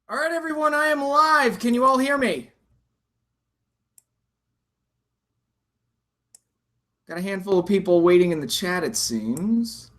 All right, everyone, I am live. Can you all hear me? Got a handful of people waiting in the chat, it seems.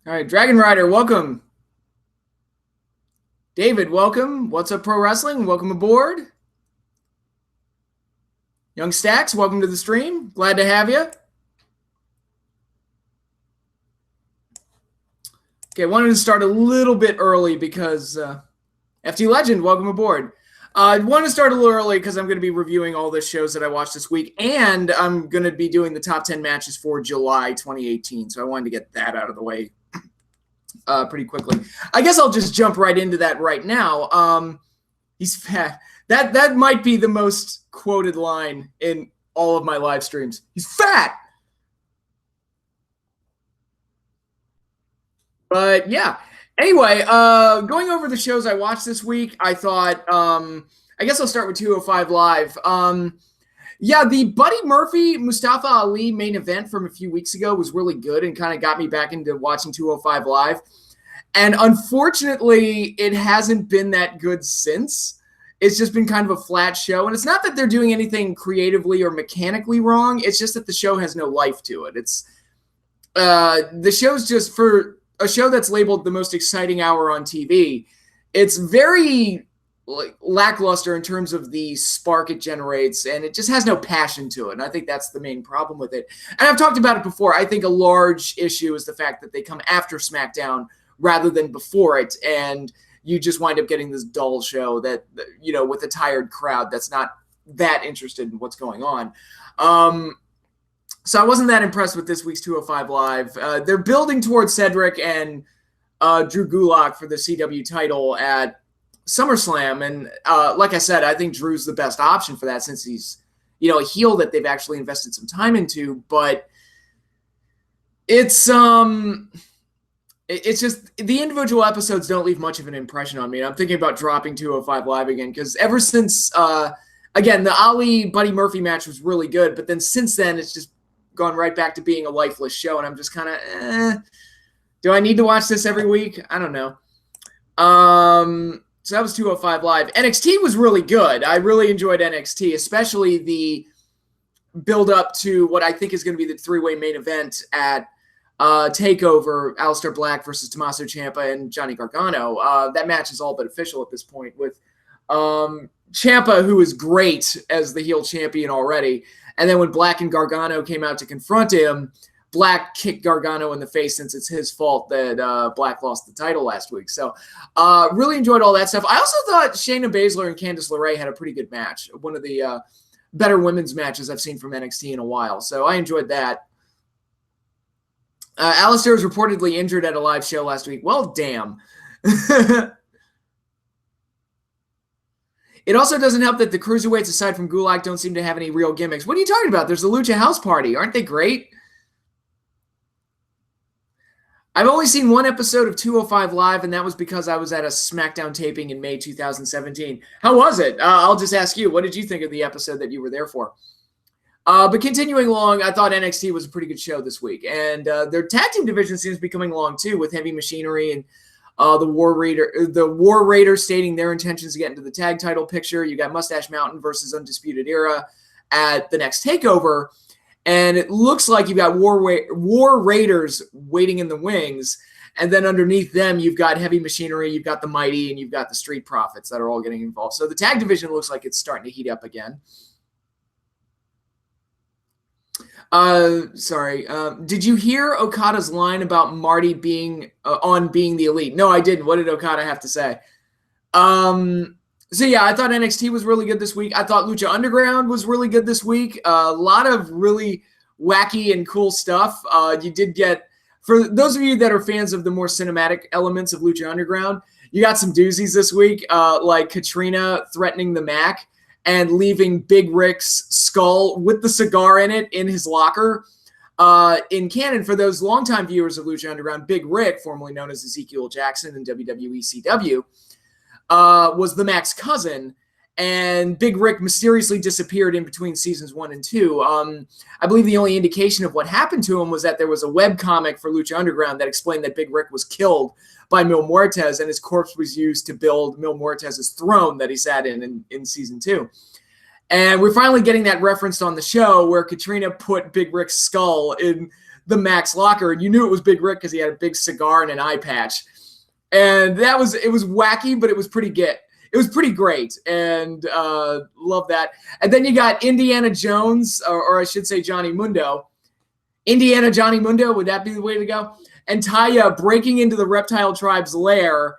All right, Dragon Rider, welcome. David, welcome. What's up, Pro Wrestling? Welcome aboard. Young Stacks, welcome to the stream. Glad to have you. Okay, wanted to start a little bit early because FT Legend, welcome aboard. I want to start a little early because I'm going to be reviewing all the shows that I watched this week, and I'm going to be doing the top 10 matches for July 2018, so I wanted to get that out of the way pretty quickly. I guess I'll just jump right into that right now. He's fat. That might be the most quoted line in all of my live streams. He's fat! But yeah. Anyway, going over the shows I watched this week, I thought, I guess I'll start with 205 Live. Yeah, the Buddy Murphy Mustafa Ali main event from a few weeks ago was really good and kind of got me back into watching 205 Live. And unfortunately, it hasn't been that good since. It's just been kind of a flat show. And it's not that they're doing anything creatively or mechanically wrong. It's just that the show has no life to it. It's the show's just, for a show that's labeled the most exciting hour on TV, it's very lackluster in terms of the spark it generates, and it just has no passion to it. And I think that's the main problem with it. And I've talked about it before. I think a large issue is the fact that they come after SmackDown rather than before it, and you just wind up getting this dull show that, you know, with a tired crowd that's not that interested in what's going on. So I wasn't that impressed with this week's 205 Live. They're building towards Cedric and Drew Gulak for the CW title at SummerSlam. And like I said, I think Drew's the best option for that since he's, you know, a heel that they've actually invested some time into. But it's just the individual episodes don't leave much of an impression on me. And I'm thinking about dropping 205 Live again because ever since, again, the Ali Buddy Murphy match was really good. But then since then, it's just gone right back to being a lifeless show. And I'm just kind of, do I need to watch this every week? I don't know. So that was 205 Live. NXT was really good. I really enjoyed NXT, especially the build up to what I think is going to be the three-way main event at TakeOver, Aleister Black versus Tommaso Ciampa and Johnny Gargano. That match is all but official at this point with Ciampa, who is great as the heel champion already. And then when Black and Gargano came out to confront him, Black kicked Gargano in the face since it's his fault that Black lost the title last week. So really enjoyed all that stuff. I also thought Shayna Baszler and Candice LeRae had a pretty good match. One of the better women's matches I've seen from NXT in a while. So I enjoyed that. Aleister was reportedly injured at a live show last week. Well, damn. It also doesn't help that the cruiserweights, aside from Gulak, don't seem to have any real gimmicks. What are you talking about? There's the Lucha House Party. Aren't they great? I've only seen one episode of 205 Live, and that was because I was at a SmackDown taping in May 2017. How was it? I'll just ask you. What did you think of the episode that you were there for? But continuing along, I thought NXT was a pretty good show this week. And their tag team division seems to be coming along, too, with Heavy Machinery and the War Raiders stating their intentions to get into the tag title picture. You got Mustache Mountain versus Undisputed Era at the next TakeOver. And it looks like you've got War Raiders waiting in the wings. And then underneath them, you've got Heavy Machinery, you've got the Mighty, and you've got the Street Profits that are all getting involved. So the tag division looks like it's starting to heat up again. Did you hear Okada's line about Marty being being the elite? No, I didn't. What did Okada have to say? So yeah, I thought NXT was really good this week. I thought Lucha Underground was really good this week. A lot of really wacky and cool stuff. You did get for those of you that are fans of the more cinematic elements of Lucha Underground, you got some doozies this week, like Katrina threatening the Mac and leaving Big Rick's skull with the cigar in it in his locker. In canon, for those longtime viewers of Lucha Underground, Big Rick, formerly known as Ezekiel Jackson in WWECW, was the Mac's cousin, and Big Rick mysteriously disappeared in between seasons 1 and 2. I believe the only indication of what happened to him was that there was a webcomic for Lucha Underground that explained that Big Rick was killed by Mil Muertes, and his corpse was used to build Mil Muertes' throne that he sat in season 2. And we're finally getting that referenced on the show where Katrina put Big Rick's skull in the Mac's locker, and you knew it was Big Rick because he had a big cigar and an eye patch. And it was wacky, but it was pretty good. It was pretty great, and love that. And then you got Indiana Jones, or I should say Johnny Mundo. Indiana Johnny Mundo, would that be the way to go? And Taya breaking into the reptile tribe's lair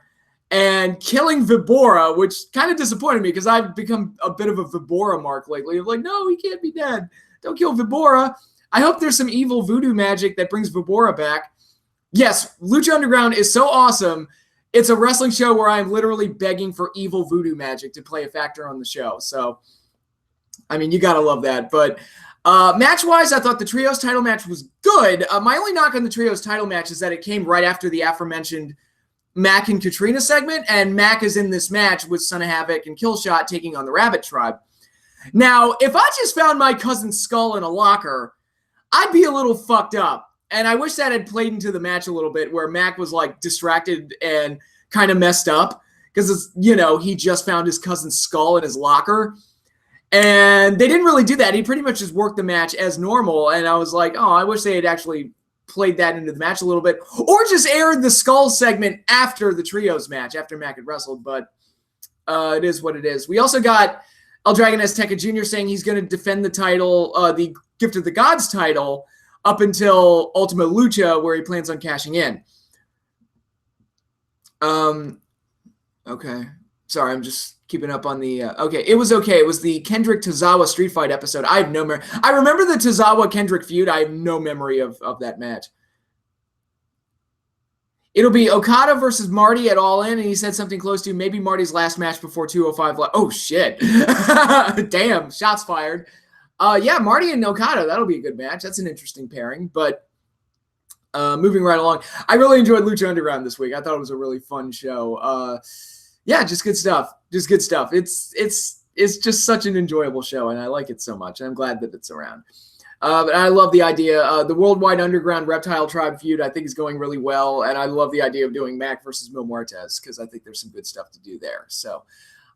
and killing Vibora, which kind of disappointed me because I've become a bit of a Vibora mark lately. I'm like, no, he can't be dead. Don't kill Vibora. I hope there's some evil voodoo magic that brings Vibora back. Yes, Lucha Underground is so awesome. It's a wrestling show where I'm literally begging for evil voodoo magic to play a factor on the show. So, I mean, you got to love that. But match-wise, I thought the Trios title match was good. My only knock on the Trios title match is that it came right after the aforementioned Mac and Katrina segment, and Mac is in this match with Son of Havoc and Killshot taking on the Rabbit Tribe. Now, if I just found my cousin's skull in a locker, I'd be a little fucked up. And I wish that had played into the match a little bit where Mac was like distracted and kind of messed up because it's, he just found his cousin's skull in his locker. And they didn't really do that. He pretty much just worked the match as normal. And I was like, oh, I wish they had actually played that into the match a little bit, or just aired the skull segment after the Trios match, after Mac had wrestled. But it is what it is. We also got El Dragon Azteca Jr. saying he's going to defend the title, the Gift of the Gods title, up until Ultima Lucha, where he plans on cashing in. Okay. Sorry, I'm just keeping up on the... okay, it was okay. It was the Kendrick Tozawa Street Fight episode. I have no memory. I remember the Tozawa-Kendrick feud. I have no memory of that match. It'll be Okada versus Marty at All In, and he said something close to maybe Marty's last match before 205 Live. Oh, shit. Damn, shots fired. Yeah, Marty and Okada, that'll be a good match. That's an interesting pairing, but moving right along. I really enjoyed Lucha Underground this week. I thought it was a really fun show. Yeah, just good stuff. Just good stuff. It's just such an enjoyable show, and I like it so much. I'm glad that it's around. But I love the idea. The Worldwide Underground Reptile Tribe feud, I think, is going really well, and I love the idea of doing Mac versus Mil Muertes because I think there's some good stuff to do there. So,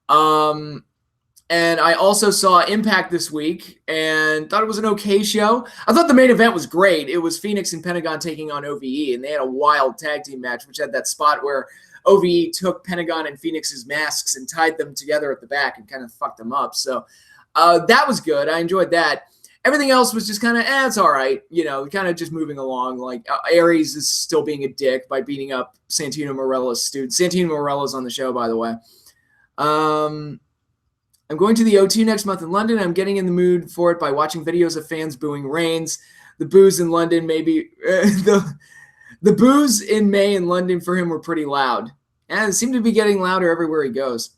and I also saw Impact this week and thought it was an okay show. I thought the main event was great. It was Phoenix and Pentagon taking on OVE, and they had a wild tag team match, which had that spot where OVE took Pentagon and Phoenix's masks and tied them together at the back and kind of fucked them up. So that was good. I enjoyed that. Everything else was just kind of, it's all right. Kind of just moving along. Like Aries is still being a dick by beating up Santino Morella's student. Santino Morella's on the show, by the way. I'm going to the O2 next month in London. I'm getting in the mood for it by watching videos of fans booing Reigns. The boos in London maybe the boos in May in London for him were pretty loud. And it seemed to be getting louder everywhere he goes.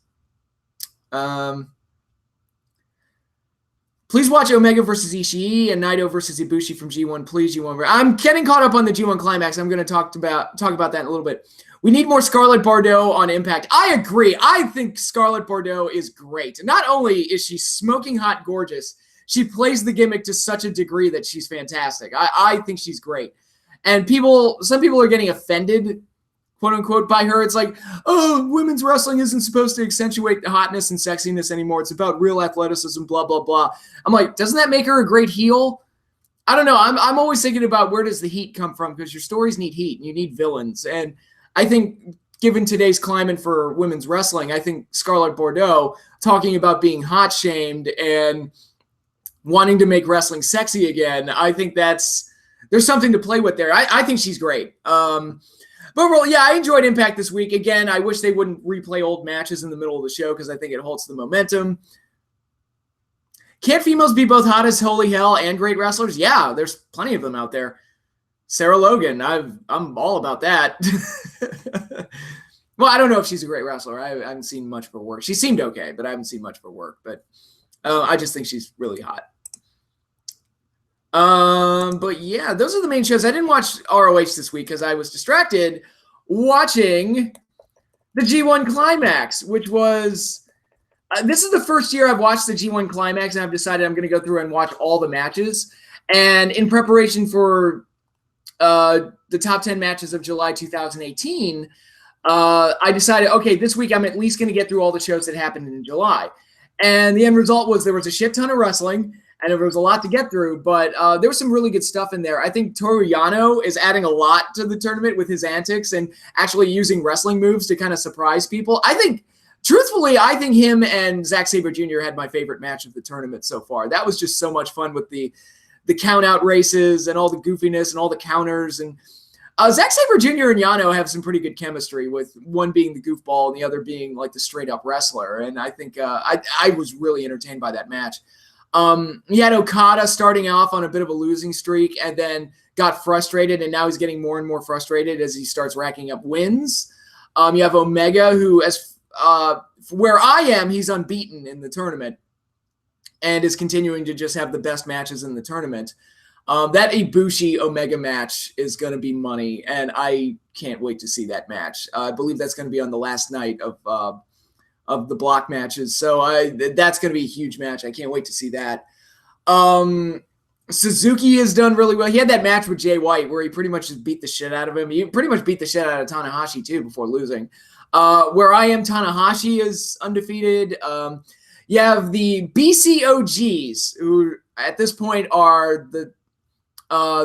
Please watch Omega versus Ishii and Naito versus Ibushi from G1. Please, G1. I'm getting caught up on the G1 Climax. I'm going to talk about that in a little bit. We need more Scarlett Bordeaux on Impact. I agree. I think Scarlett Bordeaux is great. Not only is she smoking hot gorgeous, she plays the gimmick to such a degree that she's fantastic. I think she's great. And some people are getting offended, quote unquote, by her. It's like, oh, women's wrestling isn't supposed to accentuate the hotness and sexiness anymore. It's about real athleticism, blah, blah, blah. I'm like, doesn't that make her a great heel? I don't know. I'm always thinking about where does the heat come from, because your stories need heat and you need villains. And I think given today's climate for women's wrestling, I think Scarlett Bordeaux talking about being hot shamed and wanting to make wrestling sexy again, I think there's something to play with there. I think she's great. But overall, yeah, I enjoyed Impact this week. Again, I wish they wouldn't replay old matches in the middle of the show because I think it halts the momentum. Can't females be both hot as holy hell and great wrestlers? Yeah, there's plenty of them out there. Sarah Logan. I'm all about that. Well, I don't know if she's a great wrestler. I haven't seen much of her work. She seemed okay, but I haven't seen much of her work. But I just think she's really hot. But yeah, those are the main shows. I didn't watch ROH this week because I was distracted watching the G1 Climax, which was this is the first year I've watched the G1 Climax, and I've decided I'm going to go through and watch all the matches. And in preparation for the top 10 matches of July 2018, I decided, okay, this week I'm at least going to get through all the shows that happened in July. And the end result was there was a shit ton of wrestling, and there was a lot to get through, but there was some really good stuff in there. I think Toru Yano is adding a lot to the tournament with his antics and actually using wrestling moves to kind of surprise people. Truthfully, I think him and Zack Sabre Jr. had my favorite match of the tournament so far. That was just so much fun with the count-out races and all the goofiness and all the counters. And Zack Sabre Jr. and Yano have some pretty good chemistry, with one being the goofball and the other being like the straight-up wrestler. And I think I was really entertained by that match. You had Okada starting off on a bit of a losing streak and then got frustrated, and now he's getting more and more frustrated as he starts racking up wins. You have Omega, who, where I am, he's unbeaten in the tournament and is continuing to just have the best matches in the tournament. That Ibushi Omega match is going to be money, and I can't wait to see that match. I believe that's going to be on the last night of the block matches. So that's going to be a huge match. I can't wait to see that. Suzuki has done really well. He had that match with Jay White where he pretty much just beat the shit out of him. He pretty much beat the shit out of Tanahashi too before losing. Where I am, Tanahashi is undefeated. You have the BCOGs, who at this point are the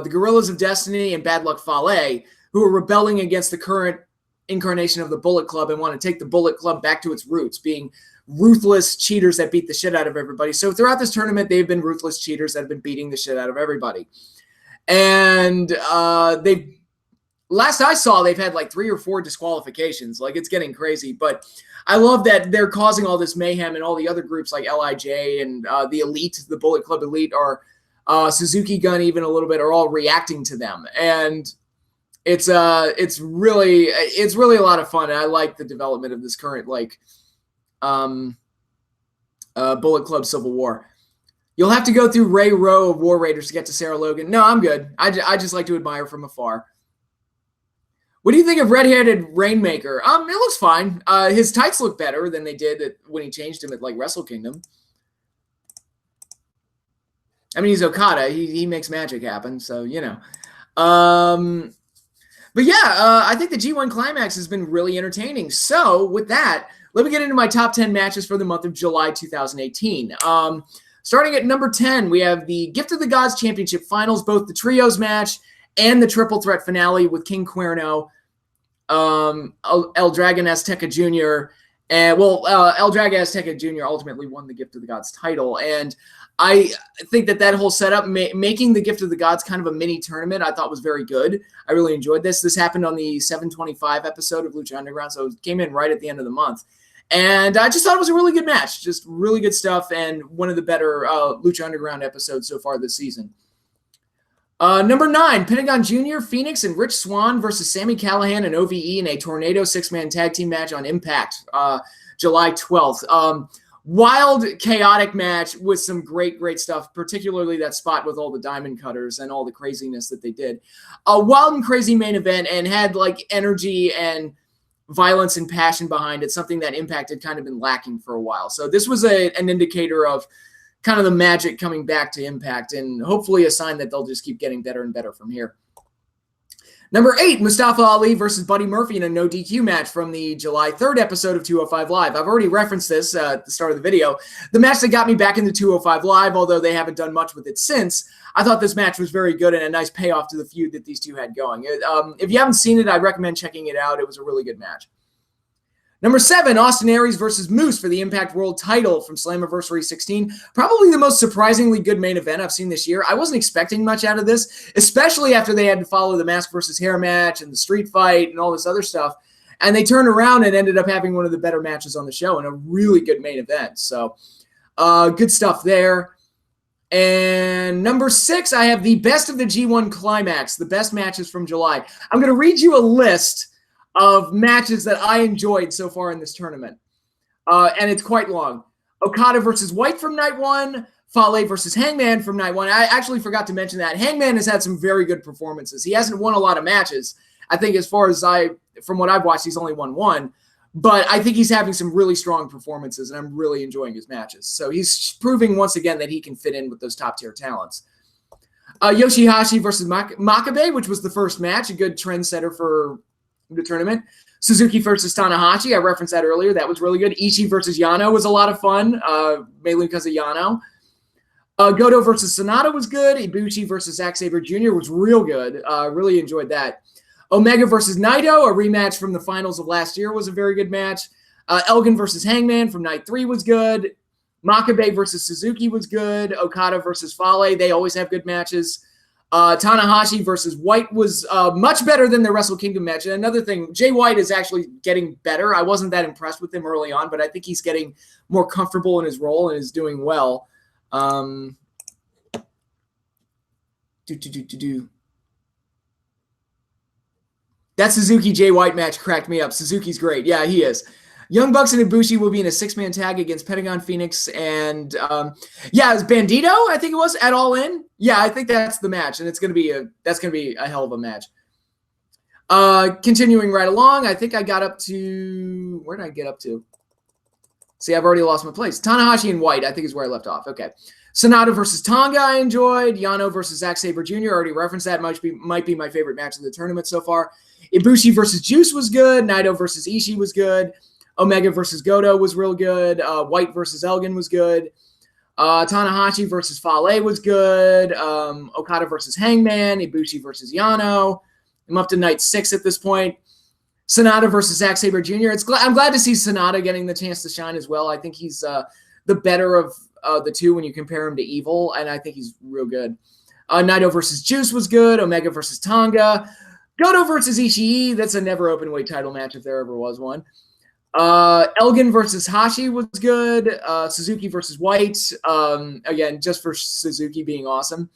Guerrillas of Destiny and Bad Luck Fale, who are rebelling against the current incarnation of the Bullet Club and want to take the Bullet Club back to its roots, being ruthless cheaters that beat the shit out of everybody. So throughout this tournament, they've been ruthless cheaters that have been beating the shit out of everybody. And last I saw, they've had like 3 or 4 disqualifications. Like, it's getting crazy. But I love that they're causing all this mayhem, and all the other groups like LIJ and the Elite, the Bullet Club Elite, are Suzuki Gun even a little bit, are all reacting to them. And it's really a lot of fun. And I like the development of this current Bullet Club Civil War. You'll have to go through Ray Rowe of War Raiders to get to Sarah Logan. No, I'm good. I just like to admire from afar. What do you think of Red-Headed Rainmaker? It looks fine. His tights look better than they did when he changed him at Wrestle Kingdom. I mean, he's Okada. He makes magic happen, so you know. But yeah, I think the G1 Climax has been really entertaining. So with that, let me get into my top 10 matches for the month of July 2018. Starting at number 10, we have the Gift of the Gods Championship Finals, both the Trios match and the Triple Threat finale with King Cuerno, El Dragon Azteca Jr. El Dragon Azteca Jr. ultimately won the Gift of the Gods title. And I think that whole setup, making the Gift of the Gods kind of a mini tournament, I thought was very good. I really enjoyed this. This happened on the 725 episode of Lucha Underground, so it came in right at the end of the month. And I just thought it was a really good match. Just really good stuff, and one of the better Lucha Underground episodes so far this season. Number 9, Pentagon Jr., Phoenix, and Rich Swann versus Sami Callihan and OVE in a Tornado 6-man tag team match on Impact, July 12th. Wild, chaotic match with some great stuff, particularly that spot with all the diamond cutters and all the craziness that they did. A wild and crazy main event, and had energy and violence and passion behind it, something that Impact had kind of been lacking for a while. So this was an indicator of kind of the magic coming back to Impact, and hopefully a sign that they'll just keep getting better and better from here. Number 8, Mustafa Ali versus Buddy Murphy in a no DQ match from the July 3rd episode of 205 Live. I've already referenced this at the start of the video. The match that got me back into 205 Live, although they haven't done much with it since, I thought this match was very good and a nice payoff to the feud that these two had going. If you haven't seen it, I recommend checking it out. It was a really good match. Number 7, Austin Aries versus Moose for the Impact World title from Slammiversary 16. Probably the most surprisingly good main event I've seen this year. I wasn't expecting much out of this, especially after they had to follow the mask versus hair match and the street fight and all this other stuff. And they turned around and ended up having one of the better matches on the show and a really good main event. So good stuff there. And number 6, I have the best of the G1 Climax, the best matches from July. I'm going to read you a list of matches that I enjoyed so far in this tournament. And it's quite long. Okada versus White from night 1. Fale versus Hangman from night 1. I actually forgot to mention that. Hangman has had some very good performances. He hasn't won a lot of matches. I think as far as from what I've watched, he's only won 1. But I think he's having some really strong performances, and I'm really enjoying his matches. So he's proving once again that he can fit in with those top-tier talents. Yoshihashi versus Makabe, which was the first match, a good trendsetter for the tournament. Suzuki versus Tanahashi, I referenced that earlier. That was really good. Ishii versus Yano was a lot of fun, mainly because of Yano. Goto versus Sonata was good. Ibushi versus Zack Sabre Jr. was real good. Really enjoyed that. Omega versus Naito, a rematch from the finals of last year, was a very good match. Elgin versus Hangman from night 3 was good. Makabe versus Suzuki was good. Okada versus Fale, they always have good matches. Tanahashi versus White was much better than the Wrestle Kingdom match. And another thing, Jay White is actually getting better. I wasn't that impressed with him early on, but I think he's getting more comfortable in his role and is doing well. That Suzuki Jay White match cracked me up. Suzuki's great. Yeah, he is. Young Bucks and Ibushi will be in a 6-man tag against Pentagon Phoenix and yeah, it's Bandito, I think it was, at All In. Yeah, I think that's the match, and that's gonna be a hell of a match. Continuing right along, I think I got up to, where did I get up to? See, I've already lost my place. Tanahashi and White, I think is where I left off. Okay. Sonata versus Tonga, I enjoyed. Yano versus Zack Sabre Jr., already referenced that. Might be my favorite match of the tournament so far. Ibushi versus Juice was good. Naito versus Ishii was good. Omega versus Goto was real good. White versus Elgin was good. Tanahashi versus Fale was good. Okada versus Hangman. Ibushi versus Yano. I'm up to night 6 at this point. Sonata versus Zack Sabre Jr. I'm glad to see Sonata getting the chance to shine as well. I think he's the better of the two when you compare him to Evil, and I think he's real good. Naito versus Juice was good. Omega versus Tonga. Goto versus Ishii. That's a never open weight title match if there ever was one. Elgin versus Hashi was good. Suzuki versus White. Again, just for Suzuki being awesome.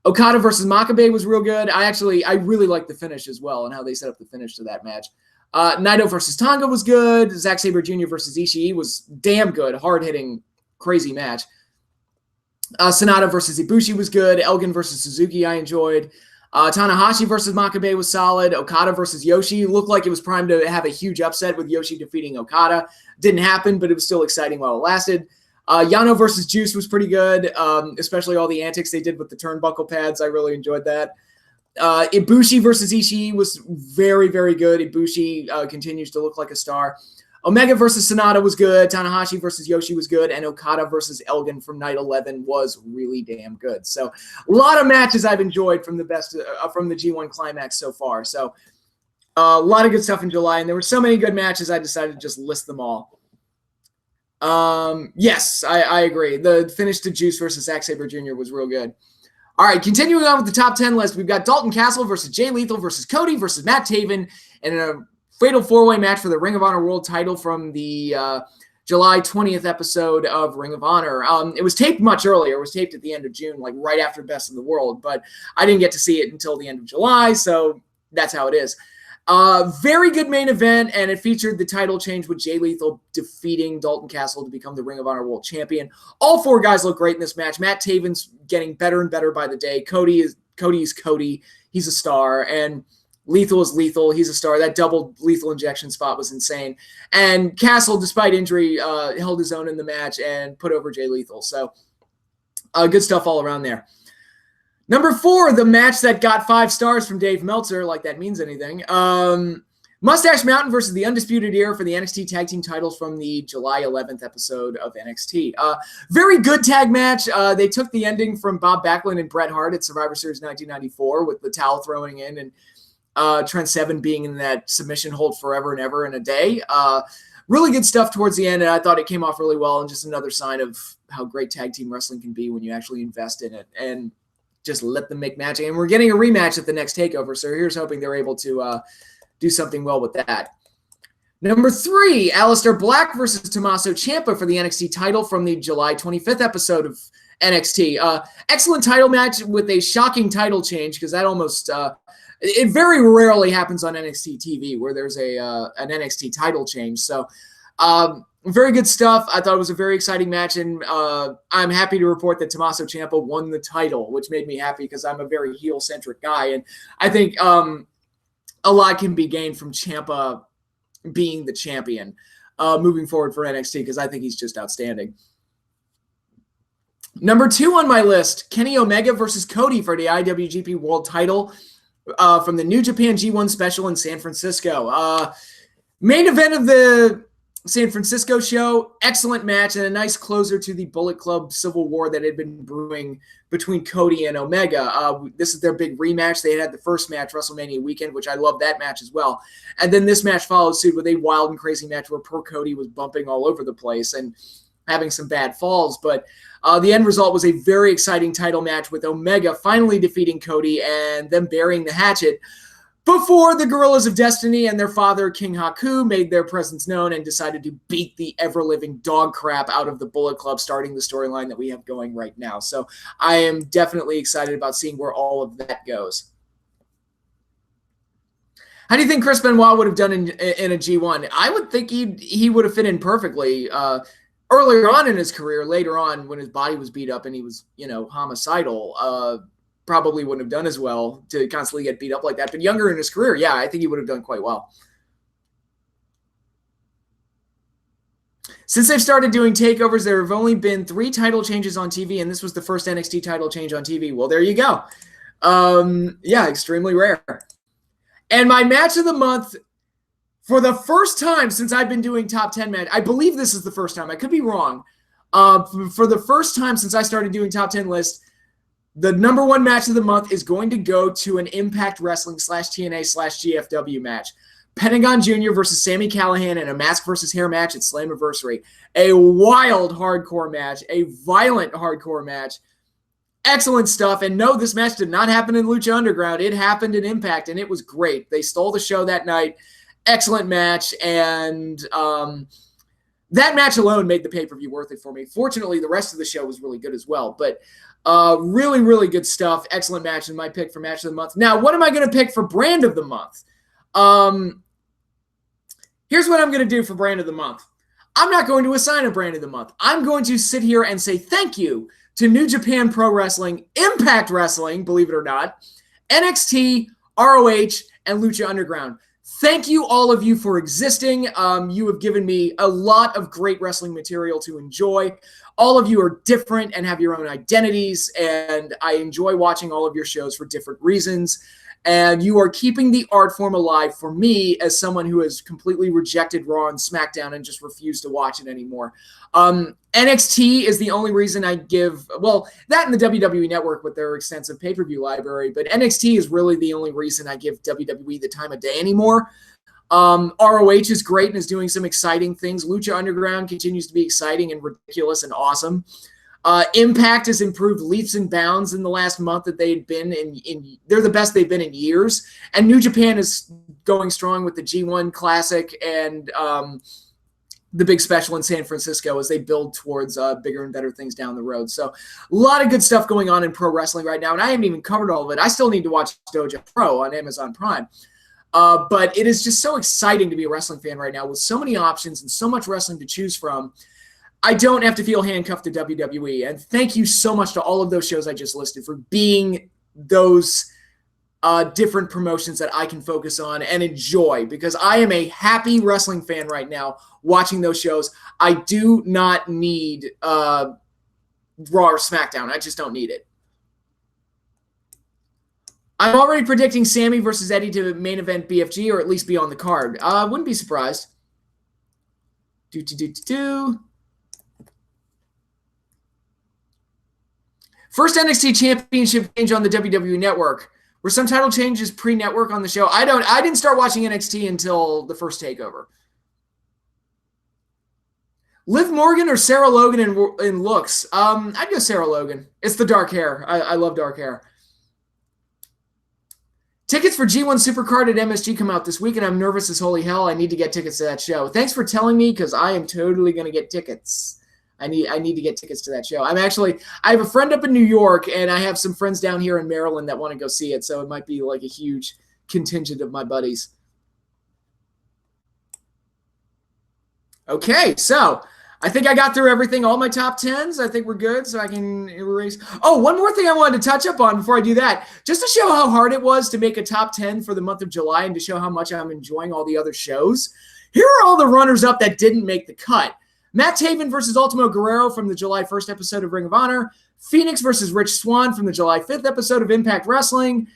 Okada versus Makabe was real good. I really like the finish as well and how they set up the finish to that match. Naito versus Tonga was good. Zack Sabre Jr. versus Ishii was damn good. Hard-hitting, crazy match. Sonata versus Ibushi was good. Elgin versus Suzuki I enjoyed. Tanahashi versus Makabe was solid. Okada versus Yoshi looked like it was primed to have a huge upset with Yoshi defeating Okada. Didn't happen, but it was still exciting while it lasted. Yano versus Juice was pretty good, especially all the antics they did with the turnbuckle pads. I really enjoyed that. Ibushi versus Ishii was very, very good. Ibushi continues to look like a star. Omega versus Sonata was good. Tanahashi versus Yoshi was good. And Okada versus Elgin from night 11 was really damn good. So a lot of matches I've enjoyed from the best from the G1 Climax so far. So a lot of good stuff in July. And there were so many good matches, I decided to just list them all. Yes, I agree. The finish to Juice versus Zack Sabre Jr. was real good. All right, continuing on with the top 10 list, we've got Dalton Castle versus Jay Lethal versus Cody versus Matt Taven in a fatal 4-way match for the Ring of Honor World title from the July 20th episode of Ring of Honor. It was taped much earlier. It was taped at the end of June, like right after Best of the World, but I didn't get to see it until the end of July, so that's how it is. Very good main event, and it featured the title change with Jay Lethal defeating Dalton Castle to become the Ring of Honor World Champion. All 4 guys look great in this match. Matt Taven's getting better and better by the day. Cody's Cody. He's a star, and Lethal is Lethal. He's a star. That double lethal injection spot was insane. And Castle, despite injury, held his own in the match and put over Jay Lethal. So good stuff all around there. Number 4, the match that got 5 stars from Dave Meltzer, like that means anything. Mustache Mountain versus the Undisputed Era for the NXT Tag Team titles from the July 11th episode of NXT. Very good tag match. They took the ending from Bob Backlund and Bret Hart at Survivor Series 1994 with the towel throwing in and Trent Seven being in that submission hold forever and ever in a day. Really good stuff towards the end, and I thought it came off really well, and just another sign of how great tag team wrestling can be when you actually invest in it and just let them make magic. And we're getting a rematch at the next TakeOver, so here's hoping they're able to do something well with that. Number 3, Aleister Black versus Tommaso Ciampa for the NXT title from the July 25th episode of NXT. Excellent title match with a shocking title change, because that almost it very rarely happens on NXT TV where there's an NXT title change. So very good stuff. I thought it was a very exciting match, and I'm happy to report that Tommaso Ciampa won the title, which made me happy because I'm a very heel-centric guy, and I think a lot can be gained from Ciampa being the champion moving forward for NXT, because I think he's just outstanding. Number 2 on my list, Kenny Omega versus Cody for the IWGP World title from the New Japan G1 special in San Francisco. Main event of the San Francisco show, excellent match and a nice closer to the Bullet Club civil war that had been brewing between Cody and Omega. This is their big rematch. They had the first match WrestleMania weekend, which I love that match as well. And then this match followed suit with a wild and crazy match where poor Cody was bumping all over the place and having some bad falls. But the end result was a very exciting title match with Omega finally defeating Cody and them burying the hatchet before the Gorillas of Destiny and their father, King Haku, made their presence known and decided to beat the ever-living dog crap out of the Bullet Club, starting the storyline that we have going right now. So I am definitely excited about seeing where all of that goes. How do you think Chris Benoit would have done in a G1? I would think he would have fit in perfectly earlier on in his career. Later on, when his body was beat up and he was, homicidal, probably wouldn't have done as well to constantly get beat up like that. But younger in his career, yeah, I think he would have done quite well. Since they've started doing takeovers, there have only been 3 title changes on TV, and this was the first NXT title change on TV. Well, there you go. Yeah, extremely rare. And my match of the month, for the first time since I've been doing top 10 match, I believe this is the first time. I could be wrong. For the first time since I started doing top 10 lists, the number 1 match of the month is going to go to an Impact Wrestling /TNA/GFW match. Pentagon Jr. versus Sami Callihan in a mask versus hair match at Slammiversary. A wild hardcore match, a violent hardcore match. Excellent stuff. And no, this match did not happen in Lucha Underground. It happened in Impact, and it was great. They stole the show that night. Excellent match, and that match alone made the pay-per-view worth it for me. Fortunately, the rest of the show was really good as well, but really, really good stuff. Excellent match, and my pick for match of the month. Now, what am I going to pick for brand of the month? Here's what I'm going to do for brand of the month. I'm not going to assign a brand of the month. I'm going to sit here and say thank you to New Japan Pro Wrestling, Impact Wrestling, believe it or not, NXT, ROH, and Lucha Underground. Thank you, all of you, for existing. You have given me a lot of great wrestling material to enjoy. All of you are different and have your own identities, and I enjoy watching all of your shows for different reasons. And you are keeping the art form alive for me as someone who has completely rejected Raw and SmackDown and just refused to watch it anymore. NXT is the only reason I give, well, that and the WWE Network with their extensive pay-per-view library, but NXT is really the only reason I give WWE the time of day anymore. ROH is great and is doing some exciting things. Lucha Underground continues to be exciting and ridiculous and awesome. Impact has improved leaps and bounds in the last month that they've been in. They're the best they've been in years. And New Japan is going strong with the G1 Classic and the big special in San Francisco as they build towards bigger and better things down the road. So a lot of good stuff going on in pro wrestling right now. And I haven't even covered all of it. I still need to watch Dojo Pro on Amazon Prime. But it is just so exciting to be a wrestling fan right now with so many options and so much wrestling to choose from. I don't have to feel handcuffed to WWE. And thank you so much to all of those shows I just listed for being those different promotions that I can focus on and enjoy, because I am a happy wrestling fan right now watching those shows. I do not need Raw or SmackDown. I just don't need it. I'm already predicting Sammy versus Eddie to main event BFG, or at least be on the card. Wouldn't be surprised. First NXT Championship change on the WWE Network. Were some title changes pre-network on the show? I didn't start watching NXT until the first takeover. Liv Morgan or Sarah Logan in looks? I'd go Sarah Logan. It's the dark hair. I love dark hair. Tickets for G1 Supercard at MSG come out this week, and I'm nervous as holy hell. I need to get tickets to that show. Thanks for telling me, because I am totally going to get tickets. I need to get tickets to that show. I have a friend up in New York, and I have some friends down here in Maryland that want to go see it. So it might be like a huge contingent of my buddies. Okay, so I think I got through everything, all my top 10s. I think we're good, so I can erase. Oh, one more thing I wanted to touch up on before I do that, just to show how hard it was to make a top 10 for the month of July and to show how much I'm enjoying all the other shows. Here are all the runners-up that didn't make the cut. Matt Taven versus Ultimo Guerrero from the July 1st episode of Ring of Honor. Phoenix versus Rich Swann from the July 5th episode of Impact Wrestling.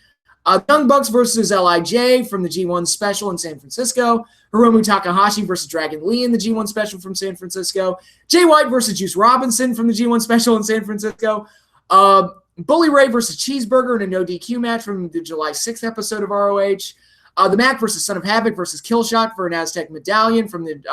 Young Bucks versus LIJ from the G1 special in San Francisco. Hiromu Takahashi versus Dragon Lee in the G1 special from San Francisco. Jay White versus Juice Robinson from the G1 special in San Francisco. Bully Ray versus Cheeseburger in a no DQ match from the July 6th episode of ROH. The Mac versus Son of Havoc versus Killshot for an Aztec medallion from the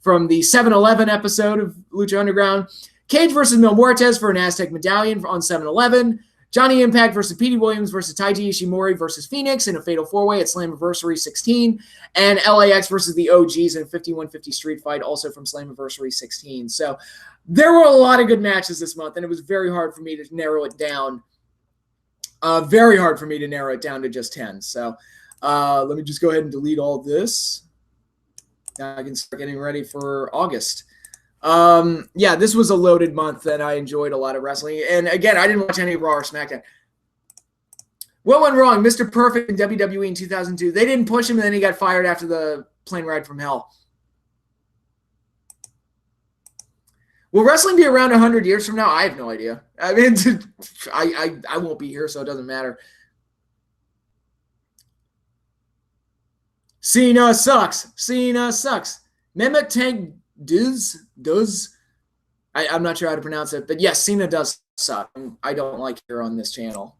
7-Eleven episode of Lucha Underground. Cage versus Mil Muertes for an Aztec medallion on 7-Eleven. Johnny Impact versus Petey Williams versus Taiji Ishimori versus Phoenix in a fatal four-way at Slammiversary 16. And LAX versus the OGs in a 51-50 street fight also from Slammiversary 16. So there were a lot of good matches this month, and it was very hard for me to narrow it down. Very hard for me to narrow it down to just 10. So let me just go ahead and delete all this. Now I can start getting ready for August. Yeah, this was a loaded month, and I enjoyed a lot of wrestling. And again, I didn't watch any Raw or SmackDown. What went wrong? Mr. Perfect in WWE in 2002. They didn't push him, and then he got fired after the plane ride from hell. Will wrestling be around 100 years from now? I have no idea. I mean, I won't be here, so it doesn't matter. Cena sucks. Cena sucks. Mehmet Tank does. I'm not sure how to pronounce it, but yes, Cena does suck. I don't like her on this channel.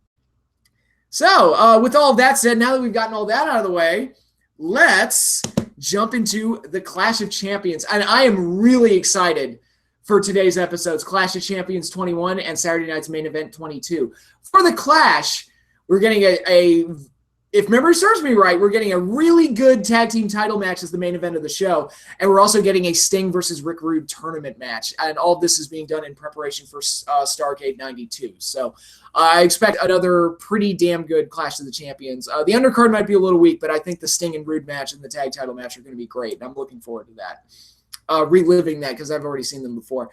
So, with all of that said, now that we've gotten all that out of the way, let's jump into the Clash of Champions. And I am really excited for today's episodes, Clash of Champions 21 and Saturday Night's Main Event 22. For the Clash, we're getting if memory serves me right, we're getting a really good tag team title match as the main event of the show. And we're also getting a Sting versus Rick Rude tournament match. And all of this is being done in preparation for Starrcade 92. So I expect another pretty damn good Clash of the Champions. The undercard might be a little weak, but I think the Sting and Rude match and the tag title match are going to be great. And I'm looking forward to that. Reliving that because I've already seen them before.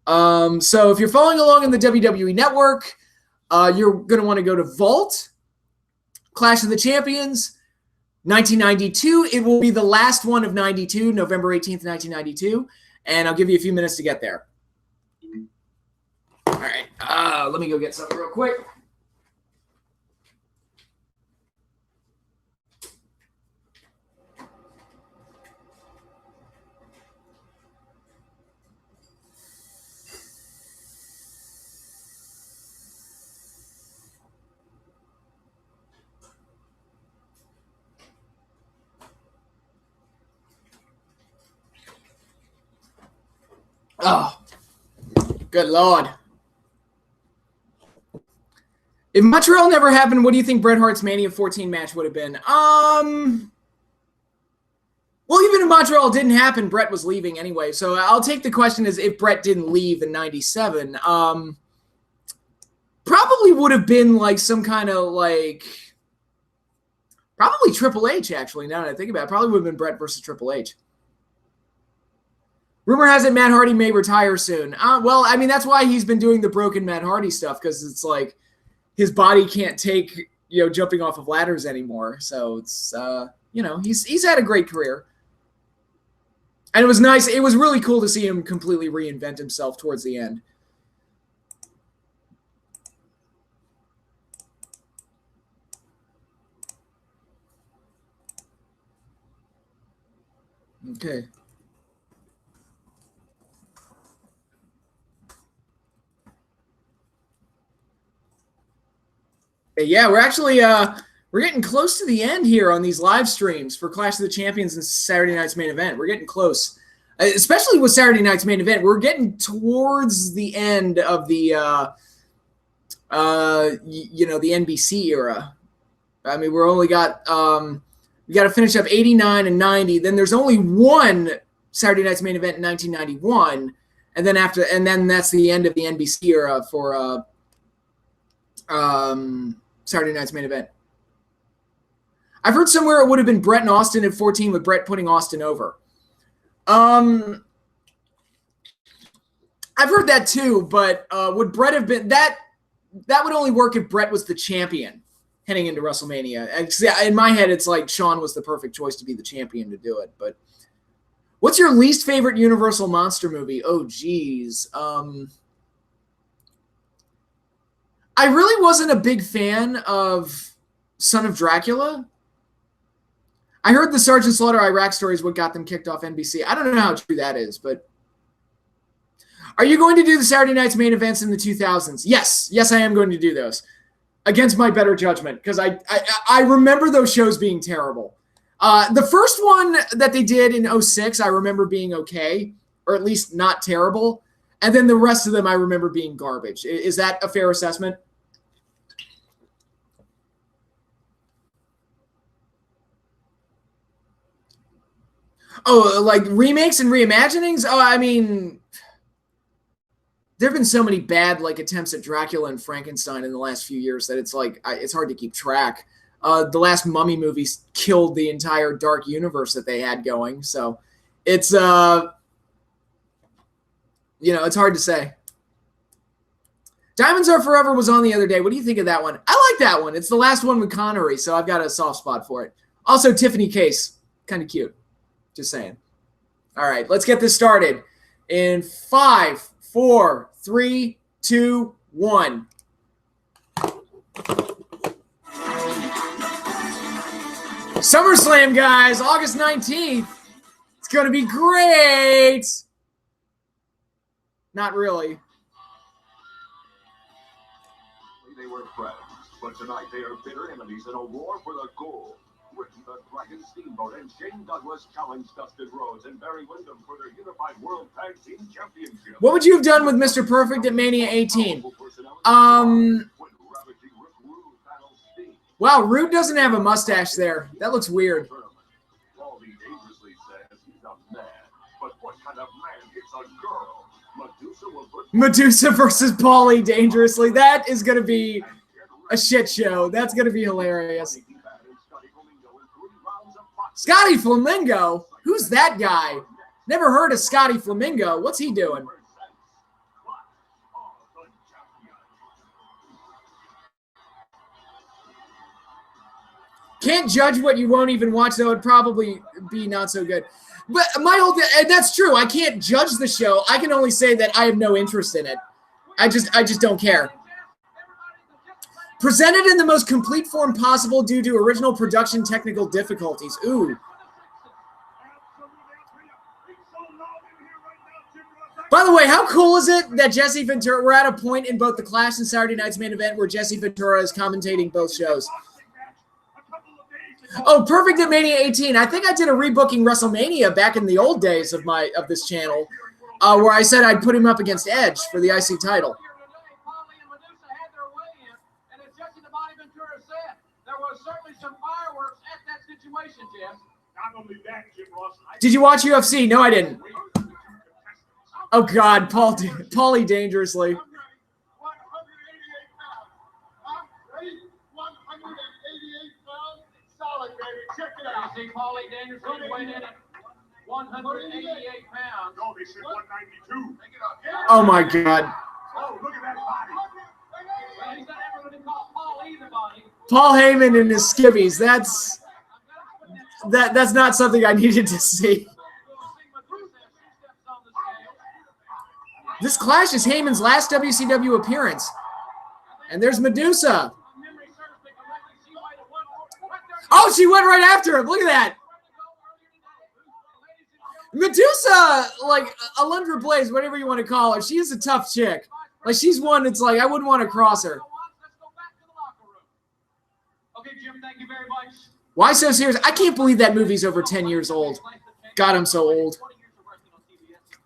So if you're following along in the WWE Network, you're going to want to go to Vault. Clash of the Champions, 1992. It will be the last one of 92, November 18th, 1992. And I'll give you a few minutes to get there. All right. Let me go get something real quick. Oh, good Lord. If Montreal never happened, what do you think Bret Hart's Mania 14 match would have been? Well, even if Montreal didn't happen, Bret was leaving anyway. So I'll take the question as if Bret didn't leave in 97. Probably would have been like some kind of like, probably Triple H, actually, now that I think about it. Probably would have been Bret versus Triple H. Rumor has it Matt Hardy may retire soon. Well, I mean, that's why he's been doing the broken Matt Hardy stuff, because it's like his body can't take, jumping off of ladders anymore. So it's, he's had a great career. And it was nice. It was really cool to see him completely reinvent himself towards the end. Okay. Yeah, we're actually we're getting close to the end here on these live streams for Clash of the Champions and Saturday Night's Main Event. We're getting close, especially with Saturday Night's Main Event. We're getting towards the end of the the NBC era. I mean, we're only got we got to finish up 89 and 90. Then there's only one Saturday Night's Main Event in 1991, And then that's the end of the NBC era for Saturday Night's Main Event. I've heard somewhere it would have been Brett and Austin at 14 with Brett putting Austin over. I've heard that too, but would Brett have been that would only work if Brett was the champion heading into WrestleMania. In my head, it's like Shawn was the perfect choice to be the champion to do it. But what's your least favorite Universal monster movie? Oh, geez. I really wasn't a big fan of Son of Dracula. I heard the Sergeant Slaughter Iraq story is what got them kicked off NBC. I don't know how true that is, but are you going to do the Saturday Night's Main Events in the 2000s? Yes. Yes, I am going to do those against my better judgment because I remember those shows being terrible. The first one that they did in 2006, I remember being okay, or at least not terrible. And then the rest of them I remember being garbage. Is that a fair assessment? Oh, like remakes and reimaginings? Oh, I mean, there have been so many bad like attempts at Dracula and Frankenstein in the last few years that it's like it's hard to keep track. The last Mummy movies killed the entire dark universe that they had going, so it's it's hard to say. Diamonds Are Forever was on the other day. What do you think of that one? I like that one. It's the last one with Connery, so I've got a soft spot for it. Also, Tiffany Case, kind of cute. Just saying. All right, let's get this started. In 5, 4, 3, 2, 1. SummerSlam, guys, August 19th. It's going to be great. Not really. They were friends, but tonight they are bitter enemies in a war for the gold. Britain, the Dragon Steamboat, and Shane Douglas challenged Dustin Rhodes and Barry Windham for their Unified World Tag Team Championship. What would you have done with Mr. Perfect at Mania 18? Wow, Rude doesn't have a mustache there. That looks weird. Paulie dangerously says he's a man, but what kind of man gets a girl? Madusa versus Paulie dangerously. That is going to be a shit show. That's going to be hilarious. Scotty Flamingo? Who's that guy? Never heard of Scotty Flamingo. What's he doing? Can't judge what you won't even watch, though. It'd probably be not so good. But my whole thing, and that's true. I can't judge the show. I can only say that I have no interest in it. I just don't care. Presented in the most complete form possible due to original production technical difficulties. Ooh. By the way, how cool is it that Jesse Ventura, we're at a point in both the Clash and Saturday Night's Main Event where Jesse Ventura is commentating both shows. Oh, Perfect at Mania 18. I think I did a rebooking WrestleMania back in the old days of this channel, where I said I'd put him up against Edge for the IC title. Did you watch UFC? No, I didn't. Oh God, Paulie dangerously. Check it out. You see Paulie dangerously weighed in at 188 pounds. No, they said 192. Oh my God. Oh, look at that body. Well, he's got everybody called Paulie the body. Paul Heyman and his skivvies. That's not something I needed to see. This Clash is Heyman's last WCW appearance. And there's Madusa. Oh, she went right after him. Look at that. Madusa, like Alundra Blaze, whatever you want to call her, she is a tough chick. Like, she's one that's like, I wouldn't want to cross her. Okay, Jim, thank you very much. Why so serious? I can't believe that movie's over 10 years old. God, I'm so old.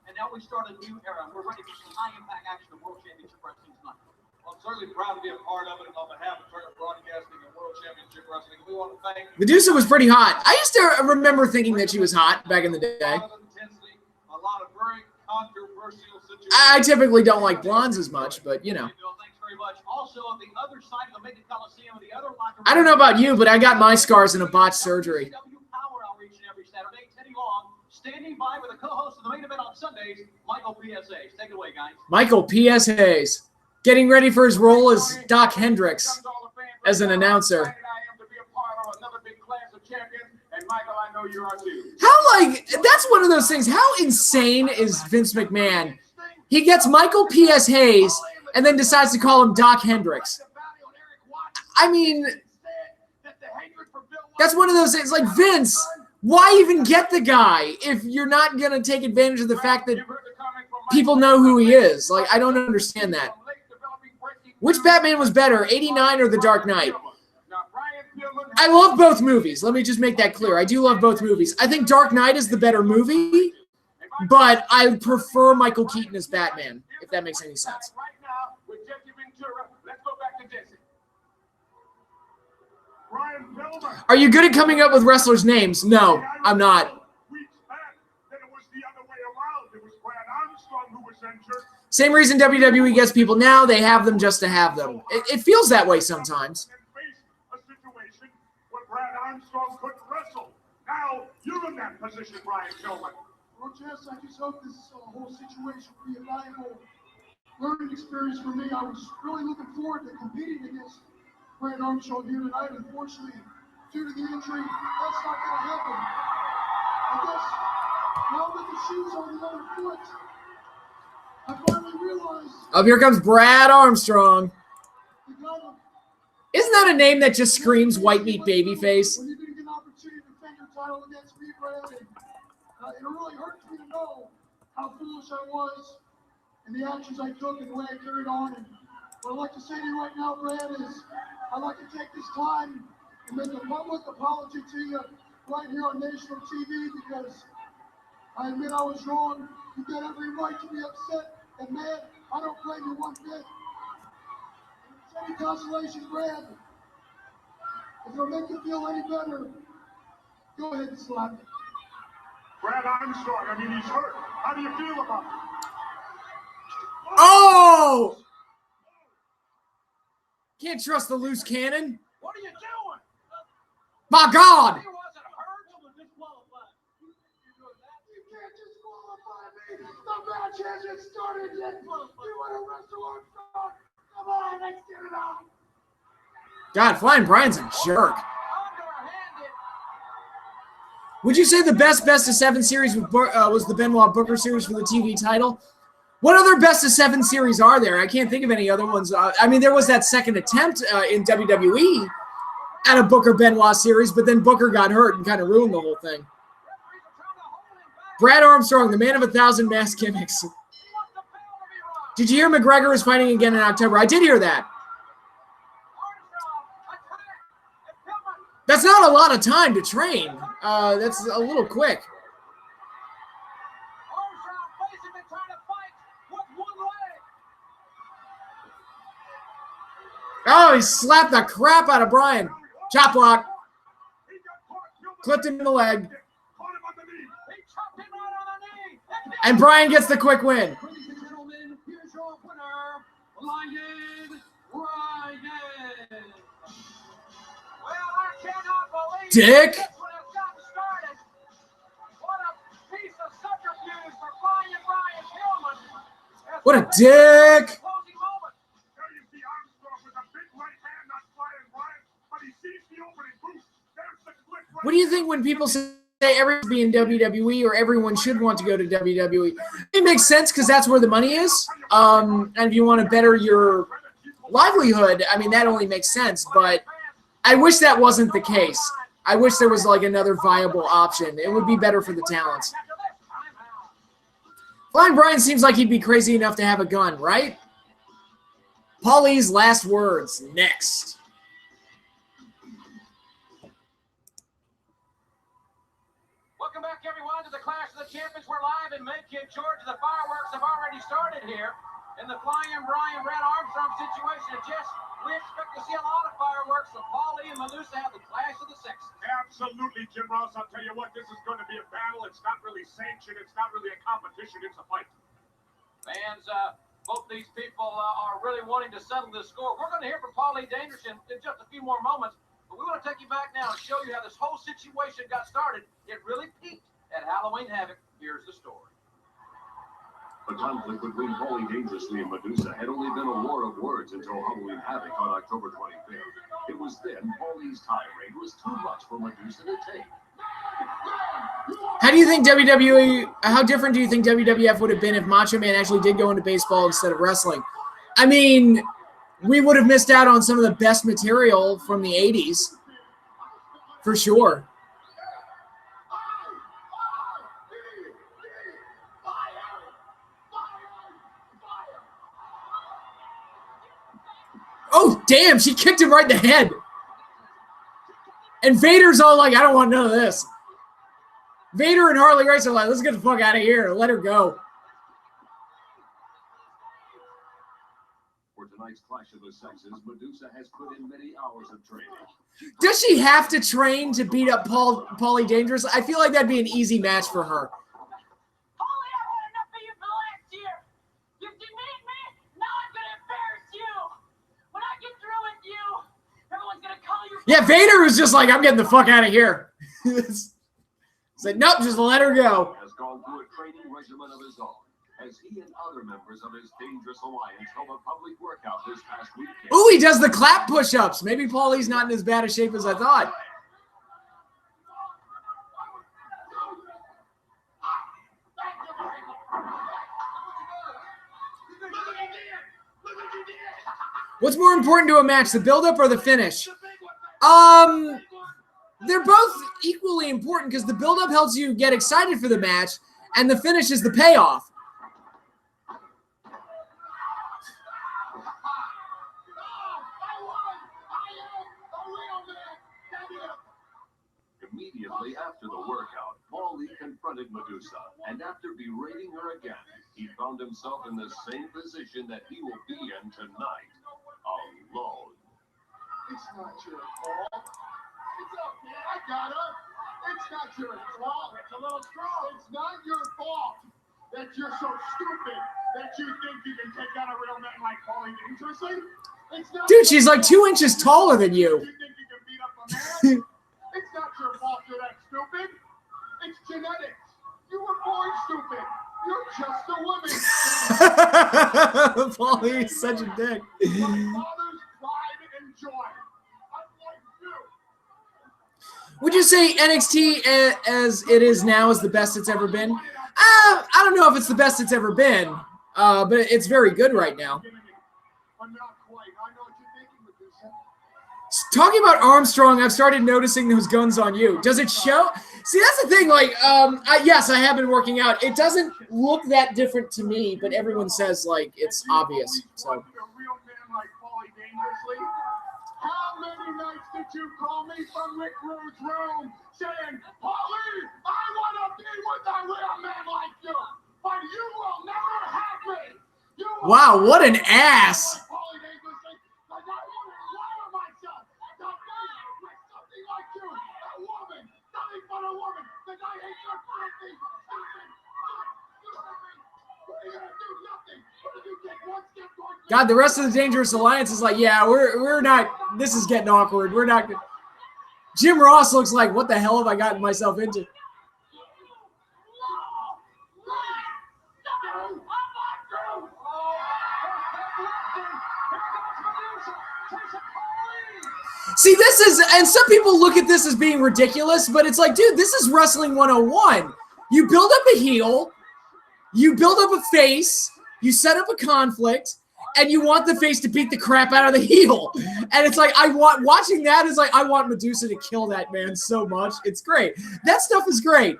And now we start a new era. We're ready for some high-impact action of World Championship Wrestling tonight. I'm certainly proud to be a part of it, and on behalf of Turner Broadcasting and World Championship Wrestling, we want to thank Madusa was pretty hot. I used to remember thinking that she was hot back in the day. a lot of very controversial situations. I typically don't like blondes as much, but you know. Thanks very much. Also, on the other side of the Mega Coliseum, the other locker room, I don't know about you, but I got my scars in a botched surgery. WCW Power Outreach every Saturday. Teddy Long standing by with a co-host of the main event on Sundays, Michael P.S. Hayes. Take it away, guys. Michael P.S. Hayes, getting ready for his role as Doc Hendricks as an announcer. How, like, that's one of those things. How insane is Vince McMahon? He gets Michael P.S. Hayes and then decides to call him Doc Hendricks. I mean, that's one of those things. Like, Vince, why even get the guy if you're not going to take advantage of the fact that people know who he is? Like, I don't understand that. Which Batman was better, 89 or The Dark Knight? I love both movies. Let me just make that clear. I do love both movies. I think Dark Knight is the better movie, but I prefer Michael Keaton as Batman, if that makes any sense. Are you good at coming up with wrestlers' names? No, I'm not. Same reason WWE gets people now. They have them just to have them. It feels that way sometimes. Armstrong couldn't wrestle. Now you're in that position, Brian Pillman. Well, Jess, I just hope this whole situation will be a valuable learning experience for me. I was really looking forward to competing against Brad Armstrong here tonight. Unfortunately, due to the injury, that's not going to happen. I guess now that the shoes on the other foot, I finally realized. Oh, here comes Brad Armstrong. The guy that Isn't that a name that just screams white meat babyface? when you didn't get an opportunity to defend your title against me, Brad, and it really hurts me to know how foolish I was and the actions I took and the way I carried on. And what I'd like to say to you right now, Brad, is I'd like to take this time and make a public apology to you right here on national TV because I admit I was wrong. You've got every right to be upset and mad. I don't blame you one bit. Any consolation, Brad. If it'll make you feel any better, go ahead and slap it. Brad Armstrong, I mean, he's hurt. How do you feel about it? Oh! Can't trust the loose cannon. What are you doing? My God! He wasn't hurt. Disqualified. You can't disqualify me. The match hasn't started yet. You want to wrestle Armstrong? Come on, let's get it on. God, Flying Brian's a jerk. Would you say the best of 7 series was the Benoit Booker series for the TV title? What other best of 7 series are there? I can't think of any other ones. I mean, there was that second attempt in WWE at a Booker Benoit series, but then Booker got hurt and kind of ruined the whole thing. Brad Armstrong, the man of 1,000 mask gimmicks. Did you hear McGregor is fighting again in October? I did hear that. That's not a lot of time to train. That's a little quick. Oh, he slapped the crap out of Brian. Chop block. Clipped him in the leg. And Brian gets the quick win. Dick. What a dick. What do you think when people say everyone should be in WWE or everyone should want to go to WWE? It makes sense because that's where the money is. And if you want to better your livelihood, I mean, that only makes sense. But I wish that wasn't the case. I wish there was like another viable option. It would be better for the talents. Flying Brian seems like he'd be crazy enough to have a gun, right? Paulie's last words next. Welcome back, everyone, to the Clash of the Champions. We're live in Macon, Georgia. The fireworks have already started here in the Flying Brian Brad Armstrong situation. And Jess, we expect to see a lot of fireworks from Paulie and Madusa have the Clash of the Sexes. Absolutely, Jim Ross. I'll tell you what, this is going to be a battle. It's not really sanctioned. It's not really a competition. It's a fight. Fans, both these people are really wanting to settle this score. We're going to hear from Paulie Dangerous in just a few more moments, but we want to take you back now and show you how this whole situation got started. It really peaked at Halloween Havoc. Here's the story. The conflict between Paulie Dangerously and Madusa had only been a war of words until Halloween Havoc on October 25th. It was then Paulie's tirade was too much for Madusa to take. How do you think WWE, how different do you think WWF would have been if Macho Man actually did go into baseball instead of wrestling? I mean, we would have missed out on some of the best material from the 80s, for sure. Oh, damn, she kicked him right in the head. And Vader's all like, I don't want none of this. Vader and Harley Race are like, let's get the fuck out of here. Let her go. For tonight's clash of the sexes, Madusa has put in many hours of training. Does she have to train to beat up Paulie Dangerous? I feel like that'd be an easy match for her. Paulie, I've had enough of you for the last year. You've demeaned me. Now I'm going to embarrass you. When I get through with you, everyone's going to call you. Yeah, Vader was just like, I'm getting the fuck out of here. Said, nope, just let her go. Has gone through a training regimen of his own, as he and other members of his Dangerous Alliance held a public workout this past weekend. Ooh, he does the clap push-ups. Maybe Paulie's not in as bad a shape as I thought. What's more important to a match, the build-up or the finish? They're both equally important because the build-up helps you get excited for the match, and the finish is the payoff. Immediately after the workout, Paulie confronted Madusa, and after berating her again, he found himself in the same position that he will be in tonight, alone. It's not your fault. It's okay, I got her. It's not your fault. It's a little strong. It's not your fault that you're so stupid that you think you can take out a real man like Paulie Dangerously. It's not. Dude, she's like 2 inches taller than you. You think you can beat up a man? It's not your fault you're that stupid. It's genetics. You were born stupid. You're just a woman. Paulie's such a dick. My father's pride and joy. Unlike you. Would you say NXT as it is now is the best it's ever been? I don't know if it's the best it's ever been, but it's very good right now. But not quite. I know what you're thinking, Madusa. Talking about Armstrong, I've started noticing those guns on you. Does it show? See, that's the thing. Like, yes, I have been working out. It doesn't look that different to me, but everyone says like it's obvious. So. A real man like Paulie Dangerously. How many nights did you call me from Rick Rude's room saying, Paulie, I want to be with a real man like you, but you will never have me. You will Wow, what an ass. Paulie Dangerously, like I wouldn't lie to myself. To be with something like you, a woman, nothing but a woman, that I hate your filthy, stupid, what are you gonna do? Nothing. What did you take one step towards me? God, the rest of the Dangerous Alliance is like, yeah, we're not. This is getting awkward. We're not. Jim Ross looks like, what the hell have I gotten myself into? See, this is, and some people look at this as being ridiculous, but it's like, dude, this is Wrestling 101. You build up a heel, you build up a face, you set up a conflict, and you want the face to beat the crap out of the heel. And it's like, watching that is like, I want Madusa to kill that man so much. It's great. That stuff is great.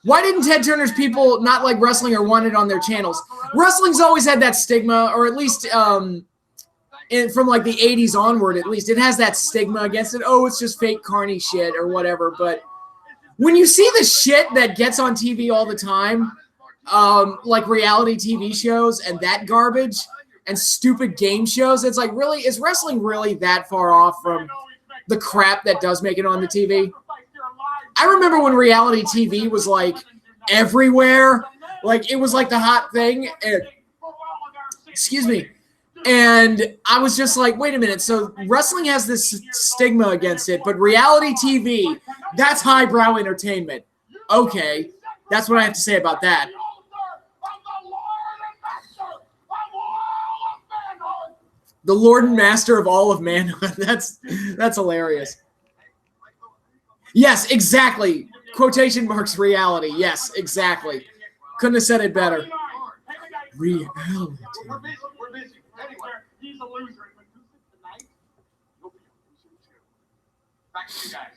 Why didn't Ted Turner's people not like wrestling or want it on their channels? Wrestling's always had that stigma, or at least from like the 80s onward, at least. It has that stigma against it. Oh, it's just fake carny shit or whatever. But when you see the shit that gets on TV all the time, like reality TV shows and that garbage and stupid game shows, it's like, really, is wrestling really that far off from the crap that does make it on the TV? I remember when reality TV was like everywhere. Like, it was like the hot thing. And, excuse me. And I was just like, wait a minute. So wrestling has this stigma against it, but reality TV, that's highbrow entertainment. Okay, that's what I have to say about that. The Lord and Master of all of manhood. That's hilarious. Yes, exactly. Quotation marks reality. Yes, exactly. Couldn't have said it better. Reality. We're busy. Anyway, he's a loser. And when Madusa tonight, you'll be a loser too. Back to you guys.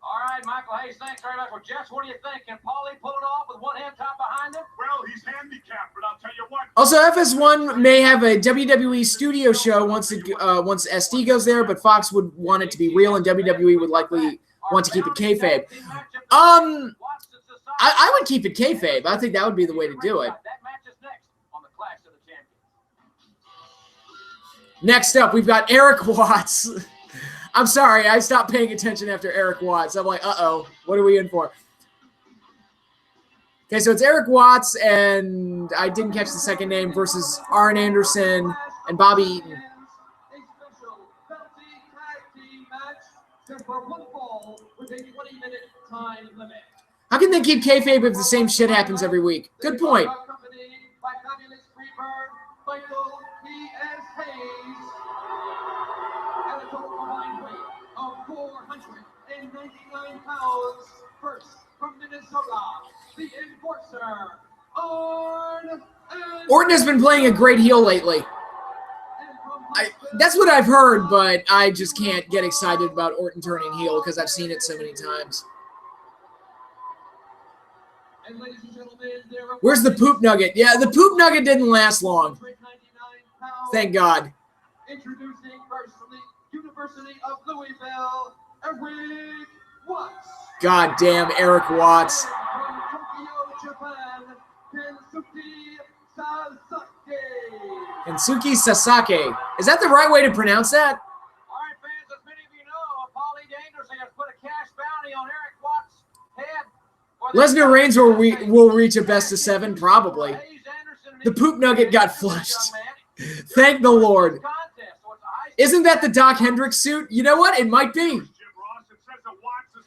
All right, Michael Hayes, thanks very much. Well, Jess, what do you think? Can Paulie pull it off with one hand tied behind him? Well, he's handicapped, but I'll tell you what. Also, FS1 may have a WWE studio show once SD goes there, but Fox would want it to be real, and WWE would likely want to keep it kayfabe. I would keep it kayfabe. I think that would be the way to do it. That match is next on the Clash of the Champions. Next up, we've got Eric Watts. I'm sorry, I stopped paying attention after Eric Watts. I'm like, uh-oh, what are we in for? Okay, so it's Eric Watts, and I didn't catch the second name, versus Arn Anderson and Bobby Eaton. A special penalty tag team match for one fall with a 20-minute time limit. How can they keep kayfabe if the same shit happens every week? Good point. Accompanied by fabulous Freebird, Michael P.S. Hayes, at a total combined weight of 499 pounds. First, from Minnesota, the enforcer, Arn. Orton has been playing a great heel lately. That's what I've heard, but I just can't get excited about Orton turning heel because I've seen it so many times. And ladies and gentlemen, there are Where's the poop nugget? Yeah, the poop nugget didn't last long. Thank God. Introducing first from the University of Louisville, Eric Watts. God damn, Eric Watts. From Tokyo, Japan, Kensuke Sasaki. Kensuke Sasaki. Is that the right way to pronounce that? All right, fans, as many of you know, Paulie Dangerously has put a cash bounty on Eric Watts' head. Lesnar Reigns will reach a best of 7, probably. The poop nugget got flushed. Thank the Lord. Isn't that the Doc Hendricks suit? You know what? It might be.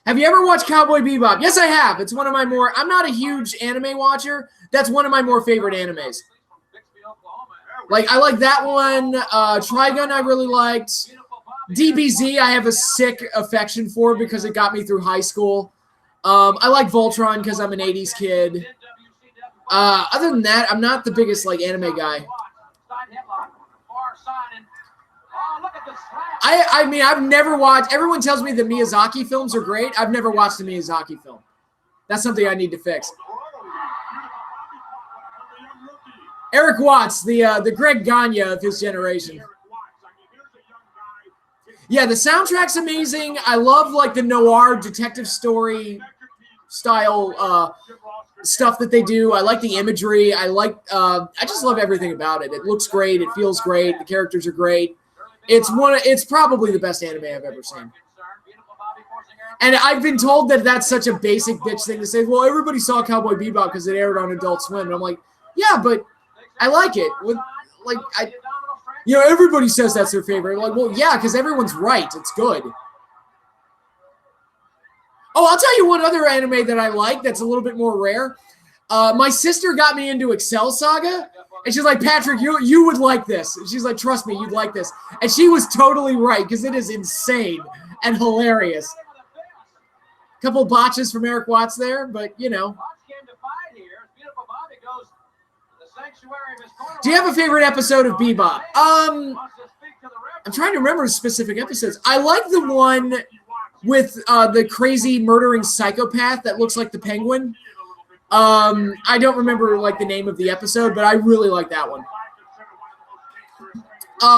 Have you ever watched Cowboy Bebop? Yes, I have. It's one of my more... I'm not a huge anime watcher. That's one of my more favorite animes. Like, I like that one. Trigun I really liked. DBZ I have a sick affection for because it got me through high school. I like Voltron because I'm an 80s kid. Other than that, I'm not the biggest like anime guy. I mean, I've never watched... Everyone tells me the Miyazaki films are great. I've never watched a Miyazaki film. That's something I need to fix. Eric Watts, the Greg Gagne of his generation. Yeah, the soundtrack's amazing. I love like the noir detective story style stuff that they do. I like the imagery. I just love everything about it. It looks great. It feels great. The characters are great. It's probably the best anime I've ever seen. And I've been told that that's such a basic bitch thing to say. Well, everybody saw Cowboy Bebop because it aired on Adult Swim. And I'm like, yeah, but I like it. Everybody says that's their favorite. I'm like, well, yeah, because everyone's right. It's good. Oh, I'll tell you one other anime that I like that's a little bit more rare. My sister got me into Excel Saga, and she's like, Patrick, you would like this. And she's like, trust me, you'd like this. And she was totally right because it is insane and hilarious. Couple botches from Eric Watts there, but, you know. Do you have a favorite episode of Bebop? I'm trying to remember specific episodes. I like the one with the crazy murdering psychopath that looks like the Penguin. I don't remember like the name of the episode, but I really like that one.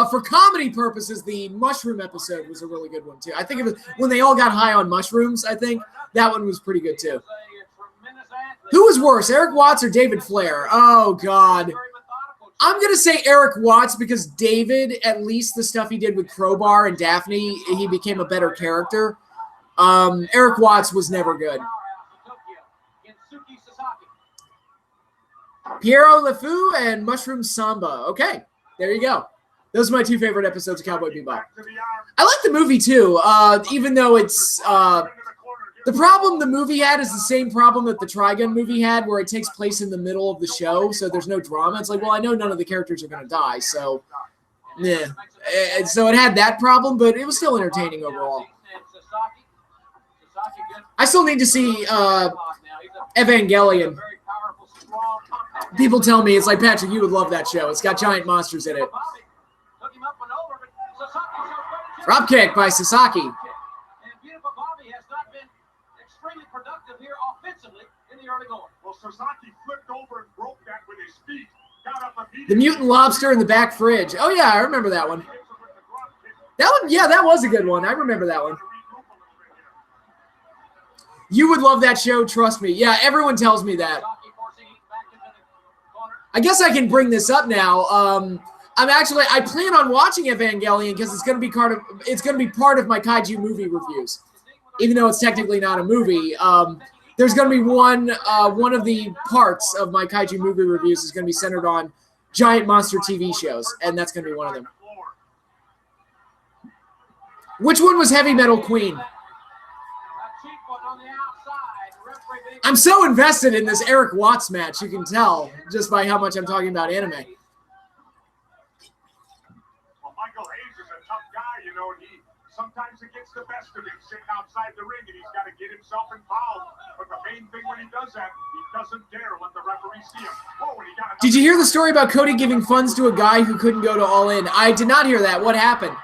For comedy purposes, the mushroom episode was a really good one too. I think it was when they all got high on mushrooms. I think that one was pretty good too. Who was worse, Eric Watts or David Flair? Oh God. I'm going to say Eric Watts because David, at least the stuff he did with Crowbar and Daphne, he became a better character. Eric Watts was never good. Piero Le Fou and Mushroom Samba. Okay, there you go. Those are my 2 favorite episodes of Cowboy Bebop. I like the movie too, even though it's the problem the movie had is the same problem that the Trigun movie had, where it takes place in the middle of the show, so there's no drama. It's like, well, I know none of the characters are going to die, so yeah. And so it had that problem, but it was still entertaining overall. I still need to see Evangelion. People tell me, it's like, Patrick, you would love that show. It's got giant monsters in it. Dropkick by Sasaki. And beautiful Bobby has not been extremely productive here offensively in the early going. Well, Sasaki flipped over and broke that with his feet. Got up The Mutant Lobster in the Back Fridge. Oh, yeah, I remember that one. That one, yeah, that was a good one. I remember that one. You would love that show, trust me. Yeah, everyone tells me that. I guess I can bring this up now. I plan on watching Evangelion because it's going to be part of my kaiju movie reviews, even though it's technically not a movie. There's going to be one of the parts of my kaiju movie reviews is going to be centered on giant monster TV shows, and that's going to be one of them. Which one was Heavy Metal Queen? I'm so invested in this Eric Watts match, you can tell, just by how much I'm talking about anime. Well, Michael Hayes is a tough guy, you know, and sometimes it gets the best of him sitting outside the ring, and he's got to get himself involved. But the main thing when he does that, he doesn't dare let the referee see him. Oh, and he got Did you hear the story about Cody giving funds to a guy who couldn't go to All In? I did not hear that. What happened?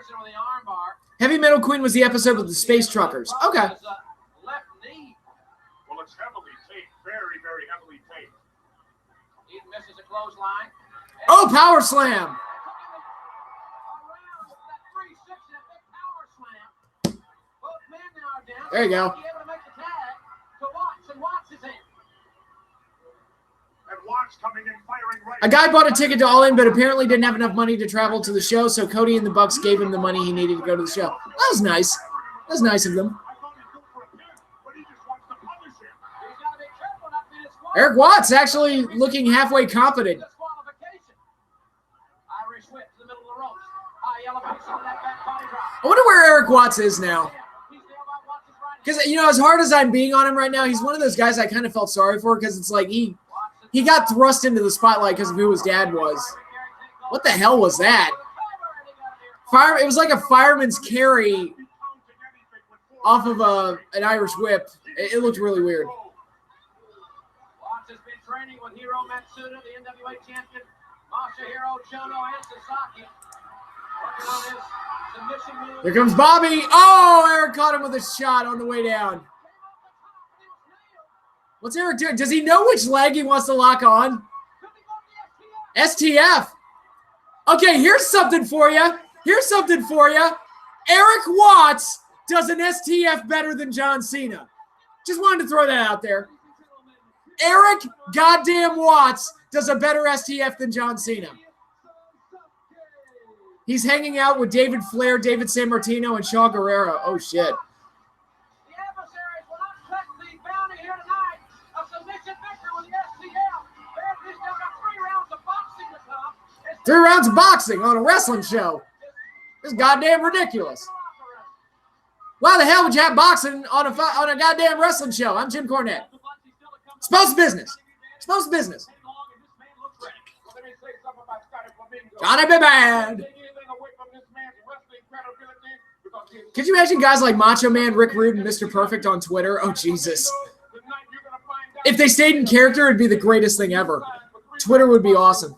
With the arm bar. Heavy Metal Queen was the episode with the space truckers. Okay. Left knee. Well, it's heavily taped, very, very heavily taped. He misses a clothesline. Oh, Power Slam. There you go. A guy bought a ticket to All In, but apparently didn't have enough money to travel to the show, so Cody and the Bucks gave him the money he needed to go to the show. That was nice. That was nice of them. Eric Watts actually looking halfway competent. I wonder where Eric Watts is now. Because, you know, as hard as I'm being on him right now, he's one of those guys I kind of felt sorry for because it's like he got thrust into the spotlight because of who his dad was. What the hell was that? It was like a fireman's carry off of an Irish whip. It looked really weird. Watts has been training with Hiro Matsuda, the NWA champion, Masahiro Chono, and Sasaki. Working on his submission move. Here comes Bobby. Oh, Eric caught him with a shot on the way down. What's Eric doing? Does he know which leg he wants to lock on? STF. Okay, here's something for you. Here's something for you. Eric Watts does an STF better than John Cena. Just wanted to throw that out there. Eric goddamn Watts does a better STF than John Cena. He's hanging out with David Flair, David Sammartino, and Shaw Guerrero. Oh, shit. Three rounds of boxing on a wrestling show. This is goddamn ridiculous. Why the hell would you have boxing on a goddamn wrestling show? I'm Jim Cornette. Supposed to business. Supposed to business. Johnny be bad. Could you imagine guys like Macho Man, Rick Rude, and Mr. Perfect on Twitter? Oh, Jesus. If they stayed in character, it'd be the greatest thing ever. Twitter would be awesome.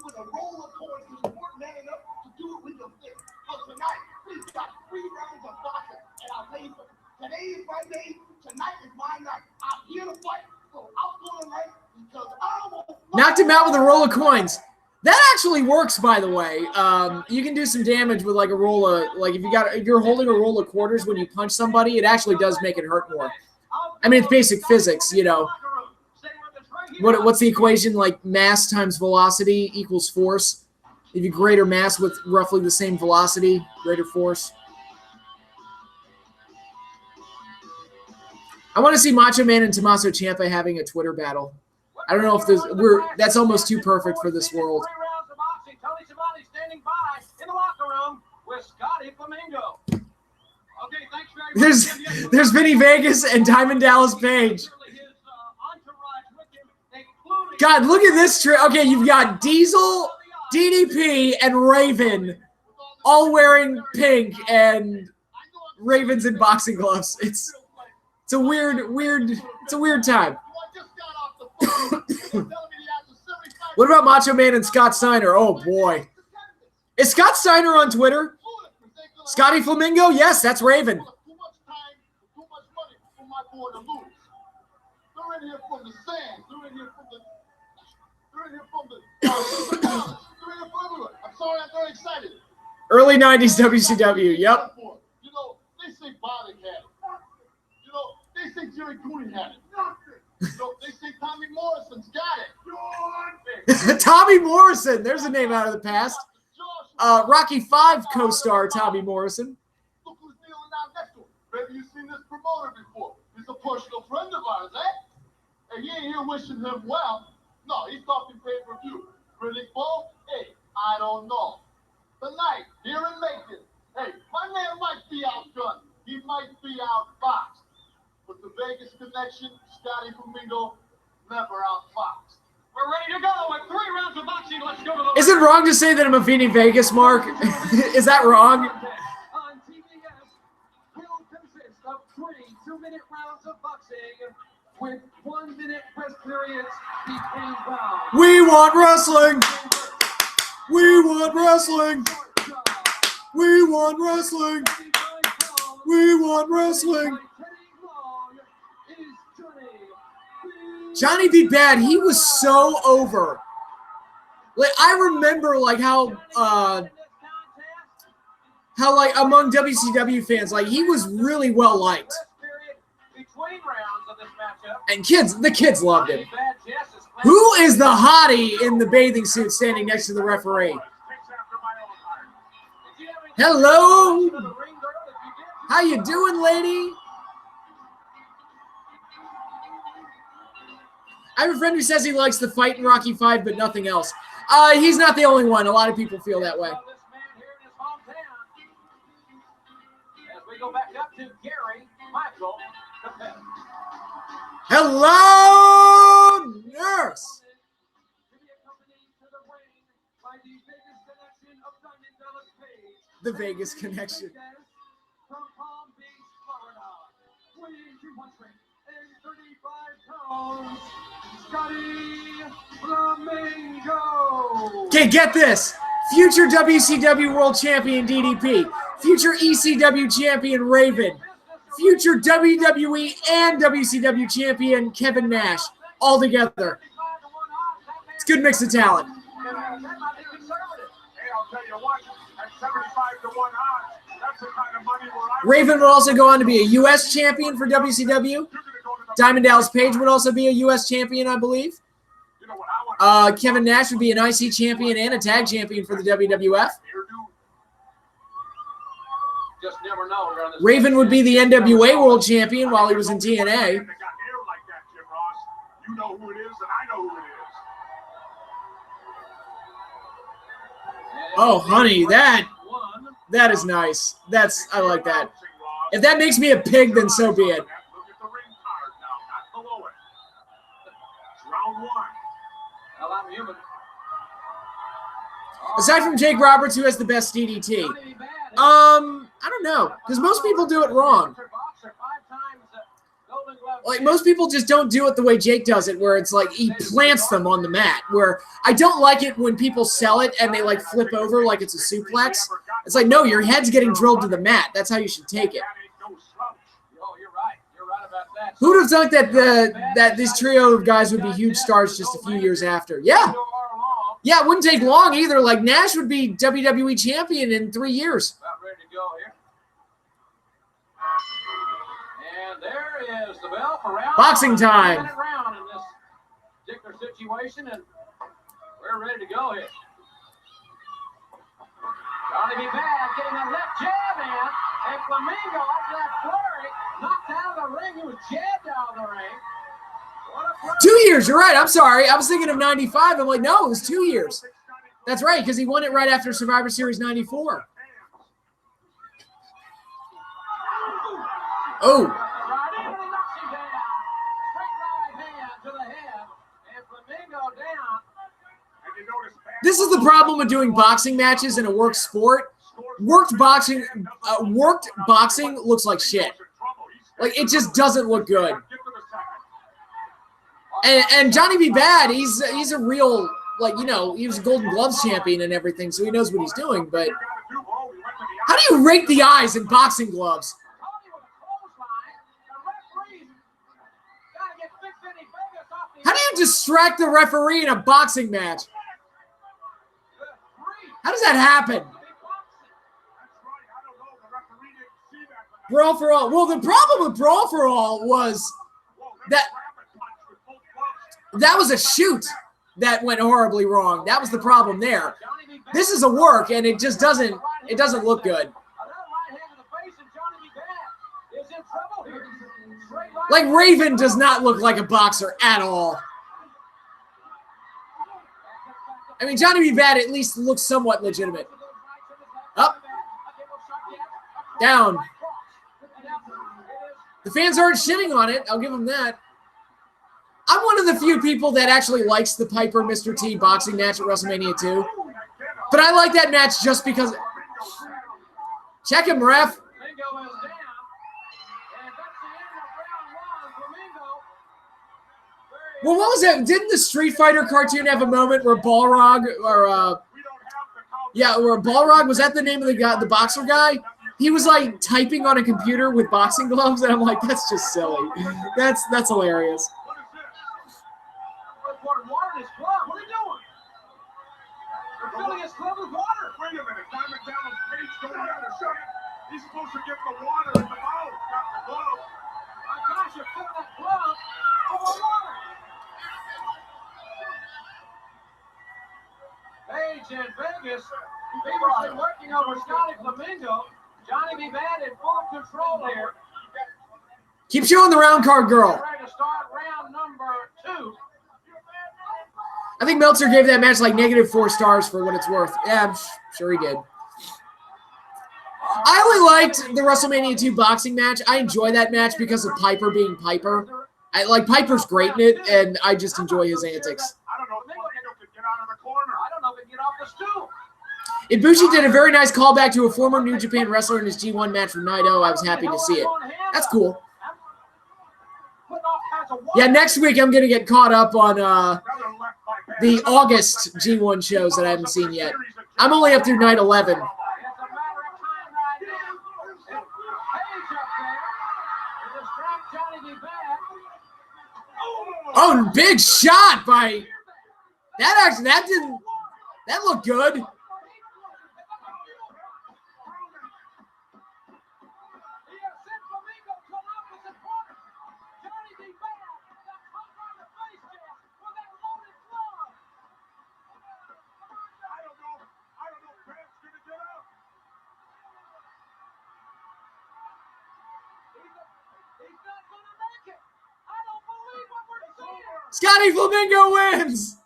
With a roll of coins, you weren't man enough to do it with your fist. But tonight, we've got 3 rounds of boxing, and I'll tell you something. Today is my day. Tonight is my night. I'm here to fight, so I'll go tonight because I will. Knocked him out with a roll of coins. That actually works, by the way. You can do some damage with like a roll of like if you're holding a roll of quarters when you punch somebody, it actually does make it hurt more. I mean, it's basic physics, you know. What's the equation? Like mass times velocity equals force. If you greater mass with roughly the same velocity, greater force. I want to see Macho Man and Tommaso Ciampa having a Twitter battle. I don't know if that's almost too perfect for this world. Tony Schiavone standing by in the locker room with Scotty Flamingo. Okay, thanks very much. There's Vinny Vegas and Diamond Dallas Page. God, look at this trip. Okay, you've got Diesel, DDP, and Raven all wearing pink, and Raven's in boxing gloves. It's a weird time. What about Macho Man and Scott Steiner? Oh boy, is Scott Steiner on Twitter? Scotty Flamingo? Yes, that's Raven. Too much time, too much money for my boy to lose. They're in here from the sands. They're in here from the. They're in here from the. They're in here from everywhere. I'm sorry, I'm very excited. Early '90s WCW. Yep. You know, they say Bobby had it. You know, they say Jerry Cooney had it. You know, they say Tommy Morrison's got it. Tommy Morrison. There's a name out of the past. Rocky V co-star Tommy Morrison. Look who's kneeling down next to him. Maybe you've seen this promoter before. He's a personal friend of ours, eh? And he ain't here wishing him well. No, he's talking pay-per-view. Critic Bo? Hey, I don't know. Tonight, here in Macon, hey, my man might be outgunned. He might be outboxed. But the Vegas connection, Scotty Flamingo, never outfoxed. We're ready to go with 3 rounds of boxing. Let's go to the. Is it wrong to say that I'm a Vinny Vegas, Mark? Is that wrong? On TBS, will consist of 3 2-minute rounds of boxing with 1-minute rest periods between rounds. We want wrestling. We want wrestling. We want wrestling. We want wrestling. Johnny B. Bad, he was so over. Like I remember, like how like among WCW fans, like he was really well liked. And the kids loved him. Who is the hottie in the bathing suit standing next to the referee? Hello. How you doing, lady? I have a friend who says he likes the fight in Rocky V, but nothing else. He's not the only one. A lot of people feel that way. As we go back up to Gary Michael. Hello, nurse. The Vegas connection. From Palm Beach, Florida, weighing 235 pounds, Scotty Flamingo. Okay, get this. Future WCW World Champion DDP. Future ECW Champion Raven. Future WWE and WCW Champion Kevin Nash. All together. It's a good mix of talent. Hey, I'll tell you what, at 75 to 1 odds, that's the kind of money where Raven would also go on to be a U.S. champion for WCW. Diamond Dallas Page would also be a U.S. champion, I believe. Kevin Nash would be an IC champion and a tag champion for the WWF. Just never know. Raven would be the NWA World Champion while he was in TNA. You know who it is, and I know who it is. Oh, honey, that is nice. I like that. If that makes me a pig, then so be it. Look at the ring card now, not below it. It's round 1. Well, I'm human. Aside from Jake Roberts, who has the best DDT? I don't know, because most people do it wrong. Like, most people just don't do it the way Jake does it, where it's like he plants them on the mat. Where I don't like it when people sell it and they like flip over like it's a suplex. It's like, no, your head's getting drilled to the mat. That's how you should take it. Oh, you're right. You're right about that. Who'd have thought that that this trio of guys would be huge stars just a few years after? Yeah. Yeah, it wouldn't take long either. Like, Nash would be WWE champion in 3 years. About ready to go here. And there is the bell for round Boxing one. time. 2-minute round in this particular situation, and we're ready to go here. Johnny B. Bad getting a left jab in, and Flamingo after that flurry knocked out of the ring. He was jabbed out of the ring. What a flurry. 2 years, you're right. I'm sorry. I was thinking of 95. I'm like, no, it was 2 years. That's right, because he won it right after Survivor Series 94. Oh. Right in, and he knocks him down. Straight right hand to the head, and Flamingo down. This is the problem with doing boxing matches in a work sport. Worked boxing looks like shit. Like, it just doesn't look good. And Johnny B. Bad, he's a real, like, you know, he was a Golden Gloves champion and everything, so he knows what he's doing. But how do you rake the eyes in boxing gloves? How do you distract the referee in a boxing match? How does that happen? Brawl for All. Well, the problem with Brawl for All was that was a shoot that went horribly wrong. That was the problem there. This is a work, and it just doesn't look good. Like, Raven does not look like a boxer at all. I mean, Johnny B. Bad at least looks somewhat legitimate. Up. Down. The fans aren't shitting on it. I'll give them that. I'm one of the few people that actually likes the Piper Mr. T boxing match at WrestleMania 2. But I like that match just because... Check him, ref. Well, what was that? Didn't the Street Fighter cartoon have a moment where Balrog, where Balrog, was that the name of the guy, the boxer guy? He was like typing on a computer with boxing gloves, and I'm like, that's just silly. That's hilarious. Water in his glove. What are you doing? They're filling his glove with water. Wait a minute. Diamond Dallas Page don't have a shot. He's supposed to get the water in the mouth, not the glove. My gosh, you're filling that glove full of water. Page in Vegas. Feverishly working over Scotty Flamingo. Johnny B. Bad in full control here. Keep showing the round card, girl. Ready to start round number 2. I think Meltzer gave that match like -4 stars for what it's worth. Yeah, I'm sure he did. I only liked the WrestleMania 2 boxing match. I enjoy that match because of Piper being Piper. I like Piper's great in it, and I just enjoy his antics. I don't know if Flamingo could get out of the corner. I don't know if he can get off the stool. Ibushi did a very nice callback to a former New Japan wrestler in his G1 match from Naito. I was happy to see it. That's cool. Yeah, next week I'm going to get caught up on the August G1 shows that I haven't seen yet. I'm only up through night 11. Oh, big shot by that looked good. Scotty Flamingo wins.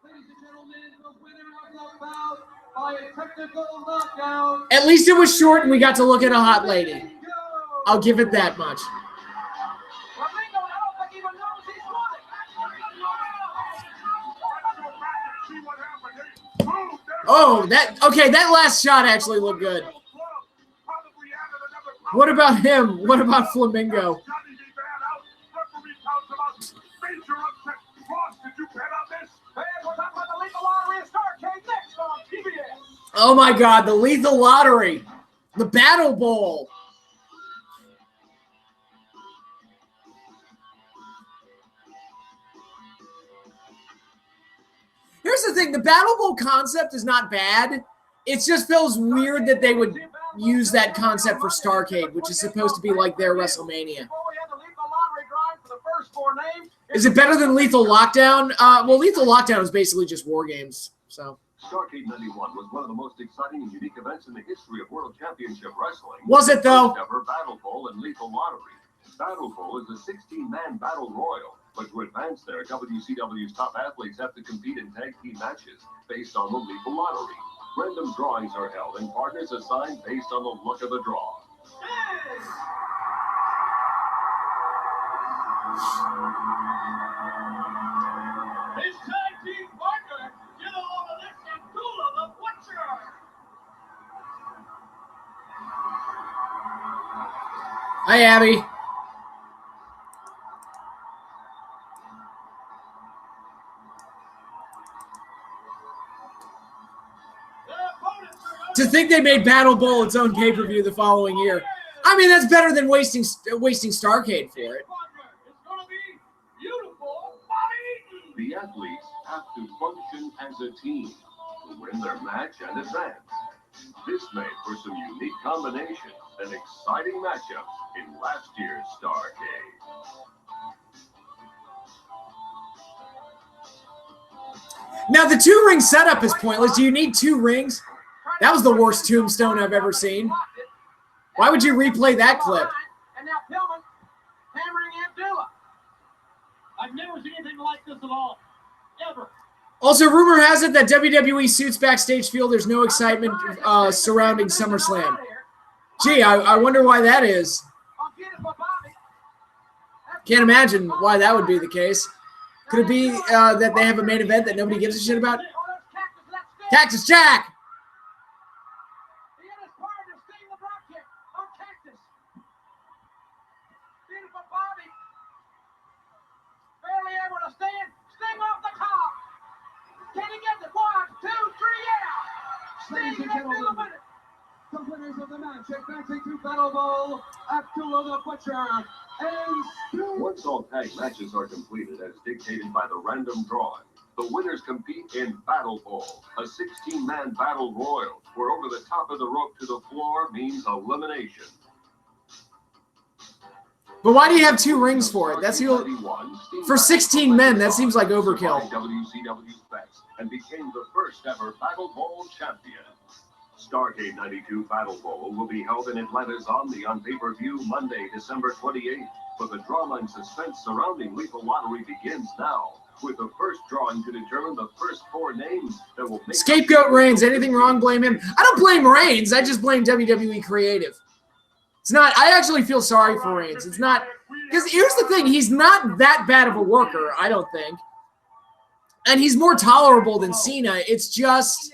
Ladies and gentlemen, the winner of the bout by a technical knockout. At least it was short and we got to look at a hot lady. I'll give it that much. Flamingo, I don't think even knows he's won it. Oh, that last shot actually looked good. What about him? What about Flamingo? Oh my God, the Lethal Lottery, the Battle Bowl. the thing. The Battle Bowl concept is not bad. It just feels weird that they would use that concept for Starrcade, which is supposed to be like their WrestleMania. Is it better than Lethal Lockdown? Well, Lethal Lockdown is basically just War Games. So Starrcade 91 was one of the most exciting and unique events in the history of World Championship Wrestling. Was it, though? First ever Battle Bowl and Lethal Lottery. Battle Bowl is a 16-man battle royal, but to advance there, WCW's top athletes have to compete in tag team matches based on the Lethal Lottery. Random drawings are held and partners assigned based on the luck of the draw. His tag team partner, get a load of this, Abdullah the Butcher. hi, Abby. To think they made Battle Bowl its own pay-per-view the following year. I mean, that's better than wasting Starrcade for it. The athletes have to function as a team to win their match and advance. This made for some unique combinations and exciting matchups in last year's Starrcade. Now, the two-ring setup is pointless. Do you need two rings? That was the worst tombstone I've ever seen. Why would you replay that clip? And now Pillman hammering Abdullah. I've never seen anything like this at all. Ever. Also, rumor has it that WWE suits backstage feel there's no excitement surrounding SummerSlam. Gee, I wonder why that is. Can't imagine why that would be the case. Could it be that they have a main event that nobody gives a shit about? Cactus Jack! Ladies and gentlemen, the winners of the match advancing to Battle Bowl, Abdullah the Butcher and Stu. Once all tag matches are completed as dictated by the random drawing, the winners compete in Battle Bowl, a 16-man battle royal, where over the top of the rope to the floor means elimination. But why do you have two rings for it? That's for 16 men. That seems like overkill. WCW's best and became the first ever Battle Bowl champion. Starrcade 92 Battle Bowl will be held in Atlanta's Omni on pay-per-view Monday, December 28th. But the drama and suspense surrounding Lethal Lottery begins now, with the first drawing to determine the first four names that will make Scapegoat Reigns. Anything wrong, blame him. I don't blame Reigns. I just blame WWE Creative. It's not, I actually feel sorry for Reigns. It's not, because here's the thing, he's not that bad of a worker, I don't think. And he's more tolerable than Cena. It's just,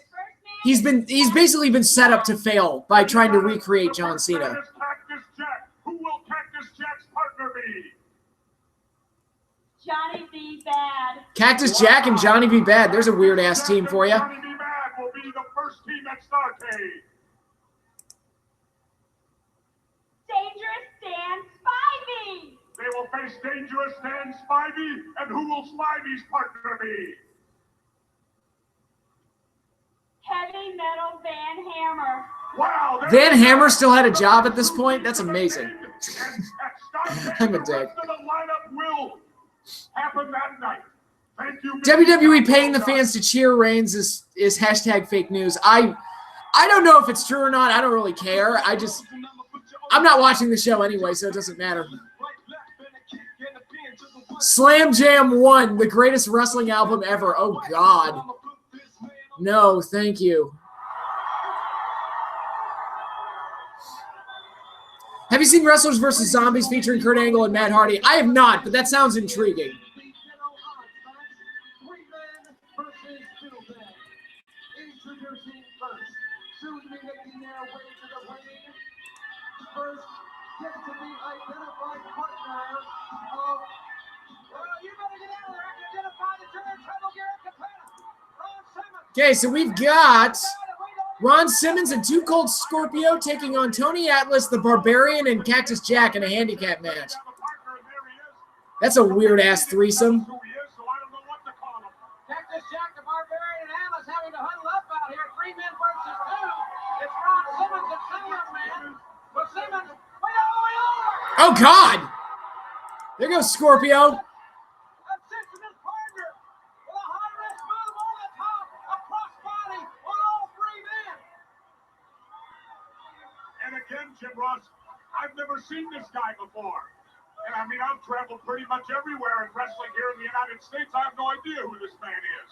he's basically been set up to fail by trying to recreate John Cena. Cactus Jack. Who will Cactus Jack's partner be? Johnny B. Bad. Cactus Jack and Johnny B. Bad. There's a weird-ass team for you. Johnny B. Bad will be the first team at Starrcade. Dangerous Dan Spivey. They will face Dangerous Dan Spivey, and who will Spivey's partner be? Heavy Metal Van Hammer. Wow! Van Hammer still had a job at this point? That's amazing. I'm a dick. The rest of the lineup will happen that night. Thank you. WWE paying the fans to cheer Reigns is hashtag fake news. I don't know if it's true or not. I don't really care. I'm not watching the show anyway, so it doesn't matter. Slam Jam 1, the greatest wrestling album ever. Oh, God. No, thank you. Have you seen Wrestlers vs. Zombies featuring Kurt Angle and Matt Hardy? I have not, but that sounds intriguing. Okay, so we've got Ron Simmons and Two Cold Scoprio taking on Tony Atlas, the Barbarian, and Cactus Jack in a handicap match. That's a weird-ass threesome. Cactus Jack, the Barbarian, and Atlas having to huddle up out here. 3 men versus 2. It's Ron Simmons and Simmons, man. But Simmons, way over. Oh, God. There goes Scorpio. Assisting his partner with a high-risk move over the top, a crossbody on all 3 men. And again, Jim Ross, I've never seen this guy before. And I mean, I've traveled pretty much everywhere in wrestling here in the United States. I have no idea who this man is.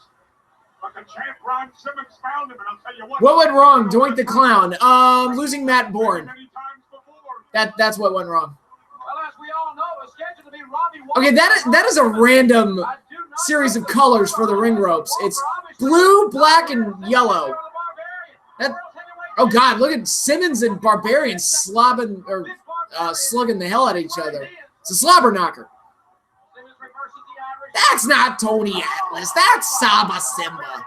But the champ Ron Simmons found him, and I'll tell you what went wrong? Doink the Clown. Losing Matt Bourne. Many times before. That's what went wrong. Well, as we all know, it's scheduled to be Robbie White. Okay, that is a random series of colors for the ring ropes. It's blue, black, and yellow. That, oh, God, look at Simmons and Barbarian slugging the hell out of each other. It's a slobber knocker. That's not Tony Atlas. That's Saba Simba.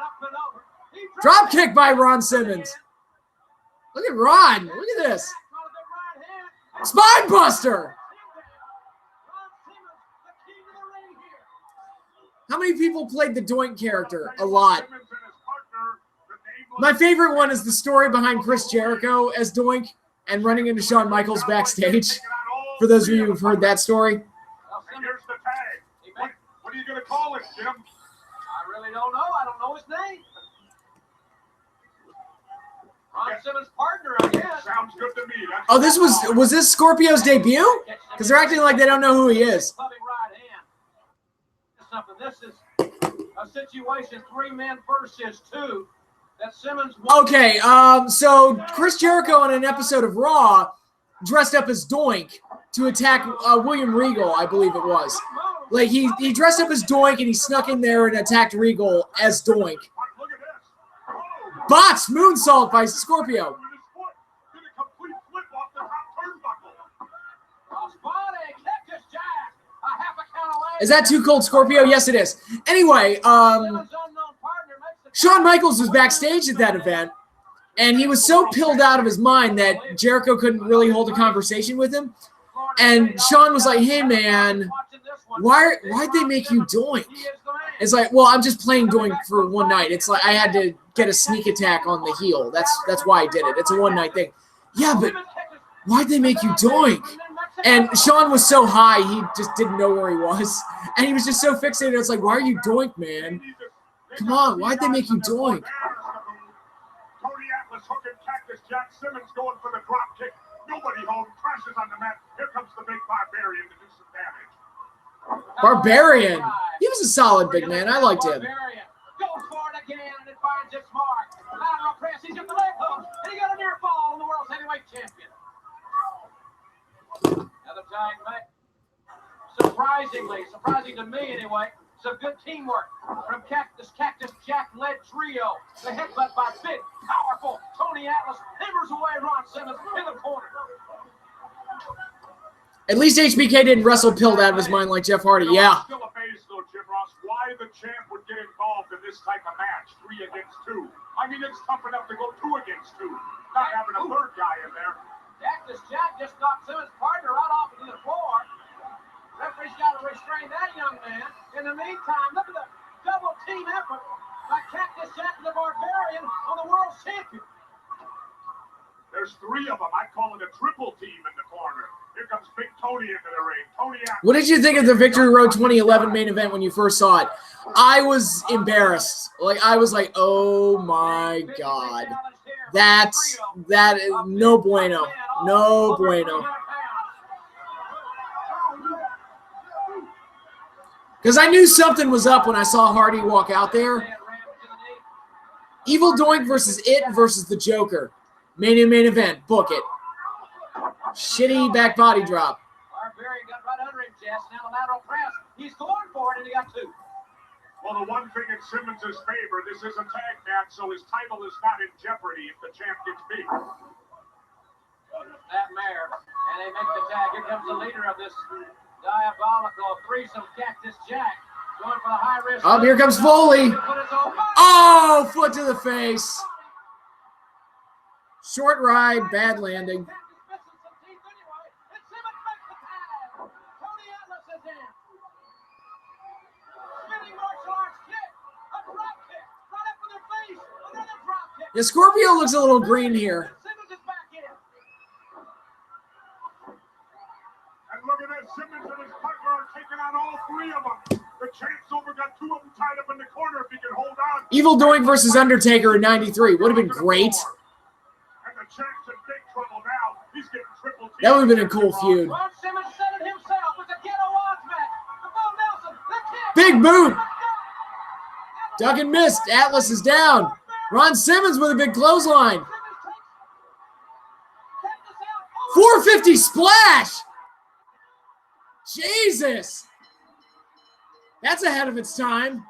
Drop kick by Ron Simmons. Look at Ron. Look at this. Spine buster. How many people played the Doink character? A lot. My favorite one is the story behind Chris Jericho as Doink and running into Shawn Michaels backstage. For those of you who've heard that story. Here's the tag. What are you going to call it, Jim? I really don't know. I don't know his name. Ron Simmons' partner, I guess. Sounds good to me. Oh, was this Scorpio's debut? Because they're acting like they don't know who he is. This is a situation 3 men versus 2 that Simmons won. Okay, so Chris Jericho on an episode of Raw dressed up as Doink to attack William Regal, I believe it was. Like he dressed up as Doink and he snuck in there and attacked Regal as Doink. Bots moonsault by Scorpio. Is that too cold, Scorpio? Yes, it is. Anyway, Shawn Michaels was backstage at that event, and he was so pilled out of his mind that Jericho couldn't really hold a conversation with him. And Shawn was like, "Hey, man, why'd they make you Doink?" It's like, "Well, I'm just playing Doink for one night. It's like I had to get a sneak attack on the heel. That's why I did it. It's a one-night thing." "Yeah, but why'd they make you Doink?" And Shawn was so high, he just didn't know where he was. And he was just so fixated. It's like, "Why are you Doink, man? Come on, why'd they make you Doink?" Tony Atlas hooking Cactus Jack. Simmons going for the drop kick. Nobody home. Crashes on the mat. Here comes the big Barbarian to do some damage. Barbarian. He was a solid big man. I liked him. Goes for it again, and it finds its mark. Lateral press. He's got the leg hook, and he got a near fall on the world's heavyweight champion. Another tag match. Surprising to me anyway, some good teamwork from Cactus Jack-led trio. The headbutt by big, powerful Tony Atlas hammers away Ron Simmons in the corner. At least HBK didn't wrestle pilled out of his mind like Jeff Hardy. Yeah. Still amazed though, Jim Ross, why the champ would get involved in this type of match, 3 against 2. I mean, it's tough enough to go 2 against 2, not having a third guy in there. Cactus Jack just knocked Simmons' partner right off into the floor. Referee's got to restrain that young man. In the meantime, look at the double team effort by Cactus Jack and the Barbarian on the world champion. There's 3 of them. I call it a triple team in the corner. Here comes Big Tony into the ring. Tony Atlas. What did you think of the Victory Road 2011 main event when you first saw it? I was embarrassed. I was like, oh my God. That is no bueno. No bueno. Because I knew something was up when I saw Hardy walk out there. Evil Doink versus It versus the Joker. Main event. Book it. Shitty back body drop. Barbarian got right under him, Jess. Now the lateral press. He's going for it, and he got 2. Well, the one thing in Simmons' favor, this is a tag match, so his title is not in jeopardy if the champ gets beat. That mare, and they make the tag. Here comes the leader of this diabolical threesome, Cactus Jack, going for the high risk. Oh, here comes Foley. Oh, foot to the face. Short ride, bad landing. Yeah, Scorpio looks a little green here. Simmons is back in. And look at that, Simmons and his partner are taking on all three of them. The champ's over, got two of them tied up in the corner if he can hold on. Evil Doink versus Undertaker in 93. Would have been great. And the champ's in big trouble now. He's getting triple T. That would have been a cool feud. Ron Simmons said it himself. It's a ghetto odds match. The Bo Nelson, the champ. Big boot. Duck and missed. Atlas is down. Ron Simmons with a big clothesline. 450 splash. Jesus. That's ahead of its time.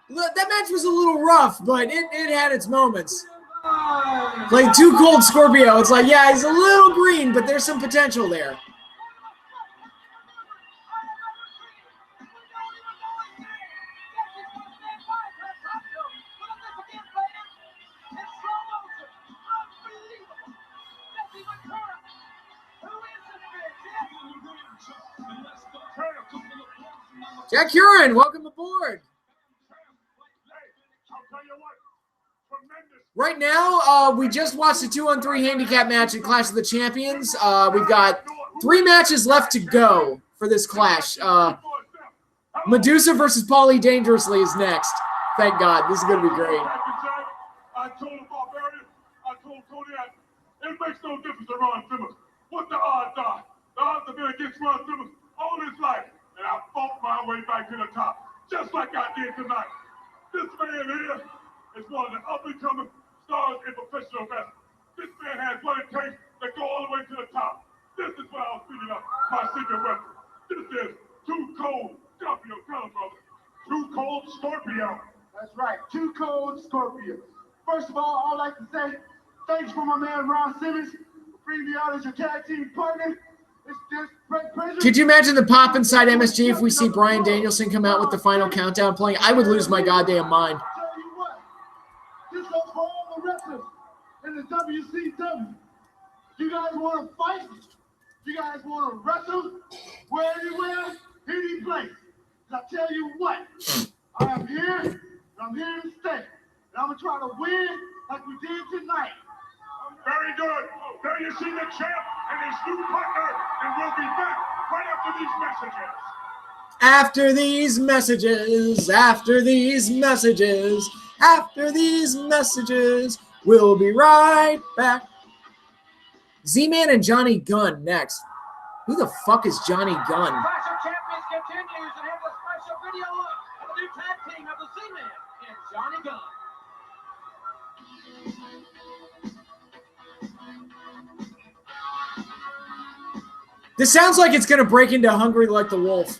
Look, that match was a little rough, but it had its moments. Like Too Cold Scoprio. It's like, yeah, he's a little green, but there's some potential there. Jack Huron, welcome aboard. Right now, we just watched a 2-on-3 handicap match at Clash of the Champions. We've got 3 matches left to go for this clash. Madusa versus Paulie Dangerously is next. Thank God. This is going to be great. I told Barbarian, I told Kodiak, it makes no difference to Ron Simmons. What the odds are? The odds have been against Ron Simmons all his life. And I fought my way back to the top, just like I did tonight. This man here is one of the up-and-coming stars in professional wrestling. This man has what it takes to go all the way to the top. This is what I was speaking of, my secret weapon. This is Too Cold Scorpio. Tell him, brother. Too Cold Scorpio. That's right, Too Cold Scoprio. First of all, I'd like to say thanks for my man Ron Simmons for bringing me out as your tag team partner. It's just great pleasure. Could you imagine the pop inside MSG if we see Bryan Danielson come out with the final countdown playing? I would lose my goddamn mind. I'll tell you what, this goes for all the wrestlers in the WCW. You guys want to fight? You guys want to wrestle? Where anywhere, any place. I tell you what, I am here, and I'm here to stay. And I'm going to try to win like we did tonight. Very good. There you see the champ and his new partner, and we'll be back right after these messages. After these messages, after these messages, after these messages, we'll be right back. Z-Man and Johnny Gunn next. Who the fuck is Johnny Gunn? Clash of Champions continues, and here's a special video look at the new tag team of the Z-Man and Johnny Gunn. This sounds like it's going to break into Hungry Like the Wolf.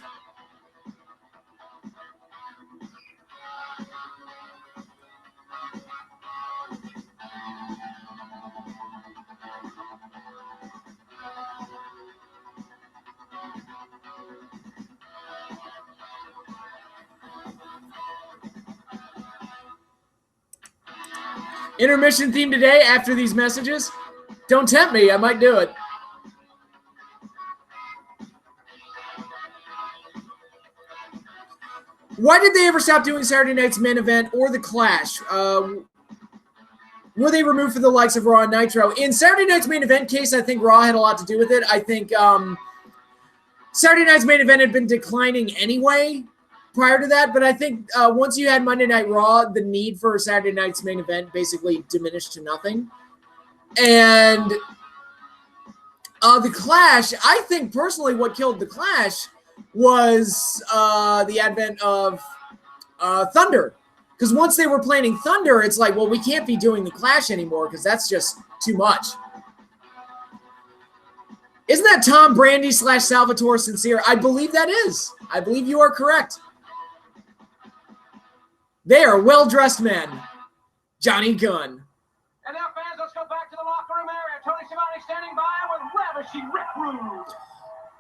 Intermission theme today after these messages. Don't tempt me. I might do it. Why did they ever stop doing Saturday Night's Main Event or the Clash? Were they removed for the likes of Raw and Nitro? In Saturday Night's Main Event case, I think Raw had a lot to do with it. I think Saturday Night's Main Event had been declining anyway prior to that, but I think once you had Monday Night Raw, the need for Saturday Night's Main Event basically diminished to nothing. And the Clash, I think personally what killed the Clash was the advent of Thunder. Because once they were planning Thunder, it's like, well, we can't be doing the Clash anymore because that's just too much. Isn't that Tom Brandi / Salvatore Sincere? I believe that is. I believe you are correct. They are well-dressed men. Johnny Gunn. And now, fans, let's go back to the locker room area. Tony Schiavone standing by with ravishing Rick Rude.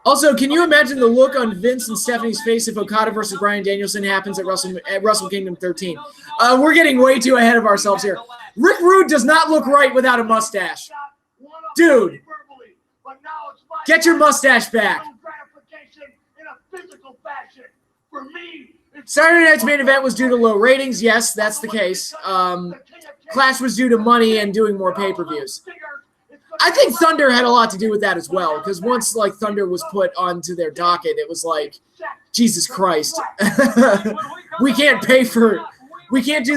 Also, can you imagine the look on Vince and Stephanie's face if Okada versus Bryan Danielson happens at Wrestle Kingdom 13? We're getting way too ahead of ourselves here. Rick Rude does not look right without a mustache. Dude, get your mustache back. Gratification in a physical fashion. For me, it's Saturday night's main event was due to low ratings. Yes, that's the case. Clash was due to money and doing more pay-per-views. I think Thunder had a lot to do with that as well, because once like Thunder was put onto their docket, it was like, Jesus Christ, we can't do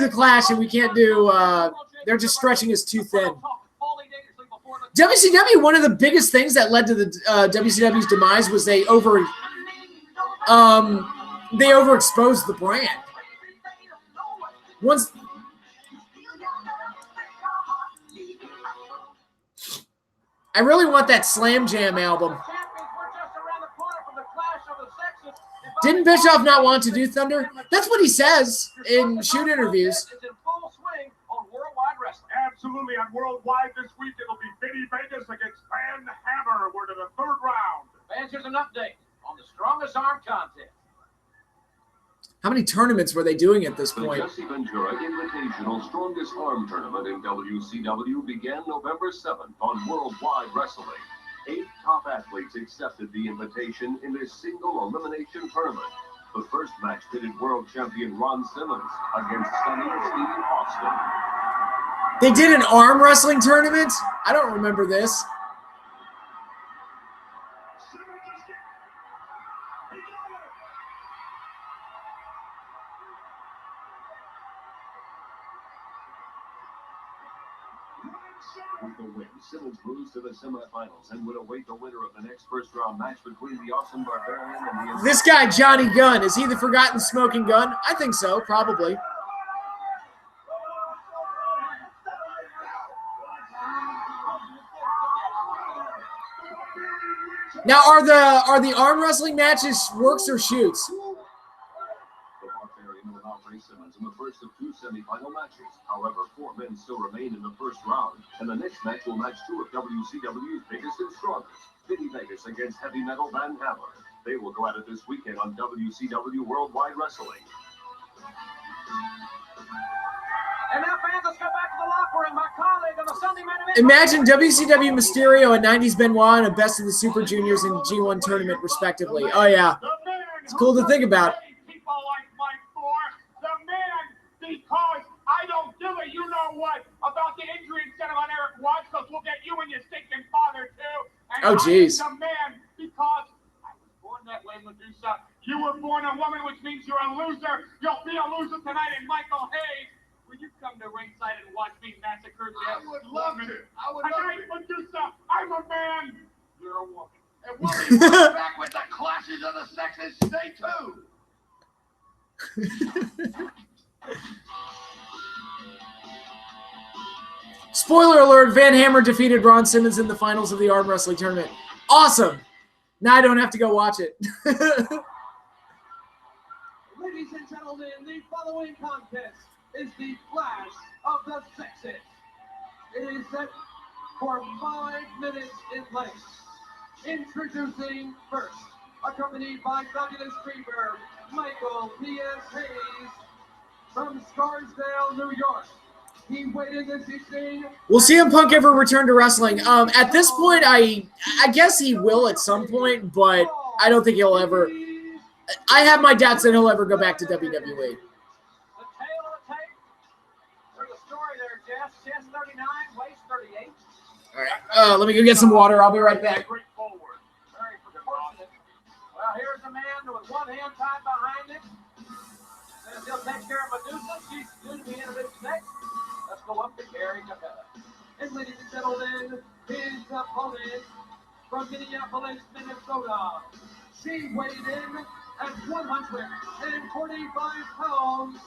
the Clash, and we can't do. They're just stretching us too thin. WCW, one of the biggest things that led to the WCW's demise was they overexposed the brand. Once. I really want that Slam Jam album. Didn't Bischoff not want to do Thunder? That's what he says in shoot interviews. Absolutely, on Worldwide this week, it'll be Vinny Vegas against Van Hammer. We're to the third round. Fans, here's an update on the Strongest Arm contest. How many tournaments were they doing at this point? The Jesse Ventura Invitational Strongest Arm Tournament in WCW began November 7th on Worldwide Wrestling. 8 top athletes accepted the invitation in this single elimination tournament. The first match pitted world champion Ron Simmons against Stunning Steve Austin. They did an arm wrestling tournament? I don't remember this. With the win, Simmons moves to the semifinals and would await the winner of the next first-round match between the Awesome Barbarian and the... This guy, Johnny Gunn, is he the forgotten smoking gun? I think so, probably. Now, are the arm wrestling matches works or shoots? The Barbarian will outray Simmons in the first of 2 semifinal matches. However, 4 men still remain in the first round, and the next match will match 2 of WCW's biggest and strongest, Vinny Vegas against Heavy Metal Van Hammer. They will go at it this weekend on WCW Worldwide Wrestling. And now, fans, let's go back to the locker room. My colleague on the Sunday Main Event. Imagine WCW Mysterio and 90s Benoit in a Best of the Super Juniors and G1 tournament, respectively. Oh, yeah. It's cool to think about. People like Mike Thor, the man, because I don't give a you-know-what about the injury incentive on Eric Watts, because we'll get you and your stinking father, too. And Oh, jeez. I'm the man, because I was born that way, Madusa. You were born a woman, which means you're a loser. You'll be a loser tonight, and Michael Hayes, will you come to ringside and watch me massacre this I would love woman? to. I would Tonight, love to. Madusa, I'm a man. You're a woman. And we'll be right back with the clashes of the sexes. Stay tuned. Spoiler alert, Van Hammer defeated Ron Simmons in the finals of the arm wrestling tournament. Awesome. Now I don't have to go watch it. Ladies and gentlemen, the following contest is the Clash of the Sexes. It is set for 5 minutes in length. Introducing first, accompanied by fabulous screamer Michael P.S. Hayes from Scarsdale, New York. He waited this evening. Will CM Punk ever return to wrestling? At this point, I guess he will at some point, but I don't think he'll ever. I have my doubts that he'll ever go back to WWE. The tail of the tape. There's a story there, Jess. Chest 39, waist 38. All right, let me go get some water. I'll be right back. Very fortunate. Well, here's a man with one hand tied behind him. Then he'll take care of Madusa. She's due to be introduced next. Let's go up to Gary Capella. And ladies and gentlemen, his opponent from Minneapolis, Minnesota. She weighed in at 145 pounds.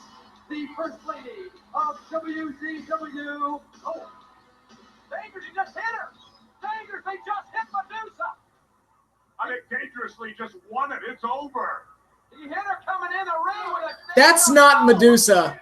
The First Lady of WCW. Oh, Dangerous, you just hit her. Dangerous, they just hit Madusa. I think Dangerously just won it. It's over. He hit her coming in the ring with a... That's not Madusa.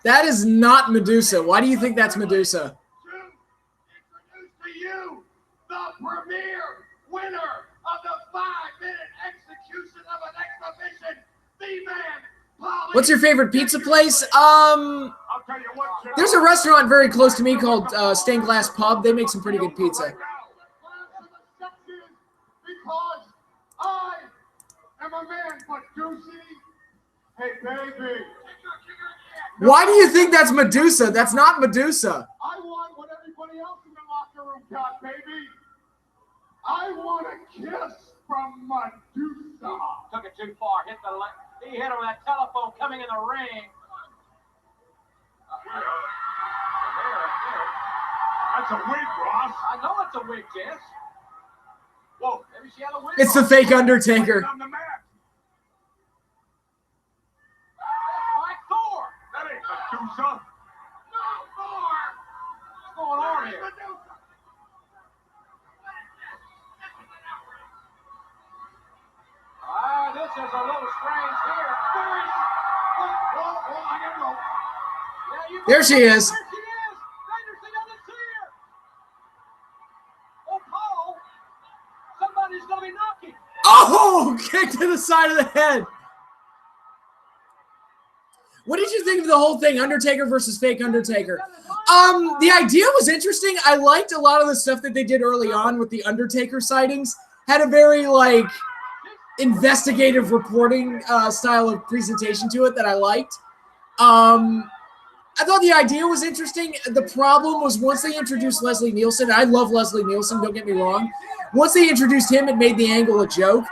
That is not Madusa. Why do you think that's Madusa? Introduce to you the premier winner of the 5-minute execution of an exhibition, the man. What's your favorite pizza place? I'll tell you what, Joe. There's a restaurant very close to me called Stained Glass Pub. They make some pretty good pizza. Because my man, but Juicy. Hey, baby. Why do you think that's Madusa? That's not Madusa. I want what everybody else in the locker room got, baby. I want a kiss from Madusa. Took it too far. Hit the left. He hit him with that telephone coming in the ring. That's a wig, Ross. I know it's a wig, Jess. Whoa, maybe she had a wig. It's the on. fake Undertaker. On the mat. That's Mike Thor. That ain't Madusa. No, Thor. What's going on here? This is a little strange here. I gotta go. Yeah, There she is. There she is. Dangerously doesn't see her. Oh, Paul. Somebody's going to be knocking. Oh, kick to the side of the head. What did you think of the whole thing, Undertaker versus fake Undertaker? The idea was interesting. I liked a lot of the stuff that they did early on with the Undertaker sightings. Had a very, like, investigative reporting style of presentation to it that I liked. I thought the idea was interesting. The problem was once they introduced Leslie Nielsen, I love Leslie Nielsen, don't get me wrong. Once they introduced him, it made the angle a joke.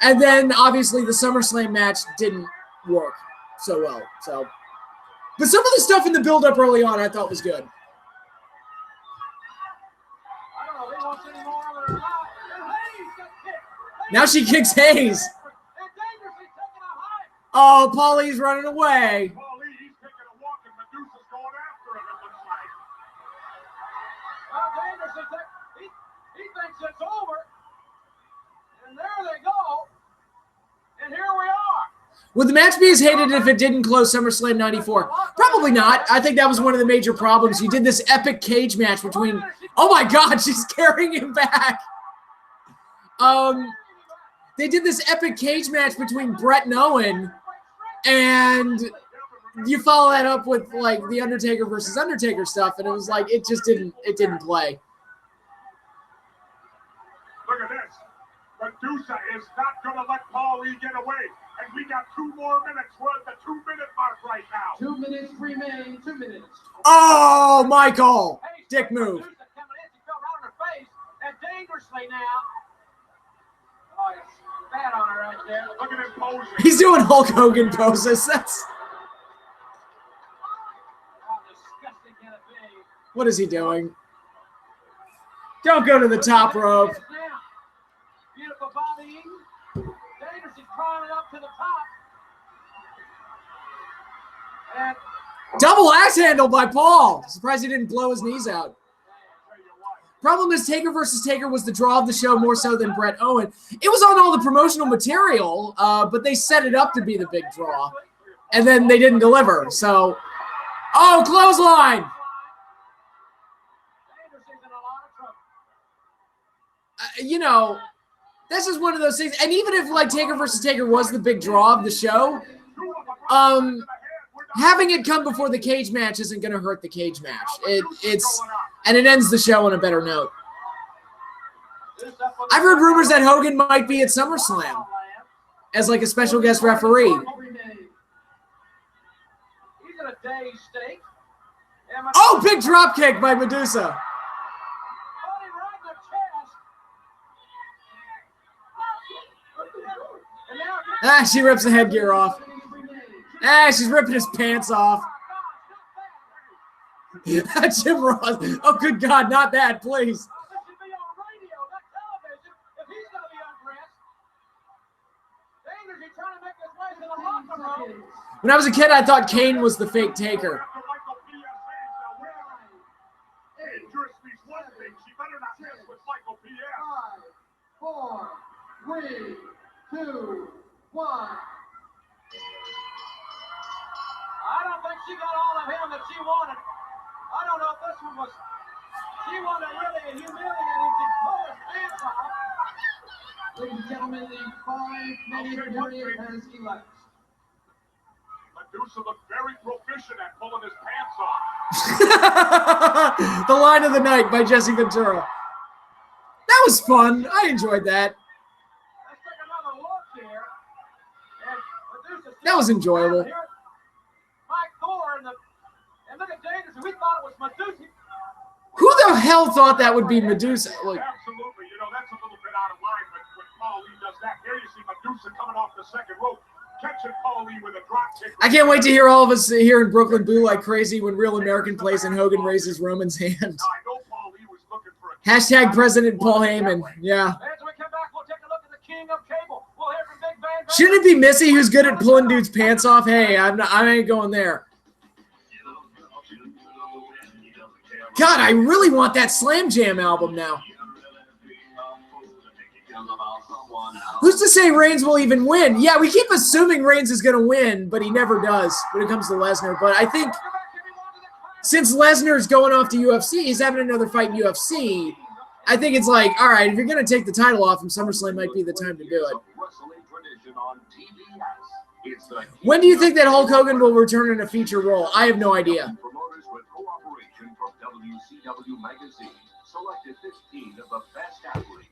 And then, obviously, the SummerSlam match didn't work so well. But some of the stuff in the build-up early on I thought was good. I don't know if he wants any more of it or not. And Hayes got kicked. Now she kicks Hayes. And Dangerously taking a hike. Oh, Paulie's running away. Paulie, he's taking a walk, and Madusa's going after him, it looks like. Well, Dangerously, he thinks it's over. And there they go. And here we are. Would the match be as hated if it didn't close SummerSlam 94? Probably not. I think that was one of the major problems. You did this epic cage match between... Oh my God, she's carrying him back. They did this epic cage match between Brett and Owen, and you follow that up with like the Undertaker versus Undertaker stuff, and it was like it didn't play. Look at this. Madusa is not going to let Paulie get away. And we got 2 more minutes. We're at the 2-minute mark right now. 2 minutes remain. 2 minutes. Oh, Michael! Dick move. Coming in, she fell right on her face. And Dangerously now. Oh, it's bad on her right there. Look at him posing. He's doing Hulk Hogan poses. That's How disgusting can it be? what is he doing? Don't go to the top rope. Now, beautiful Bobby Eaton. Dangerously climbing up to the top. And Double axe handle by Paul. Surprised he didn't blow his knees out. Problem is, Taker versus Taker was the draw of the show more so than Brett Owen. It was on all the promotional material, but they set it up to be the big draw. And then they didn't deliver. So, oh, clothesline. Dangerously's in a lot of trouble. You know, this is one of those things. And even if like Taker versus Taker was the big draw of the show, having it come before the cage match isn't going to hurt the cage match. And it ends the show on a better note. I've heard rumors that Hogan might be at SummerSlam as like a special guest referee. He's in a day's state. Oh, big drop kick by Madusa. Body right in the chest. And now She rips the headgear off. She's ripping his pants off. Jim Ross. Oh, good God, not that, please. this should be on radio, not television, if he's going to be undressed. Dangerously trying to make his way to the locker room. When I was a kid, I thought Kane was the fake Taker. Dangerously's one thing. She better not mess with Michael P.S. 5, 4, 3, 2, 1. I don't think she got all of him that she wanted. I don't know if this one was. She wanted really a humiliating to pull his pants off. Ladies and gentlemen, the 5-minute period has elapsed. Madusa looked very proficient at pulling his pants off. The line of the night by Jesse Ventura. That was fun. I enjoyed that. Let's take another look here. That was enjoyable. Mike Thor and look at Dangerous. We thought it was Madusa. Who the hell thought that would be Madusa? Like, Absolutely. You know, that's a little bit out of line, but when Paul Lee does that, there you see Madusa coming off the second rope, catching Paul Lee with a drop kick. I can't wait to hear all of us here in Brooklyn boo like crazy when Real American plays and Hogan raises Roman's hand. Now, I know Paul Lee was looking for a Hashtag President Paul Heyman. Yeah. As we come back, we'll take a look at the king of cable. We'll hear from Big Van. Shouldn't it be Missy who's good at pulling dudes' pants off? Hey, I ain't going there. God, I really want that Slam Jam album now. Who's to say Reigns will even win? Yeah, we keep assuming Reigns is going to win, but he never does when it comes to Lesnar. But I think since Lesnar's going off to UFC, he's having another fight in UFC. I think it's like, all right, if you're going to take the title off him, SummerSlam might be the time to do it. When do you think that Hulk Hogan will return in a feature role? I have no idea. Promoters with cooperation from WCW magazine selected 15 of the best athletes.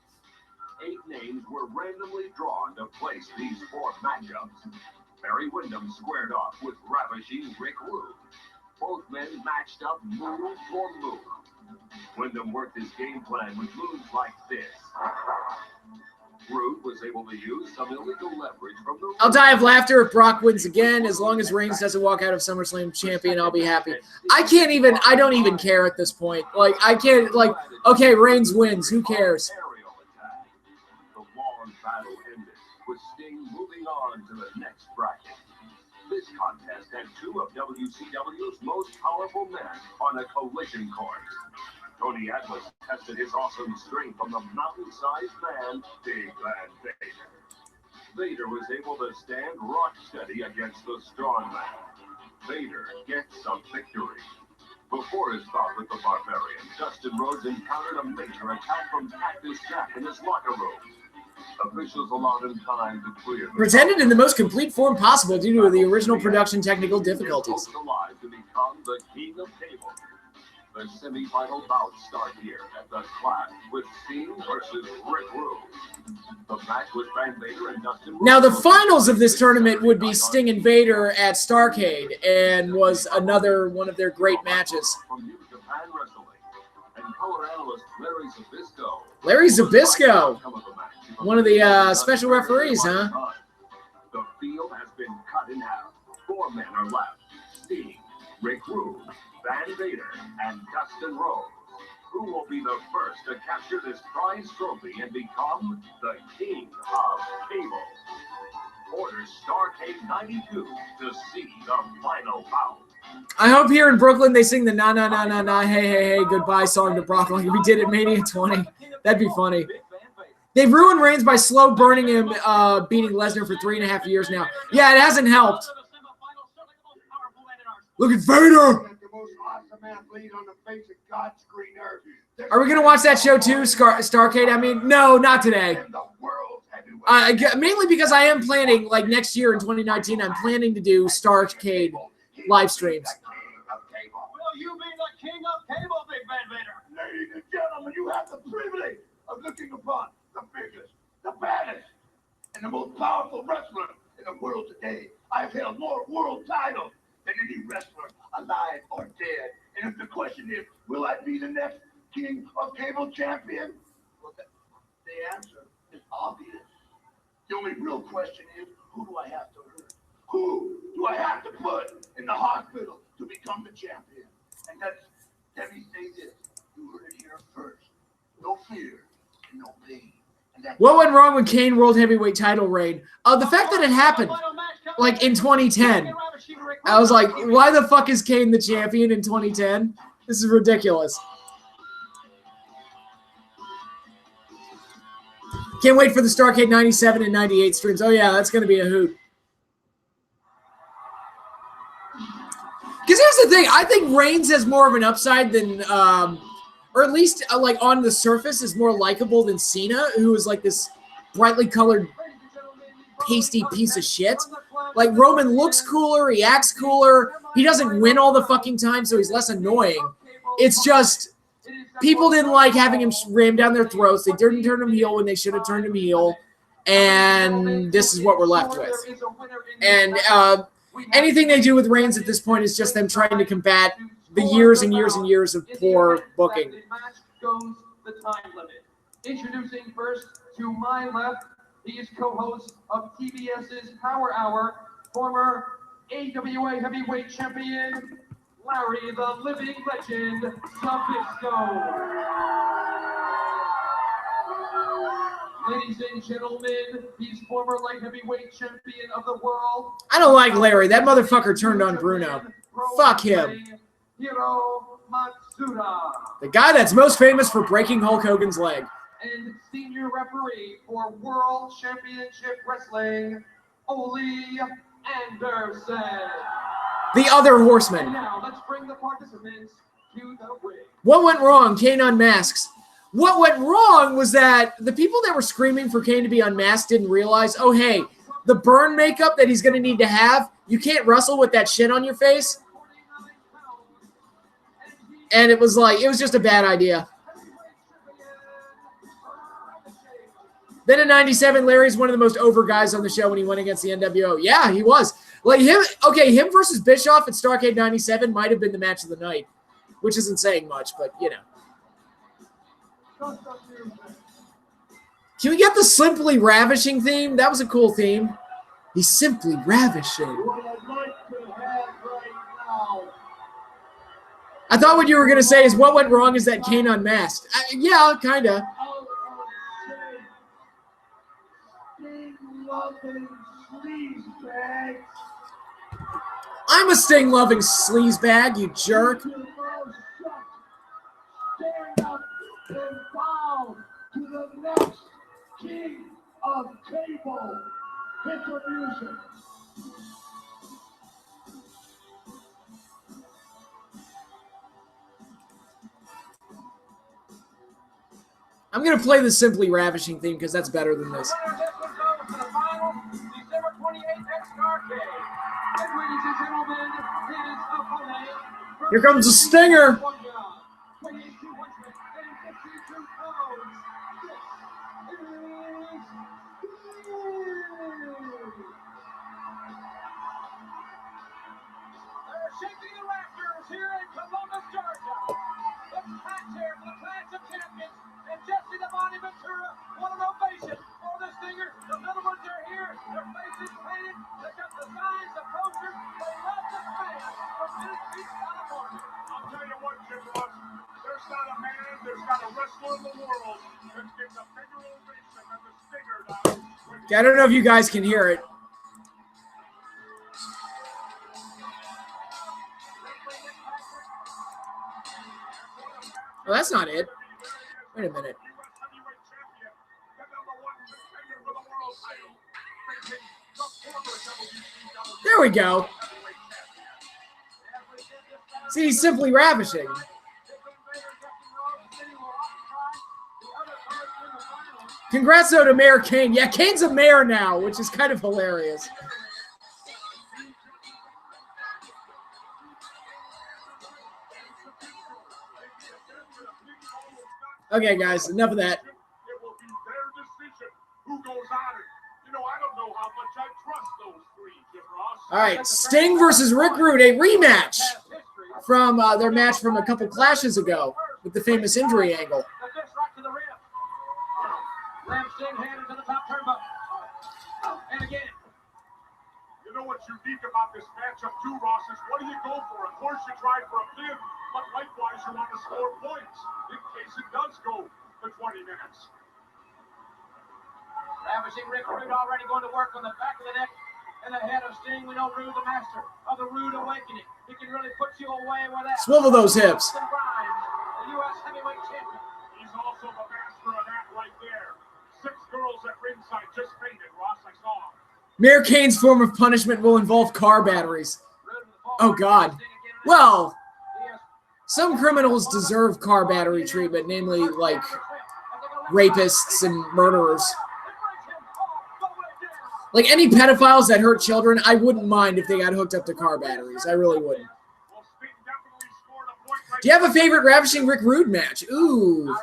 8 names were randomly drawn to place these 4 matchups. Barry Windham squared off with ravishing Rick Rude. Both men matched up move for move. Windham worked his game plan with moves like this. Rude was able to use some illegal leverage from the... I'll die of laughter if Brock wins again. As long as Reigns doesn't walk out of SummerSlam champion, I'll be happy. I don't even care at this point. Like, I can't, like, okay, Reigns wins. Who cares? The long battle ended with Sting moving on to the next bracket. This contest had 2 of WCW's most powerful men on a collision course. Tony Atlas tested his awesome strength on the mountain-sized man, Big Van Vader. Vader was able to stand rock steady against the strong man. Vader gets a victory. Before his bout with the Barbarian, Dustin Rhodes encountered a major attack from Cactus Jack in his locker room. Officials allowed him time to clear. Presented in the most complete form possible due to the original production technical difficulties. Alive to become the king of cable. The semi-final bouts start here at the Clash with Sting versus Rick Rude. The match with Van Vader and Dustin. Now, the finals of this tournament would be Sting and Vader at Starrcade, and was another one of their great matches. From New Japan Wrestling and color analyst Larry Zbyszko. Larry Zbyszko, one of the special referees, huh? The field has been cut in half. 4 men are left. Sting, Rick Rude, Van Vader, and Dustin Rhodes. Who will be the first to capture this prize trophy and become the king of cable? Order Starrcade 92 to see the final bout. I hope here in Brooklyn they sing the na na na na na hey hey hey goodbye song to Brock like we did at Mania 20. That'd be funny. They've ruined Reigns by slow burning him, beating Lesnar for 3.5 years now. Yeah, it hasn't helped. Look at Vader. Are we going to watch that show too, Starrcade? I mean, no, not today. Mainly because I am planning, like next year in 2019, I'm planning to do Starrcade live streams. Will you be the king of cable, Big Van Vader? Ladies and gentlemen, you have the privilege of looking upon the biggest, the baddest, and the most powerful wrestler in the world today. I've held more world titles than any wrestler alive or dead. And if the question is, will I be the next king of cable champion? Well, the answer is obvious. The only real question is, who do I have to hurt? Who do I have to put in the hospital to become the champion? And let me say this, you heard it here first. No fear and no pain. What went wrong with Kane World Heavyweight title reign? The fact that it happened, like, in 2010. I was like, why the fuck is Kane the champion in 2010? This is ridiculous. Can't wait for the Starrcade 97 and 98 streams. Oh, yeah, that's going to be a hoot. Because here's the thing. I think Reigns has more of an upside than... or at least, like, on the surface is more likable than Cena, who is, like, this brightly colored, pasty piece of shit. Like, Roman looks cooler, he acts cooler, he doesn't win all the fucking time, so he's less annoying. It's just, people didn't like having him rammed down their throats. They didn't turn him heel when they should have turned him heel. And this is what we're left with. And anything they do with Reigns at this point is just them trying to combat the years and years and years of poor booking. The time limit. Introducing first to my left, he is co-host of TBS's Power Hour, former AWA heavyweight champion, Larry the Living Legend Zbyszko. Ladies and gentlemen, he's former light heavyweight champion of the world. I don't like Larry. That motherfucker turned on Bruno. Fuck him. Hiro Matsuda. The guy that's most famous for breaking Hulk Hogan's leg. And senior referee for World Championship Wrestling, Ole Anderson. The other horseman. And now let's bring the participants to the ring. What went wrong? Kane unmasks. What went wrong was that the people that were screaming for Kane to be unmasked didn't realize, oh, hey, the burn makeup that he's going to need to have, you can't wrestle with that shit on your face. And it was just a bad idea. Then in 97, Larry's one of the most over guys on the show when he went against the NWO. Yeah, he was. Like him versus Bischoff at Starrcade 97 might have been the match of the night, which isn't saying much, but you know. Can we get the Simply Ravishing theme? That was a cool theme. He's simply ravishing. What I'd like to have right now. I thought what you were going to say is what went wrong is that Kane unmasked. Yeah, kind of. I'm a Sting-loving sleazebag, you jerk. Stand up and bow to the next king of cable. Hit the music. I'm going to play the Simply Ravishing theme because that's better than this. December 28th at Starrcade. And ladies and gentlemen, his opponent. Here comes the Stinger. 2,252 pounds. This is They're shaking the rafters here in Columbus, Georgia. It's Pat's here for the Clash of Champions. And Jesse the Body Ventura, what an ovation for the Stinger. The little ones are here, their faces painted, they got the signs, the posters, they love the fans from Tennessee, California. I'll tell you what, Jim Ross, there's not a man, there's not a wrestler in the world that gets a bigger ovation than the Stinger does. I don't know if you guys can hear it. Well, that's not it. Wait a minute. There we go. See, he's simply ravishing. Congrats, though, to Mayor Kane. Yeah, Kane's a mayor now, which is kind of hilarious. Okay, guys, enough of that. It will be their decision who goes on it. You know, I don't know how much I trust those three, Jim Ross. All right, Sting versus Rick Rude, a rematch from their match from a couple clashes ago with the famous injury angle. Ram Sting handed to the top turnbuckle. And again. You know what's unique about this matchup too, Ross, is what do you go for? Of course you try for a pin, but likewise you want to score points in case it does go to 20 minutes. Ravishing Rick Rude already going to work on the back of the neck and the head of Sting. We know Rude, the master of the Rude Awakening. He can really put you away with that. Swivel those hips. The U.S. heavyweight champion. He's also the master of that right there. 6 girls at ringside just fainted, Ross, I saw him. Mayor Kane's form of punishment will involve car batteries. Oh, God. Well, some criminals deserve car battery treatment, namely, like, rapists and murderers. Like, any pedophiles that hurt children, I wouldn't mind if they got hooked up to car batteries. I really wouldn't. Do you have a favorite Ravishing Rick Rude match? Ooh.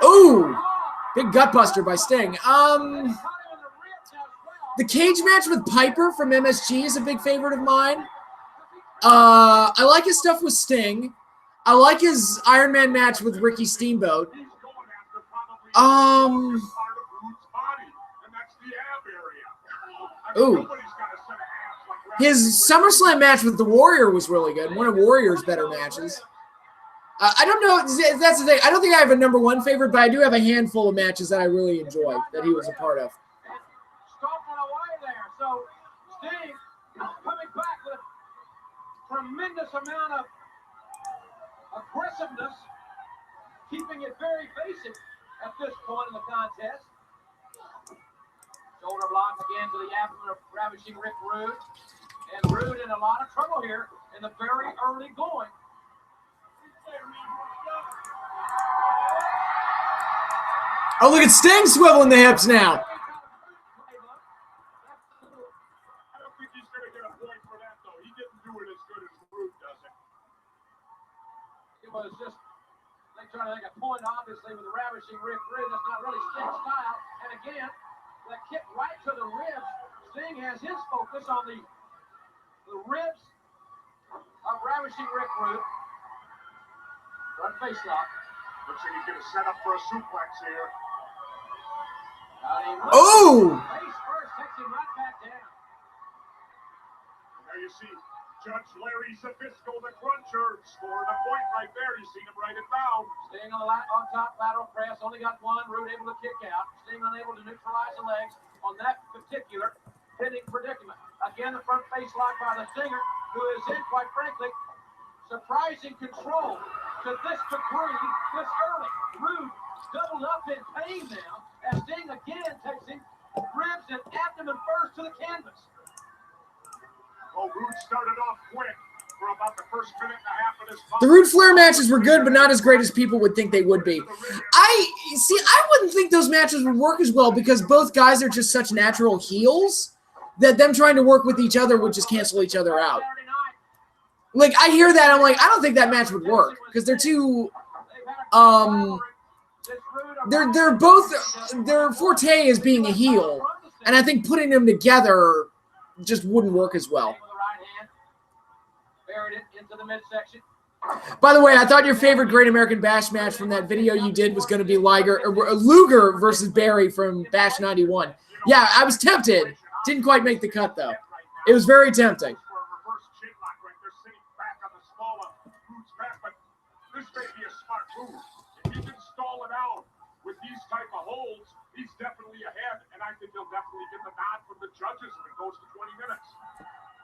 Ooh. Big gut buster by Sting. The cage match with Piper from MSG is a big favorite of mine. I like his stuff with Sting. I like his Iron Man match with Ricky Steamboat. Ooh. His SummerSlam match with the Warrior was really good. One of Warrior's better matches. I don't know. That's the thing. I don't think I have a number one favorite, but I do have a handful of matches that I really enjoy that he was a part of. Stomping away there. So Sting coming back with a tremendous amount of aggressiveness, keeping it very basic at this point in the contest. Shoulder block again to the abdomen of Ravishing Rick Rude. And Rude in a lot of trouble here in the very early going. Oh, look at Sting swiveling the hips now. I don't think he's going to get a point for that, though. He didn't do it as good as Rude does it. It was just, they trying to make a point, obviously, with the Ravishing Rick Rude. That's not really Sting's style. And again, that kick right to the ribs. Sting has his focus on the ribs of Ravishing Rick Rude. Front face lock. Looks like he's going to set up for a suplex here. Oh! Face first, takes him right back down. Now you see Judge Larry Zbyszko, the cruncher, scoring a point right there. You see him write it down. Sting on top lateral press, only got one. Rude able to kick out. Sting unable to neutralize the legs on that particular hitting predicament. Again, the front face lock by the Stinger, who is in, quite frankly, surprising control to this degree this early. Rude doubled up in pain now as Sting again takes him ribs and abdomen first to the canvas. Oh, Rude started off quick for about the first minute and a half of this fight. The Rude Flair matches were good, but not as great as people would think they would be. I wouldn't think those matches would work as well because both guys are just such natural heels that them trying to work with each other would just cancel each other out. Like, I hear that, I'm like, I don't think that match would work because they're too, they're both, their forte is being a heel, and I think putting them together just wouldn't work as well. By the way, I thought your favorite Great American Bash match from that video you did was going to be Luger versus Barry from Bash 91. Yeah, I was tempted. Didn't quite make the cut, though. It was very tempting. This may be a smart move. If he can stall it out with these type of holds, he's definitely ahead, and I think he'll definitely get the nod from the judges if it goes to 20 minutes.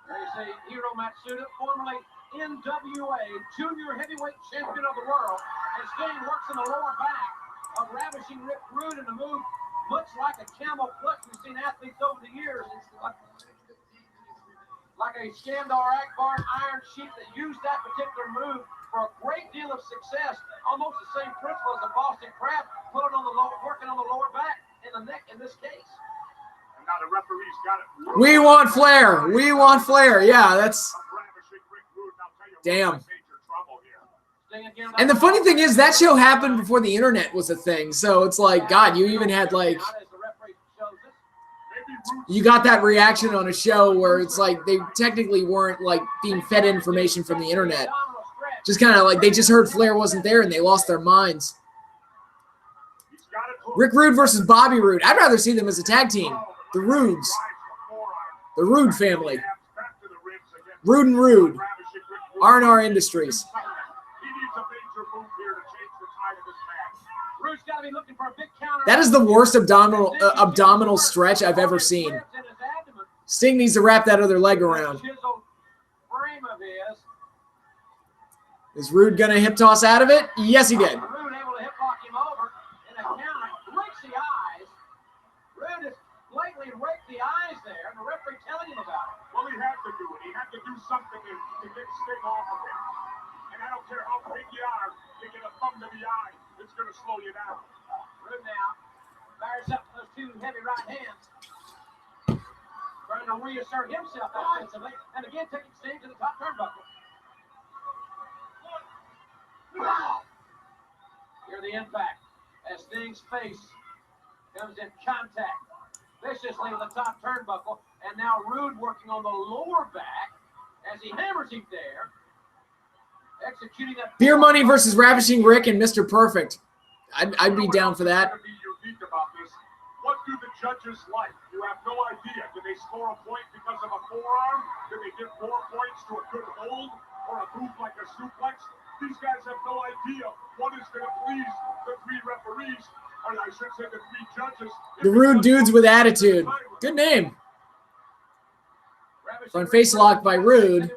There you see Hiro Matsuda, formerly NWA Junior Heavyweight Champion of the world, and Sting works in the lower back of Ravishing Rick Rude in a move much like a camel clutch we've seen athletes over the years. It's like a Skandar Akbar Iron Sheik that used that particular move for a great deal of success. Almost the same principle as a Boston Crab, put it on the lower, working on the lower back and the neck in this case. And now the referee's got it. We want Flair. We want Flair. Yeah, that's damn. And the funny thing is that show happened before the internet was a thing. So it's like, God, you even had like, you got that reaction on a show where it's like they technically weren't like being fed information from the internet. Just kind of like they just heard Flair wasn't there and they lost their minds. Rick Rude versus Bobby Roode. I'd rather see them as a tag team. The Rudes. The Rude family. Rude and Rude. R&R Industries. That is the worst abdominal stretch I've ever seen. Sting needs to wrap that other leg around. Is Rude going to hip toss out of it? Yes, he did. Rude able to hip lock him over in a counter. Breaks the eyes. Rude has blatantly raked the eyes there, and the referee telling him about it. Well, he had to do it. He had to do something to get Sting off of him. And I don't care how big you are, you get a thumb to the eye, it's going to slow you down. Rude now fires up those two heavy right hands, trying to reassert himself offensively, and again taking Sting to the top turnbuckle. Hear the impact as Sting's face Comes in contact viciously with the top turnbuckle, and now Rude working on the lower back as he hammers him there. Executing that Beer Money versus Ravishing Rick and Mr. Perfect. I'd be down for that. What's going to be unique about this? What do the judges like? You have no idea. Did they score a point because of a forearm? Did they give 4 points to a good hold or a move like a suplex? These guys have no idea what is going to please the 3 referees, or I should say the 3 judges. The Rude Dudes with Attitude. Good name. Fun face lock by Rude.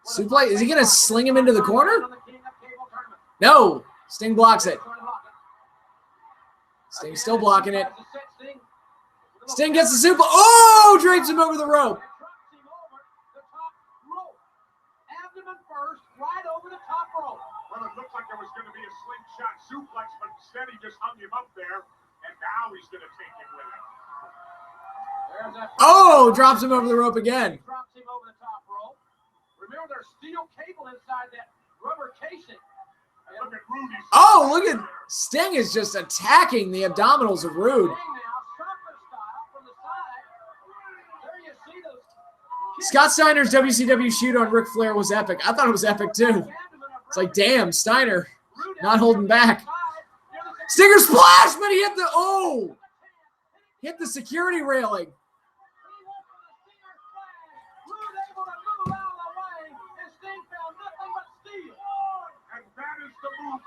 Suplex. Is he going to sling him into the corner? No. Sting blocks it. Sting's still blocking it. Sting gets the suplex. Oh! Drapes him over the rope. Abdomen first, right over the top rope. Well, it looked like there was going to be a slingshot suplex, but instead he just hung him up there, and now he's going to take him with him. Oh! Drops him over the rope again. Drops him over the top rope. Remember, there's steel cable inside that rubber casing. And look at Rudy. Oh, look at Sting is just attacking the abdominals of Rude. Scott Steiner's WCW shoot on Ric Flair was epic. I thought it was epic too. It's like, damn, Steiner not holding back. Stinger splash, but he hit the security railing.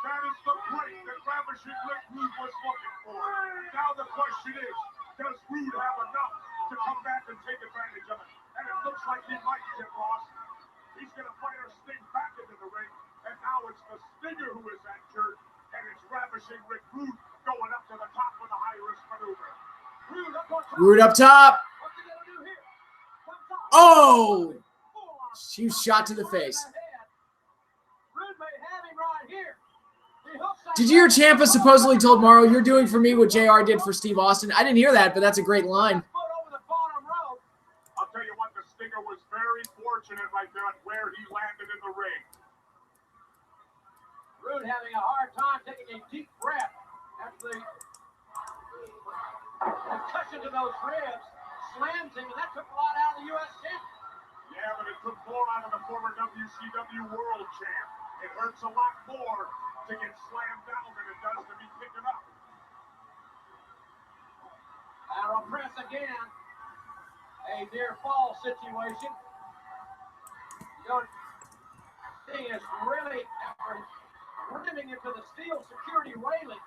That is the break that Ravishing Rick Rude was looking for. Now the question is, does Rude have enough to come back and take advantage of it? And it looks like he might, Jim Ross. He's going to fire Sting back into the ring, and now it's the Stinger who is injured, and it's Ravishing Rick Rude going up to the top with a high-risk maneuver. Rude up top. Oh! Huge shot to the face. Did you hear Ciampa supposedly told Morrow, "You're doing for me what JR did for Steve Austin"? I didn't hear that, but that's a great line. I'll tell you what, the Stinger was very fortunate right there at where he landed in the ring. Rude having a hard time taking a deep breath after the concussion to those ribs slams him, and that took a lot out of the U.S. champ. Yeah, but it took more out of the former WCW World Champ. It hurts a lot more to get slammed down than it does to be picking up. Lateral press again. A near fall situation. Sting is really, after rimming into the steel security railing,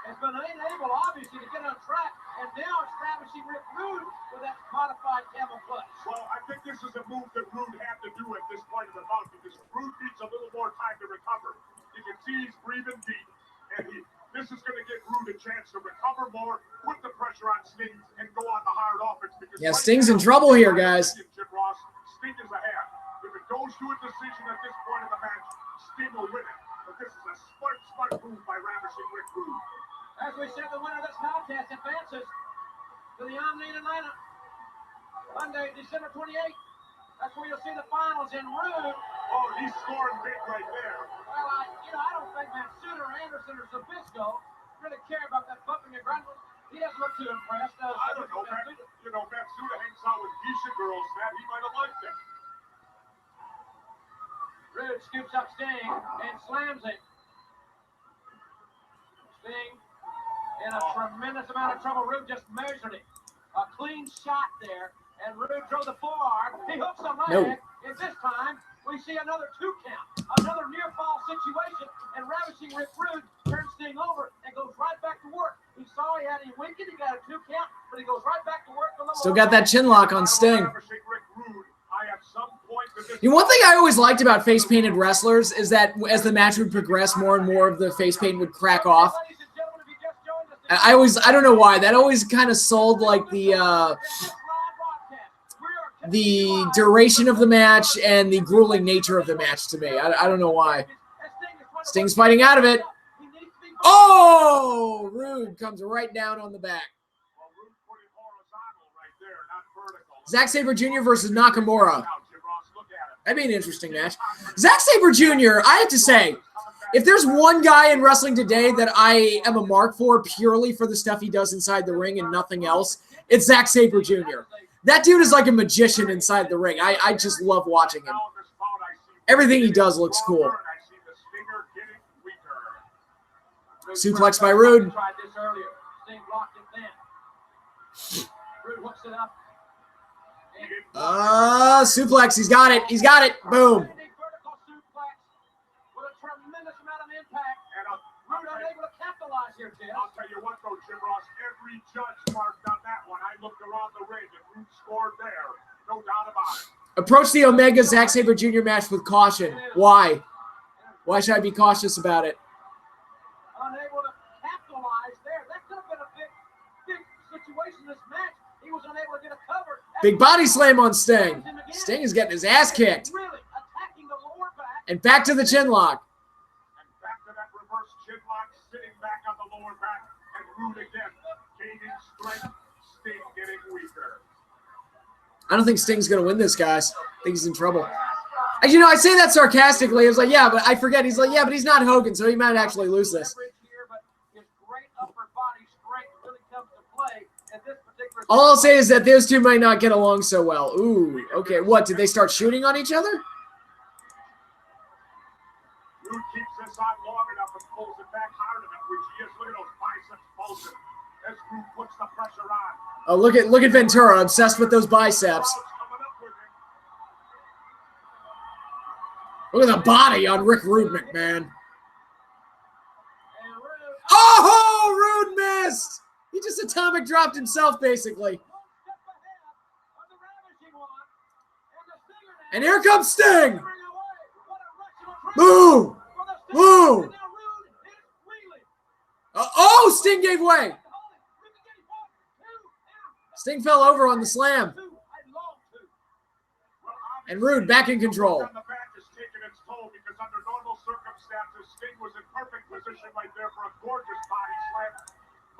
has been unable, obviously, to get on track, and now establishing Rick Rude with that modified camel clutch. Well, I think this is a move that Rude had to do at this point of the bout, because Rude needs a little more time to recover. You can see he's breathing deep, and this is going to give Rude a chance to recover more, put the pressure on Sting, and go on the hard offense. Because yeah, Sting's in trouble here, guys. Jim Ross, Sting is ahead. If it goes to a decision at this point of the match, Sting will win it. But this is a smart move by Ravishing Rick Rude. As we said, the winner of this contest advances to the Omni in Atlanta. Monday, December 28th. That's where you'll see the finals in Rude. Oh, he's scoring big right there. Well, I don't think Matsuda or Anderson or Zabisco really care about that bumping and grinding. He doesn't look too impressed. I don't know. Matsuda hangs out with geisha girls, man. He might have liked it. Rude scoops up Sting and slams it. Sting in a tremendous amount of trouble. Rude just measured it. A clean shot there. And Rude drove the forearm. He hooks the leg. And this time, we see another 2 count. Another near fall situation. And Ravishing Rick Rude turns Sting over and goes right back to work. He saw he had him wicked. He got a 2 count. But he goes right back to work. Still got that chin lock on Sting. You know, one thing I always liked about face painted wrestlers is that as the match would progress, more and more of the face paint would crack off. I don't know why. That always kind of sold like the duration of the match and the grueling nature of the match to me. I don't know why. Sting's fighting out of it. Oh! Rude comes right down on the back. Zack Sabre Jr. versus Nakamura. That'd be an interesting match. Zack Sabre Jr., I have to say, If there's one guy in wrestling today that I am a mark for purely for the stuff he does inside the ring and nothing else, it's Zack Sabre Jr. That dude is like a magician inside the ring. I just love watching him. Everything he does looks cool. Suplex by Rude. Suplex. He's got it. He's got it. Boom. I'll tell you what, though, Jim Ross, every judge marked on that one. I looked around the ring and Root scored there. No doubt about it. Approach the Omega Zack Sabre Jr. match with caution. Why? Why should I be cautious about it? Unable to capitalize there. That could have been a big situation in this match. He was unable to get a cover. Big body slam on Sting. Sting is getting his ass kicked. Really attacking the lower back. And back to the chin lock. And back to that reverse chin lock, sitting back on the lower back, and Root again. Gaining strength, Sting getting weaker. I don't think Sting's going to win this, guys. I think he's in trouble. And, you know, I say that sarcastically. I was like, yeah, but I forget. He's like, yeah, but he's not Hogan, so he might actually lose this. All I'll say is that those two might not get along so well. Ooh, okay. What, did they start shooting on each other? Root keeps this on long enough and pulls it back hard enough, which he is. Look at those biceps pulsing as Root puts the pressure on. Oh, look at Ventura, obsessed with those biceps. Look at the body on Rick Rude, McMahon. Oh, Rude missed! He just atomic dropped himself, basically. And here comes Sting! Boom! Boom! Oh, Sting gave way! Sting fell over on the slam. And Rude back in control. Because under normal circumstances, Sting was in perfect position right there for a gorgeous body slam.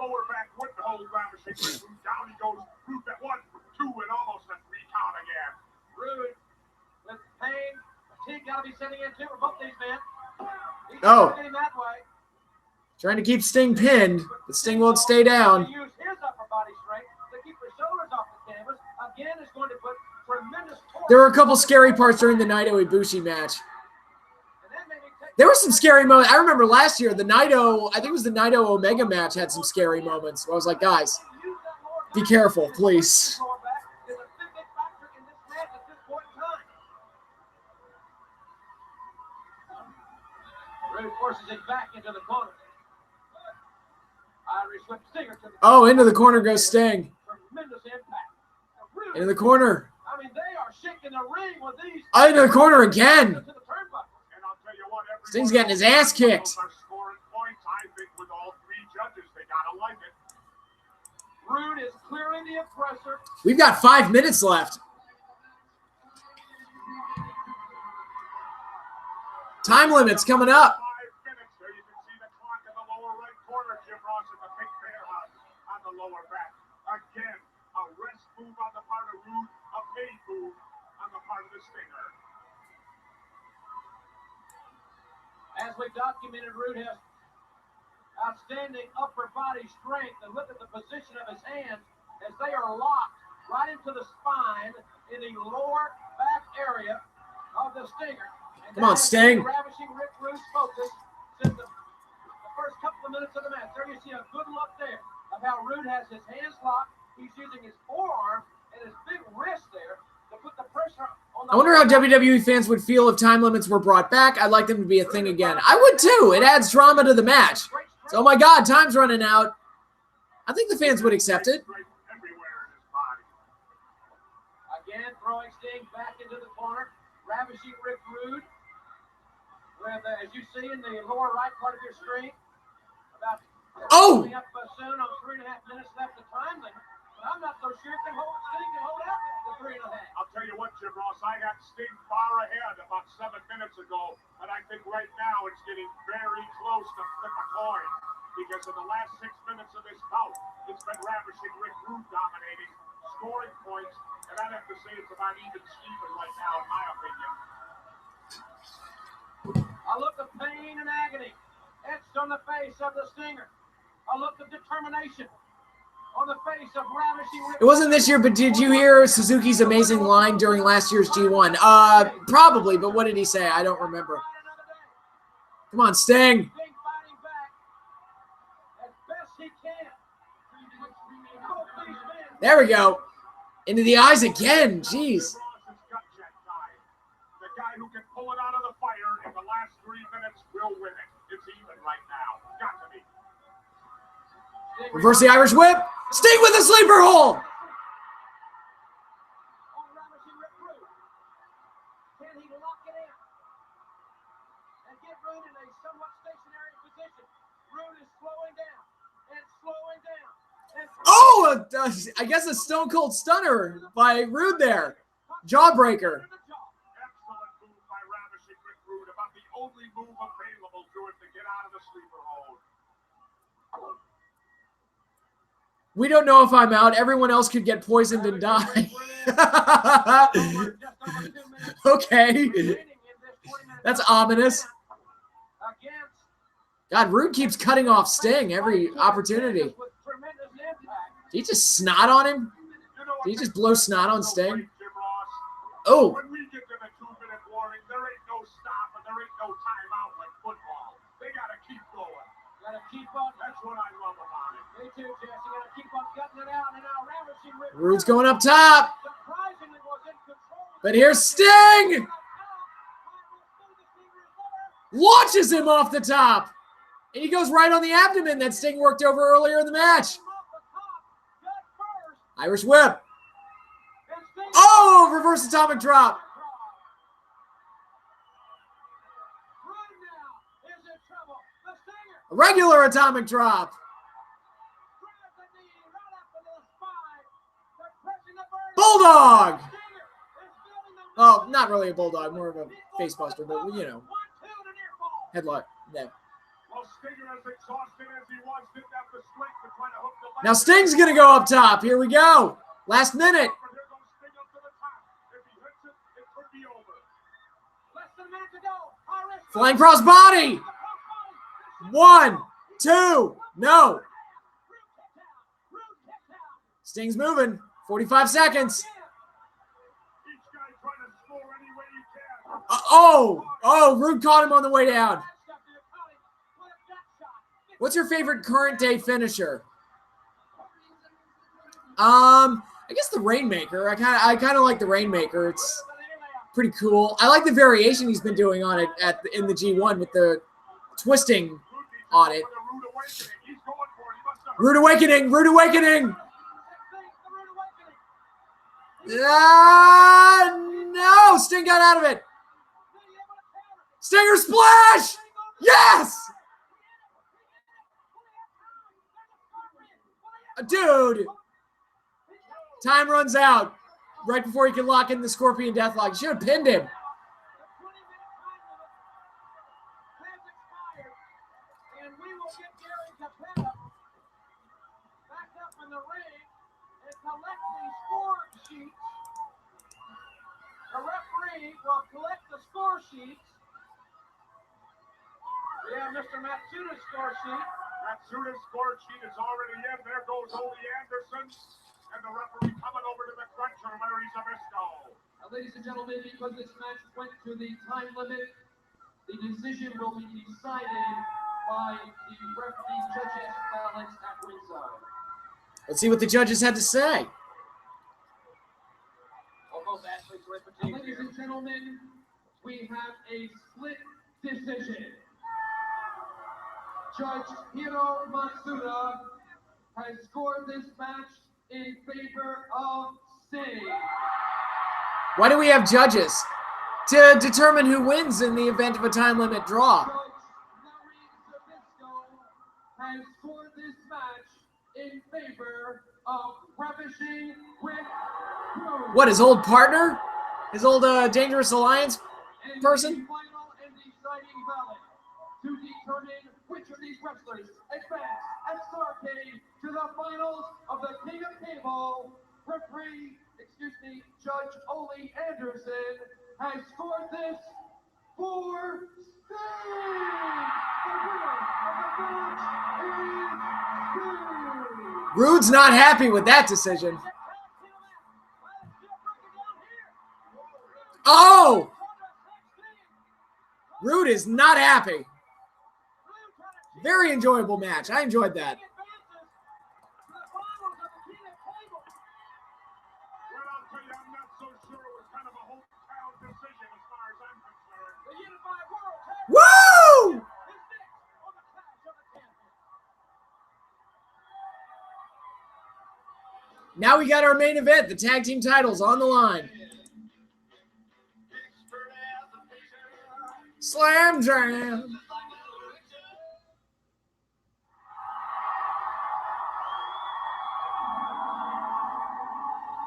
Lower back wouldn't hold Ravishing Rick Rude down. He goes Rude at 1, 2, and almost a 3 count again. Rude with pain. Fatigue got to be setting in too for both these men. He's getting that way. Trying to keep Sting pinned, but Sting won't stay down. Use his upper body strength to keep the shoulders off the canvas. Again, is going to put tremendous torque. There were a couple scary parts during the Naito Ibushi match. There were some scary moments. I remember last year, the Naito, I think it was the Naito Omega match, had some scary moments. Where I was like, guys, be careful, please. Rude forces it back into the corner. Oh, into the corner goes Sting. Tremendous impact. Into the corner. I mean, they are shaking the ring with these. Oh, into the corner again. And I'll tell you what, Sting's getting his ass kicked. Are scoring points. I think with all 3 judges, they gotta like it. Rude is clearing the oppressor. We've got 5 minutes left. Time limit's coming up. 5 minutes. There you can see the clock in the lower right corner, Jim Ross, and the big bear hug on the lower back. Again, a rest move on the part of Rude, a made move on the part of the Stinger. As we documented, Rude has outstanding upper body strength, and look at the position of his hands as they are locked right into the spine in the lower back area of the Stinger. And Come on, Sting. Ravishing Rick Rude's focus since the first couple of minutes of the match. There you see a good look there of how Rude has his hands locked. He's using his forearm and his big wrist there to put the pressure on the. I wonder how WWE fans would feel if time limits were brought back. I'd like them to be a thing again. I would too. It adds drama to the match. So, oh my God, time's running out. I think the fans would accept it. Again, throwing Sting back into the corner. Ravishing Rick Rude. With, as you see in the lower right part of your screen, about coming up soon on 3.5 minutes left of time limit. But I'm not so sure Sting can hold out the 3.5. I'll tell you what, Jim Ross, I got Sting far ahead about 7 minutes ago, and I think right now it's getting very close to flip a coin. Because in the last 6 minutes of this bout, it's been Ravishing Rick Rude dominating, scoring points, and I'd have to say it's about even Steven right now, in my opinion. A look of pain and agony etched on the face of the Stinger. A look of determination on the face of ravishing. It wasn't this year, but did you hear Suzuki's amazing line during last year's G1? Probably, but what did he say? I don't remember. Come on, Sting. Sting fighting back as best he can. Oh, please, man. There we go. Into the eyes again. Jeez. The guy who can pull it out of the fire in the last 3 minutes will win it. It's even right now. Got to be. Reverse the Irish whip. Sting with a sleeper hold. On ravishing Rip Rude. Can he lock it in and get Rude in a somewhat stationary position? Rude is slowing down and slowing down. Oh, I guess a Stone Cold Stunner by Rude there. Jawbreaker. Excellent move by Ravishing Rick Rude. About the only move available to him to get out of the sleeper hold. We don't know if I'm out. Everyone else could get poisoned and die. Okay. That's ominous. God, Rude keeps cutting off Sting every opportunity. Did he just snot on him? Did he just blow snot on Sting? Oh. When we get to the 2-minute warning, there ain't no stop and there ain't no timeout like football. They gotta keep going. Gotta keep on. That's what I love about it. Me too, Jesse. Gotta keep on cutting it out. And now Ravishing Rip Rude's going up top. surprisingly was in control. But here's Sting. Launches him off the top. And he goes right on the abdomen that Sting worked over earlier in the match. Irish whip. Oh, reverse atomic drop. A regular atomic drop. Bulldog. Oh, not really a bulldog, more of a face buster, but you know. Headlock. Yeah. Now Sting's going to go up top. Here we go. Last minute. Flying cross body. 1, 2, no. Sting's moving. 45 seconds. Oh, Rude caught him on the way down. What's your favorite current day finisher? I guess the Rainmaker. I kind of like the Rainmaker. It's pretty cool. I like the variation he's been doing on it in the G1 with the twisting on it. Rude Awakening. Rude Awakening. No, Sting got out of it. Stinger splash. Yes. Dude, time runs out right before he can lock in the Scorpion Deathlock. He should have pinned him. The referee will collect the score sheets. We have Mr. Matsuda's score sheet. Matsuda's score sheet is already in. There goes Ole Anderson. And the referee coming over to the cruncher, Larry Zabisco. Now, ladies and gentlemen, because this match went to the time limit, the decision will be decided by the judges' ballots at ringside. Let's see what the judges had to say. Ladies and gentlemen, we have a split decision. Judge Hiro Matsuda has scored this match in favor of Sting. Why do we have judges? To determine who wins in the event of a time limit draw. Judge Larry Zabisco has scored this match in favor of Ravishing Rick Rude. What, his old partner? His old Dangerous Alliance And person? the final and deciding ballot to determine which of these wrestlers advance at Starrcade to the finals of the King of Cable. Judge Ole Anderson has scored this for Rude's not happy with that decision. Oh! Rude is not happy. Very enjoyable match. I enjoyed that. Woo! Now we got our main event, the tag team titles on the line. Slam Jam.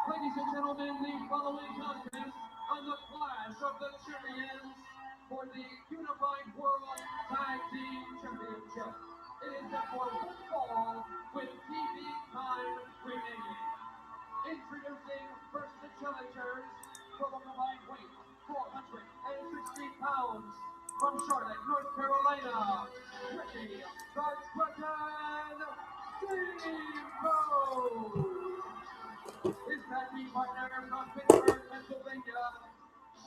Ladies and gentlemen, the following contest on the Clash of the Champions for the Unified World Tag Team Championship. It is a for one fall with TV time remaining. Introducing first the challengers from a combined weight 460 pounds from Charlotte, North Carolina, Ricky the Dragon Steamboat. His tag team partner from Pittsburgh, Pennsylvania,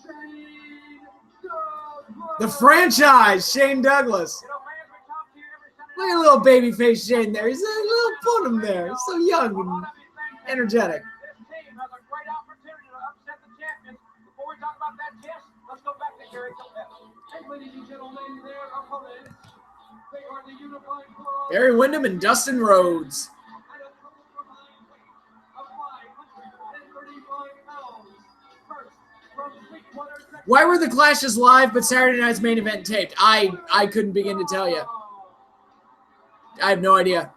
Shane Douglas. The franchise, Shane Douglas. Look at little baby face Shane there. He's a little bottom there. He's so young and energetic. This team has a great opportunity to upset the champions. Before we talk about that, Jess, let's go back to Gary Capel. And ladies and gentlemen, their opponents, they are the Unified World Barry Windham and Dustin Rhodes. at a total combined weight of 535 pounds. First, from Sweetwater, Texas. Why were the Clashes live but Saturday night's main event taped? I couldn't begin to tell you. I have no idea.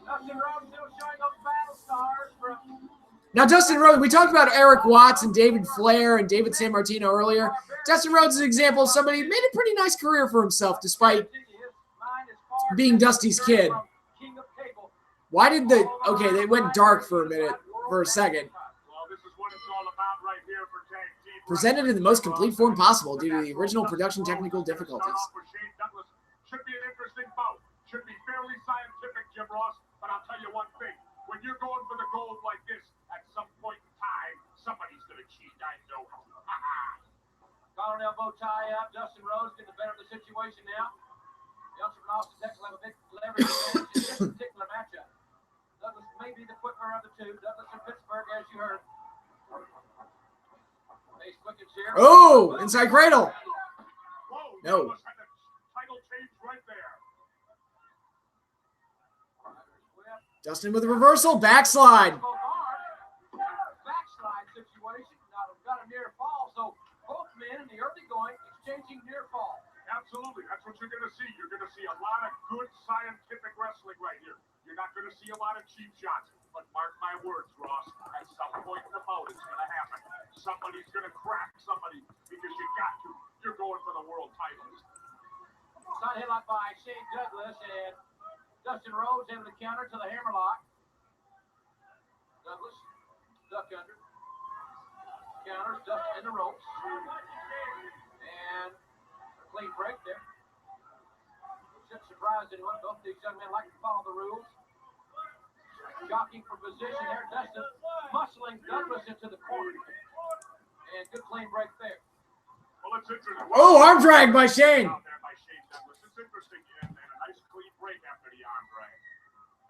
Dustin Rhodes still showing up battle stars from Now, Dustin Rhodes, we talked about Eric Watts and David Flair and David San Martino earlier. Dustin Rhodes is an example of somebody who made a pretty nice career for himself despite being Dusty's kid. Why did the... Okay, they went dark for a minute, for a second. Well, this is what it's all about right here for tag team. Presented in the most complete form possible due to the original production technical difficulties. Start off with Shane Douglas. Should be an interesting bout. Should be fairly scientific, Jim Ross. But I'll tell you one thing. When you're going for the gold like this, at some point in time, somebody's going to cheat. I know. collar and elbow tie up. Dustin Rhodes getting the better of the situation now. Youngster from Austin, Texas will have a big leverage advantage in this particular matchup. Douglas may be the quicker of the two. Douglas in Pittsburgh, as you heard. Ace quickens here. Oh, inside cradle. Whoa, No. Douglas had the title change right there. Dustin with a reversal, backslide. Backslide situation. Got a near fall. So both men in the early going exchanging near fall. Absolutely. That's what you're going to see. You're going to see a lot of good scientific wrestling right here. You're not going to see a lot of cheap shots. But mark my words, Ross, at some point in the bout, it's going to happen. Somebody's going to crack somebody because you got to. You're going for the world titles. Side headlock by Shane Douglas, and Dustin Rhodes able to counter to the hammerlock. Douglas, duck under. Counters, duck in the ropes. And a clean break there. Shouldn't surprise anyone. Both these young men like to follow the rules. Jockeying for position there. Dustin muscling Douglas into the corner. And good clean break there. Well, it's interesting. Oh, arm drag by Shane. Out there by Shane Douglas. It's interesting, and a nice clean break after the arm drag.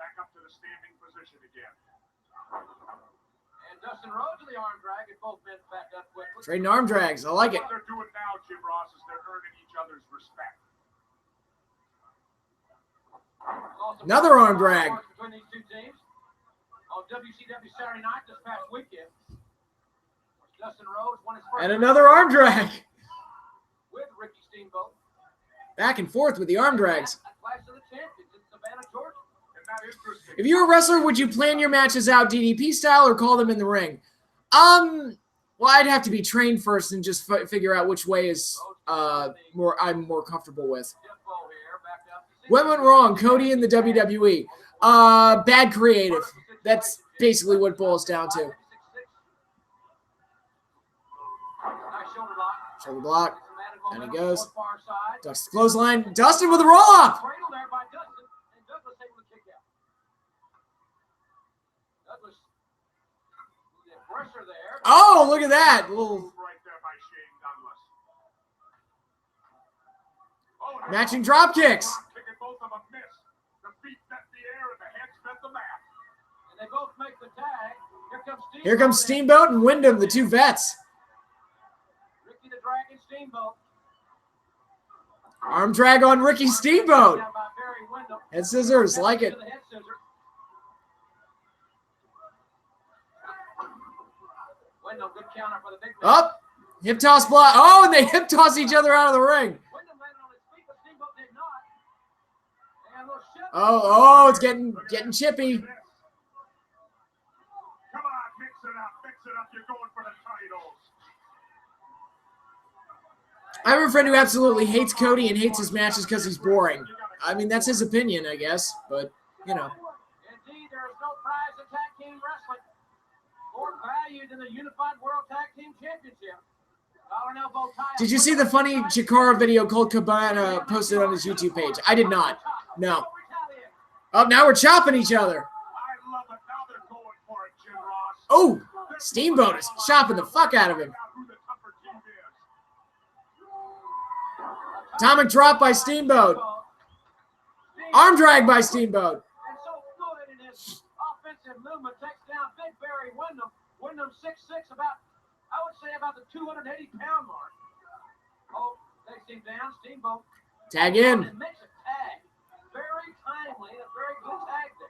Back up to the standing position again. And Dustin Rhodes to the arm drag, and both men back up quickly. Trading arm drags. I like it. What they're doing now, Jim Ross, is they're earning each other's respect. Another arm drag. Between these two teams on WCW Saturday night this past weekend. Dustin Rhodes won his first And another arm drag. with Ricky Steamboat. Back and forth with the arm drags. At Clash of the Champions in Savannah, Georgia. Isn't that interesting? If you were a wrestler, would you plan your matches out DDP style or call them in the ring? Well, I'd have to be trained first and just figure out which way is I'm more comfortable with. Tempo here, back up. What went wrong? Cody in the WWE. Bad creative. That's basically what it boils down to. Nice shoulder lock. Shoulder block. Some added Down he momentum goes. toward far side. Ducks the clothesline. Dustin with a roll-up. Cradle there by Dustin, and Douglas able to kick out. Douglas, the pressure there. Oh, look at that. Little Right there by Shane Douglas. Oh, matching drop kicks. Kicking both of them miss. The feet met the air and the heads met the mat. And they both make the tag. Here comes Steamboat and Wyndham, the two vets. Ricky the Dragon Steamboat. Arm drag on Ricky Steamboat. Down by Barry Wyndham. Head scissors, like it. To the head scissor. Wyndham, good counter for the big man. Up. Hip toss block. Oh, and they hip toss each other out of the ring. Wyndham landed on his feet, but Steamboat did not. And a little shove. Oh, it's getting chippy. Come on, mix it up, mix it up. You're going for the titles. I have a friend who absolutely hates Cody and hates his matches because he's boring. I mean, that's his opinion, I guess, but, you know. Indeed, there is no prize in tag team wrestling more valued than the Unified World Tag Team Championship. Collar and elbow tie. Did you see the funny Chikara video Colt Cabana posted on his YouTube page? I did not. No. Oh, now we're chopping each other. I love it. Now they're going for it, Jim Ross. Oh, Steamboat is chopping the fuck out of him. Who the tougher team is. Atomic drop by Steamboat. Arm drag by Steamboat. And so good in his offensive movement, takes down Big Barry Wyndham. Wyndham 6'6", about, I would say about the 280-pound mark. Oh, takes him down. Steamboat. Tag in. And makes a tag. Very timely, a very good tag there.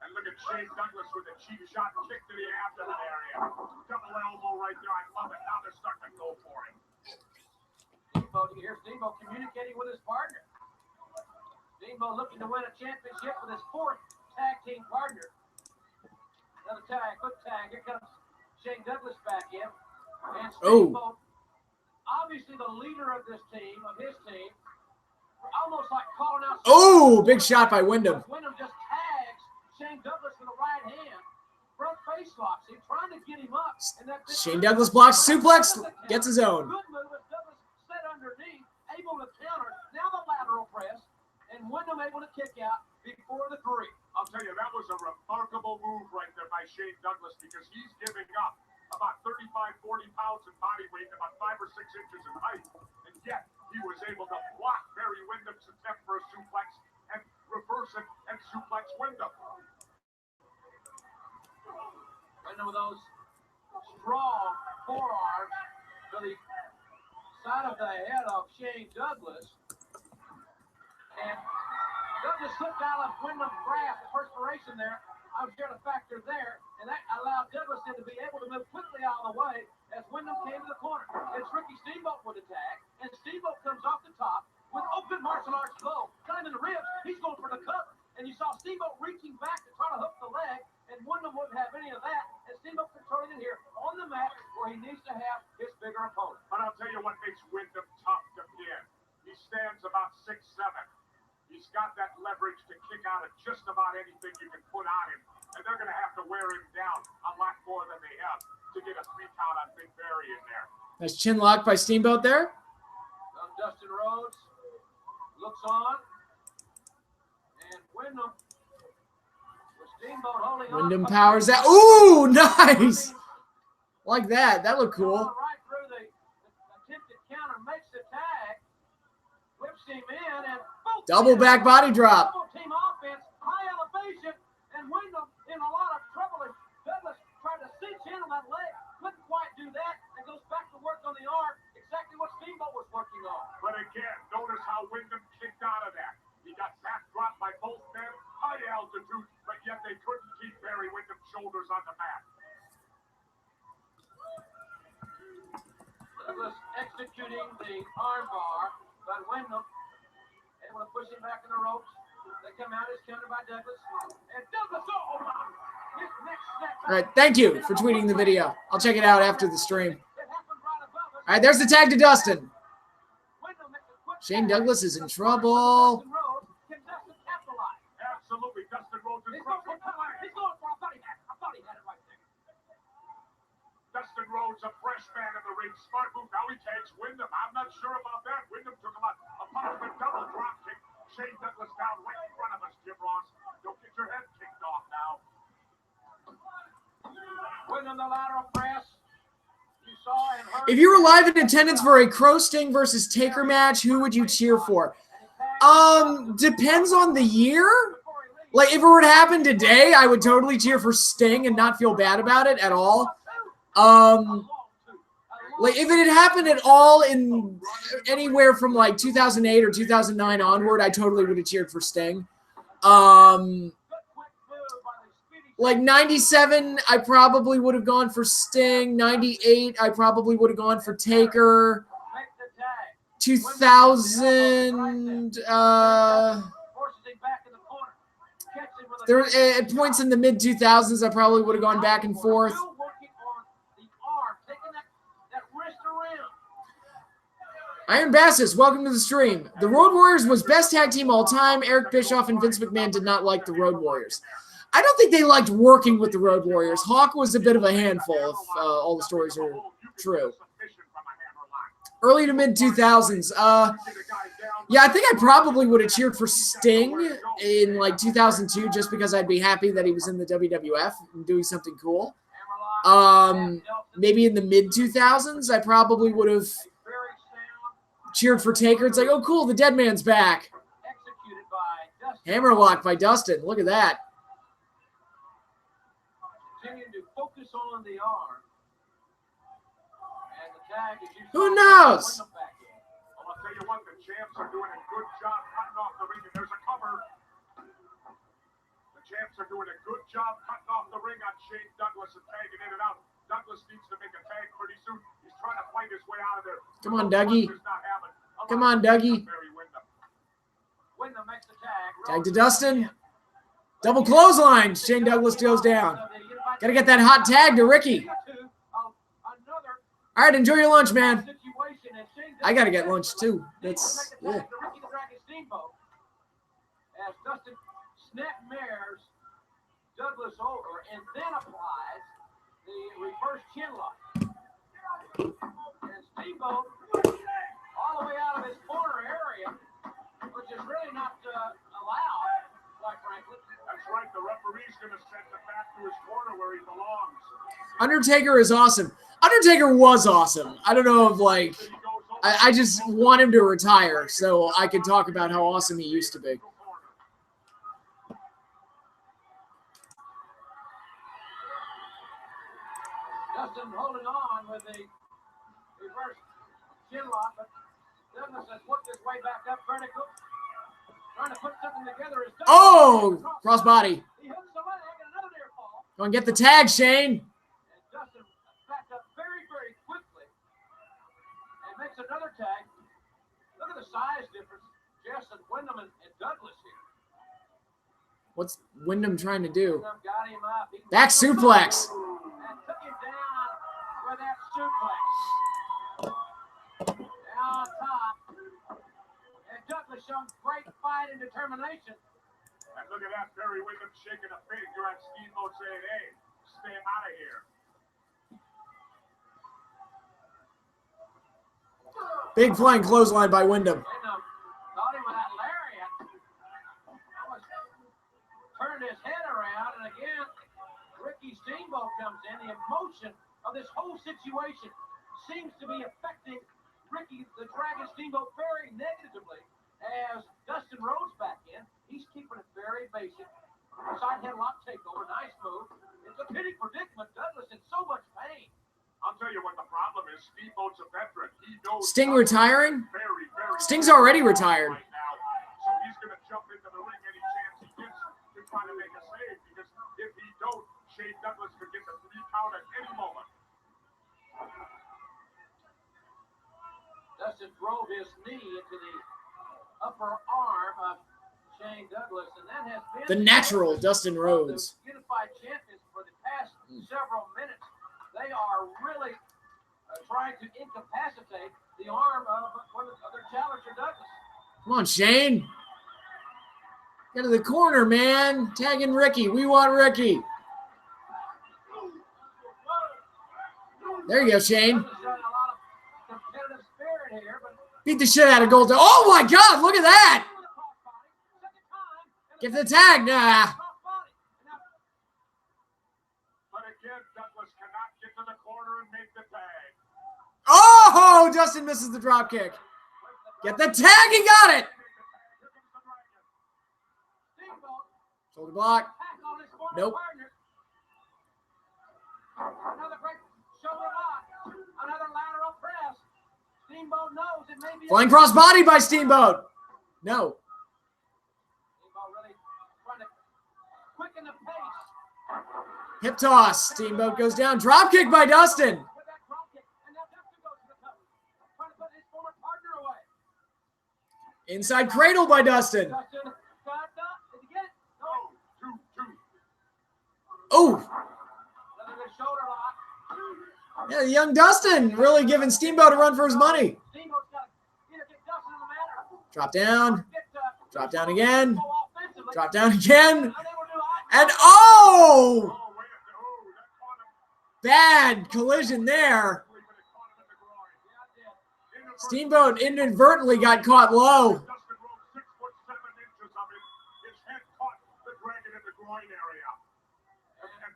And look at Shane Douglas with a cheap shot kick to the abdomen area. Double elbow right there. I love it. Now they're starting to go for him. Steamboat, you hear Steamboat communicating with his partner. Steamboat looking to win a championship with his fourth tag team partner. Another tag, quick tag. Here comes Shane Douglas back in. And Steamboat, obviously the leader of this team, of his team, almost like calling out. Oh, big shot by Wyndham. Wyndham just tags Shane Douglas with the right hand. Front face locks. He's trying to get him up. And that Shane Douglas blocks suplex, gets his own. Good move as Douglas set underneath, able to counter. Now the lateral press, and Wyndham able to kick out before the three. I'll tell you, that was a remarkable move right there by Shane Douglas because he's giving up about 35, 40 pounds in body weight, about 5 or 6 inches in height. And yet, he was able to block Barry Wyndham's attempt for a suplex and reverse it and suplex Wyndham. Wyndham with those strong forearms to the side of the head of Shane Douglas. And Douglas slipped out of Wyndham's grasp, perspiration there. I'm sure the factor there, and that allowed Douglas then to be able to move quickly out of the way as Wyndham came to the corner. It's Ricky Steamboat with a tag, and Steamboat comes off the top with open martial arts blow. Got him in the ribs, he's going for the cover. And you saw Steamboat reaching back to try to hook the leg, and Wyndham wouldn't have any of that. And Steamboat controlling it here on the mat where he needs to have his bigger opponent. But I'll tell you what makes Wyndham tough to pin. He stands about 6'7". He's got that leverage to kick out of just about anything you can put on him. And they're going to have to wear him down a lot more than they have to get a 3 count on Big Barry in there. Nice chin lock by Steamboat there. Dustin Rhodes looks on. And Wyndham, with Steamboat holding on. Wyndham powers that. Ooh, nice. Like that. That looked cool. Right through the attempted counter, makes the tag, whips him in, and boom, Double back body drop. double team offense, high elevation, and Wyndham in a lot of trouble. As Douglas tried to cinch in on that leg, couldn't quite do that, and goes back to work on the arm, exactly what Steamboat was working on. But again, notice how Wyndham kicked out of that. He got back dropped by both men, high altitude, but yet they couldn't keep Barry Wyndham's shoulders on the mat. Douglas executing the arm bar, but Wyndham able to push him back in the ropes. They come out as countered by Douglas. And Douglas, oh my! His next snap. All right, thank you for tweeting the video. I'll check it out after the stream. It happened right above us. All right, there's the tag to Dustin. Wyndham makes a quick Shane tag. Douglas is in trouble. Dustin Rhodes, can Dustin capitalize? Absolutely. Dustin Rhodes is He's going for a body hat. I thought he had it right there. Dustin Rhodes, a fresh man in the ring. Smart move. Now he tags Wyndham. I'm not sure about that. Wyndham took him out. A punishment double drop kick. Shane Douglas down right in front of us, Jim Ross. Don't get your head kicked off now. Wyndham, the lateral press. You saw and heard. If you were live in attendance for a Crow Sting versus Taker match, who would you cheer for? Depends on the year. Like, if it were to happen today, I would totally cheer for Sting and not feel bad about it at all. Like, if it had happened at all in anywhere from like 2008 or 2009 onward, I totally would have cheered for Sting. Like 97, I probably would have gone for Sting. 98, I probably would have gone for Taker. 2000, there at points in the mid 2000s, I probably would have gone back and forth. Iron Bassus, welcome to the stream. The Road Warriors was best tag team all time. Eric Bischoff and Vince McMahon did not like the Road Warriors. I don't think they liked working with the Road Warriors. Hawk was a bit of a handful, if all the stories are true. Early to mid 2000s. Yeah, I think I probably would have cheered for Sting in like 2002 just because I'd be happy that he was in the WWF and doing something cool. Maybe in the mid 2000s, I probably would have cheered for Taker. It's like, oh, cool, the dead man's back. Hammerlock by Dustin. Look at that. Continuing to focus on the arm. And the tag is used. Who knows? Well, I'll tell you what, the champs are doing a good job cutting off the ring, and there's a cover. The champs are doing a good job cutting off the ring on Shane Douglas and tagging in and out. Douglas needs to make a tag pretty soon. He's trying to fight his way out of there. Come on, Dougie. Come on, Dougie. Tag to Dustin. Double clothesline. Shane Douglas goes down. Got to get that hot tag to Ricky. All right, enjoy your lunch, man. I got to get lunch, too. That's, yeah. As Dustin snapmares Douglas over and then applies the reverse chin lock. And Steamboat all the way out of his corner area, which is really not allowed, quite frankly. That's right. The referee's going to send him back to his corner where he belongs. Undertaker is awesome. Undertaker was awesome. I don't know if, like, I just want him to retire so I can talk about how awesome he used to be. Dustin holding on with the reverse chin lock, but Douglas has worked his way back up vertical. Trying to put something together. Oh, crossbody. He hooks the leg and another near fall. Go and get the tag, Shane. And Dustin backed up very, very quickly and makes another tag. Look at the size difference. Justin Wyndham and Douglas here. What's Wyndham trying to do? Wyndham got him up. Back suplex. And took him down with that suplex. Down on top. And Douglas showing great fight and determination. And look at that, Barry Windham shaking a finger at Steamboat saying, hey, stay out of here. Big flying clothesline by Wyndham. Wyndham thought he was that lariat. Almost turned his head around, and again, Ricky Steamboat comes in. The emotion of this whole situation seems to be affecting Ricky the Dragon Steamboat very negatively. As Dustin Rhodes back in, he's keeping it very basic. Side headlock takeover, nice move. It's a pity predicament. Douglas in so much pain. I'll tell you what the problem is. Steamboat's a veteran. He knows Sting retiring? very, very Sting's already retired. right now. So he's going to jump into the ring any chance he gets to try to make a save. Because if he don't, Shane Douglas could get the 3 count at any moment. Dustin drove his knee into the upper arm of Shane Douglas, and that has been The natural Dustin Rhodes. the unified champions for the past several minutes. They are really trying to incapacitate the arm of their challenger Douglas. Come on, Shane. Get to the corner, man. Tagging Ricky. We want Ricky. There you go, Shane. Beat the shit out of Gold. Oh my God, look at that. Get the tag. Nah. But again, Douglas cannot get to the corner and make the tag. Oh, Dustin misses the drop kick. Get the tag. He got it. Shoulder block. Nope. Another great shoulder lock. Another lateral press. Steamboat knows it may be Flying cross body by Steamboat. No. Steamboat really trying to quicken the pace. Hip toss. Steamboat goes down. Drop kick by Dustin. With that drop kick, and now Dustin goes to the cover. Trying to put his former partner away. Inside cradle by Dustin. Dustin got it. Did he get it? No. 2-2. Oh. Another good shoulder lock. Yeah, young Dustin really giving Steamboat a run for his money. Steamboat's got to either get Dustin in the manner. Drop down. Drop down again. Go offensively. Drop down again. Unable to do And oh! Oh, wait a minute. Oh, that caught him. Bad collision there. But it caught him in the groin. In the first Steamboat inadvertently got caught low. Dustin rose 6'7" of it. His head caught the dragon in the groin area.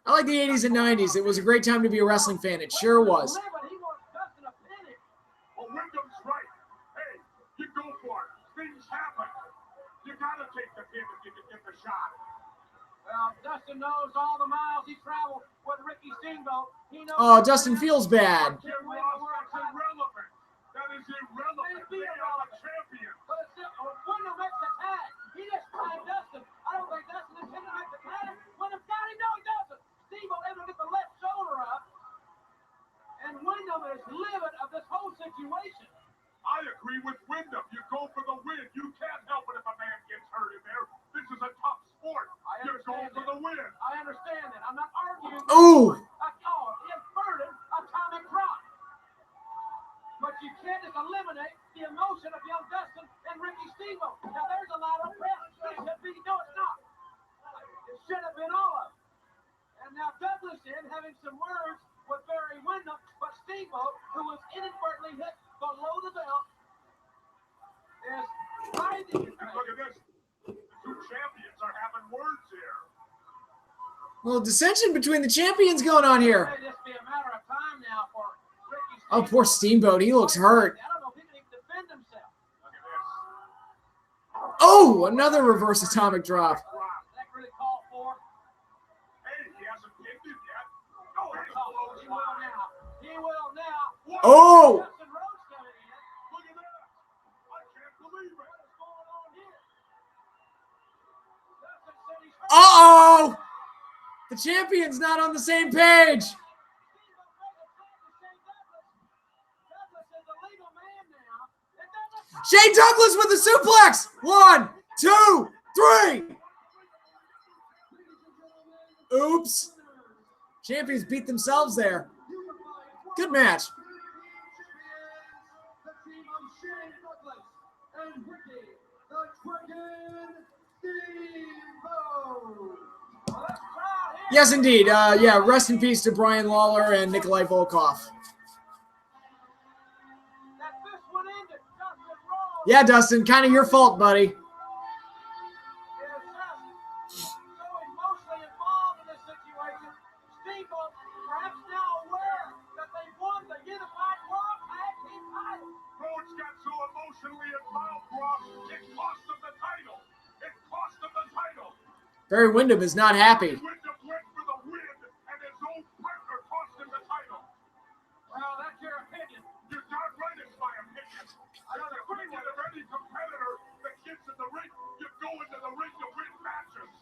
I like the 80s and 90s. It was a great time to be a wrestling fan. It sure was. He wants Dustin a finish. Well, Wyndham's right. Hey, you go for it. Things happen. You gotta take the pin if you can get the shot. Well, Dustin knows all the miles he traveled with Ricky Steamboat. He knows. Oh, Dustin feels bad. Jim Ross, that's irrelevant. That is irrelevant. They are a champion. But it's still, Wyndham makes the tag. He just tied Dustin. I don't think Dustin intended to make the tag. Wyndham got him. No, he doesn't. Steamboat able to get the left shoulder up. And Wyndham is livid of this whole situation. I agree with Wyndham. You go for the win. You can't help it if a man gets hurt in there. This is a tough sport. You go for the win. I understand that. I'm not arguing. Ooh. Inverted atomic drop. But you can't just eliminate the emotion of young Dustin and Ricky Steamboat. Now there's a lateral press. It should be, no, it's not. It should have been all of it. And now Douglas in having some words with Barry Wyndham, but Steamboat, who was inadvertently hit below the belt, is hiding. And look at this. The two champions are having words here. Well, dissension between the champions going on here. May just be a matter of time now for Ricky Oh, Steamboat. poor Steamboat. He looks hurt. I don't know if he can even defend himself. Look at this. Oh, another reverse atomic drop. That really called for. Hey, he hasn't pinned it yet. Oh, hey, He will now. He will now. Oh! Dustin Rhodes coming in. look at that. I can't believe it. What is going on here? Dustin said he's hurt. Uh-oh! The champion's not on the same page. Steamboat made a tag to Shane Douglas. Douglas is the legal man now. And Douglas. Shane Douglas with the suplex. 1, 2, 3. Oops. Champions beat themselves there. Good match. The team of Shane Douglas and Ricky, the Dragon Steamboat. Yes, indeed. Yeah, rest in peace to Brian Lawler and Nikolai Volkov. That this one ended. Dustin Rhodes. Yeah, Dustin, kind of your fault, buddy. Is just so emotionally involved in this situation. Steamboat, perhaps now aware that they won the Unified World Tag Team title. Rhodes got so emotionally involved, Ross, it cost him the title. It cost him the title. Barry Windham is not happy. Wyndham went for the win, and his own partner cost him the title. Well, that's your opinion. You're not right, it's my opinion. I agree with any competitor that gets in the ring. You go into the ring to win matches.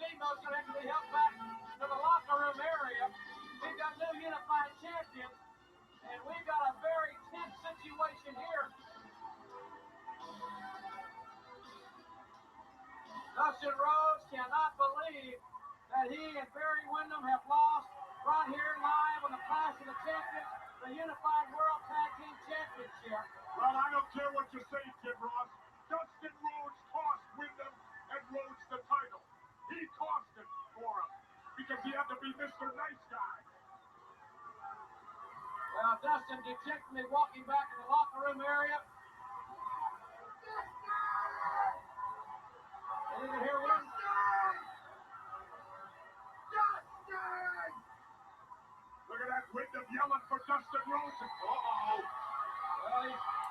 Steamboat's going to have to be helped back to the locker room area. We've got new unified champions, and we've got a very tense situation here. Dustin Rhodes cannot believe that he and Barry Windham have lost right here live on the Clash of the Champions, the Unified World Tag Team Championship. Well, I don't care what you say, Kid Ross. Dustin Rhodes cost Wyndham and Dustin dejectedly walking back in the locker room area. And you can hear one. Look at that Wyndham yelling for Dustin Rhodes.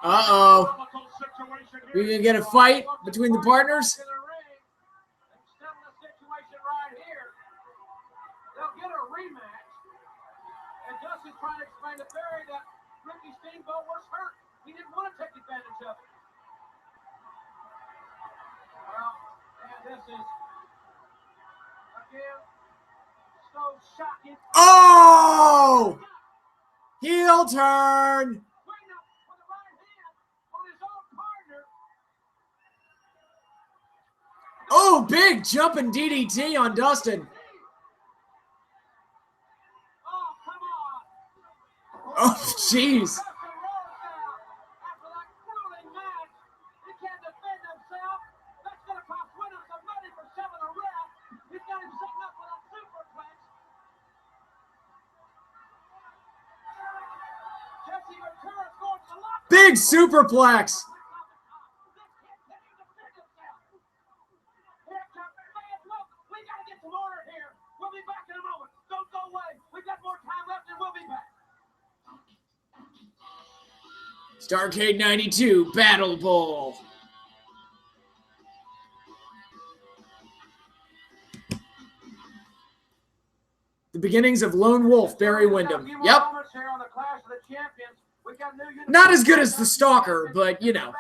Uh-oh. We gonna get a fight between the partners? Settle the situation right here. They'll get a rematch. And Dustin's trying to explain to Barry that Ricky Steamboat was hurt. He didn't want to take advantage of it. Well, and this is, again, so shocking. Oh! Heel turn. Waiting up for the right hand on his own partner. Oh, big jumping DDT on Dustin. Oh, come on. Oh, jeez. Dustin Rhodes now, after that grueling match, he can't defend himself. That's going to cost Wyndham some money for selling a ref. He's got him setting up for that superplex. Jesse Ventura's going to the locker room. Big superplex. We got to get some order here. We'll be back in a moment. Don't go away. We've got more time left and we'll be back. Starrcade 92 Battle Bowl. The beginnings of Lone Wolf, Barry Windham. Yep. Not as good as the Stalker, but you know.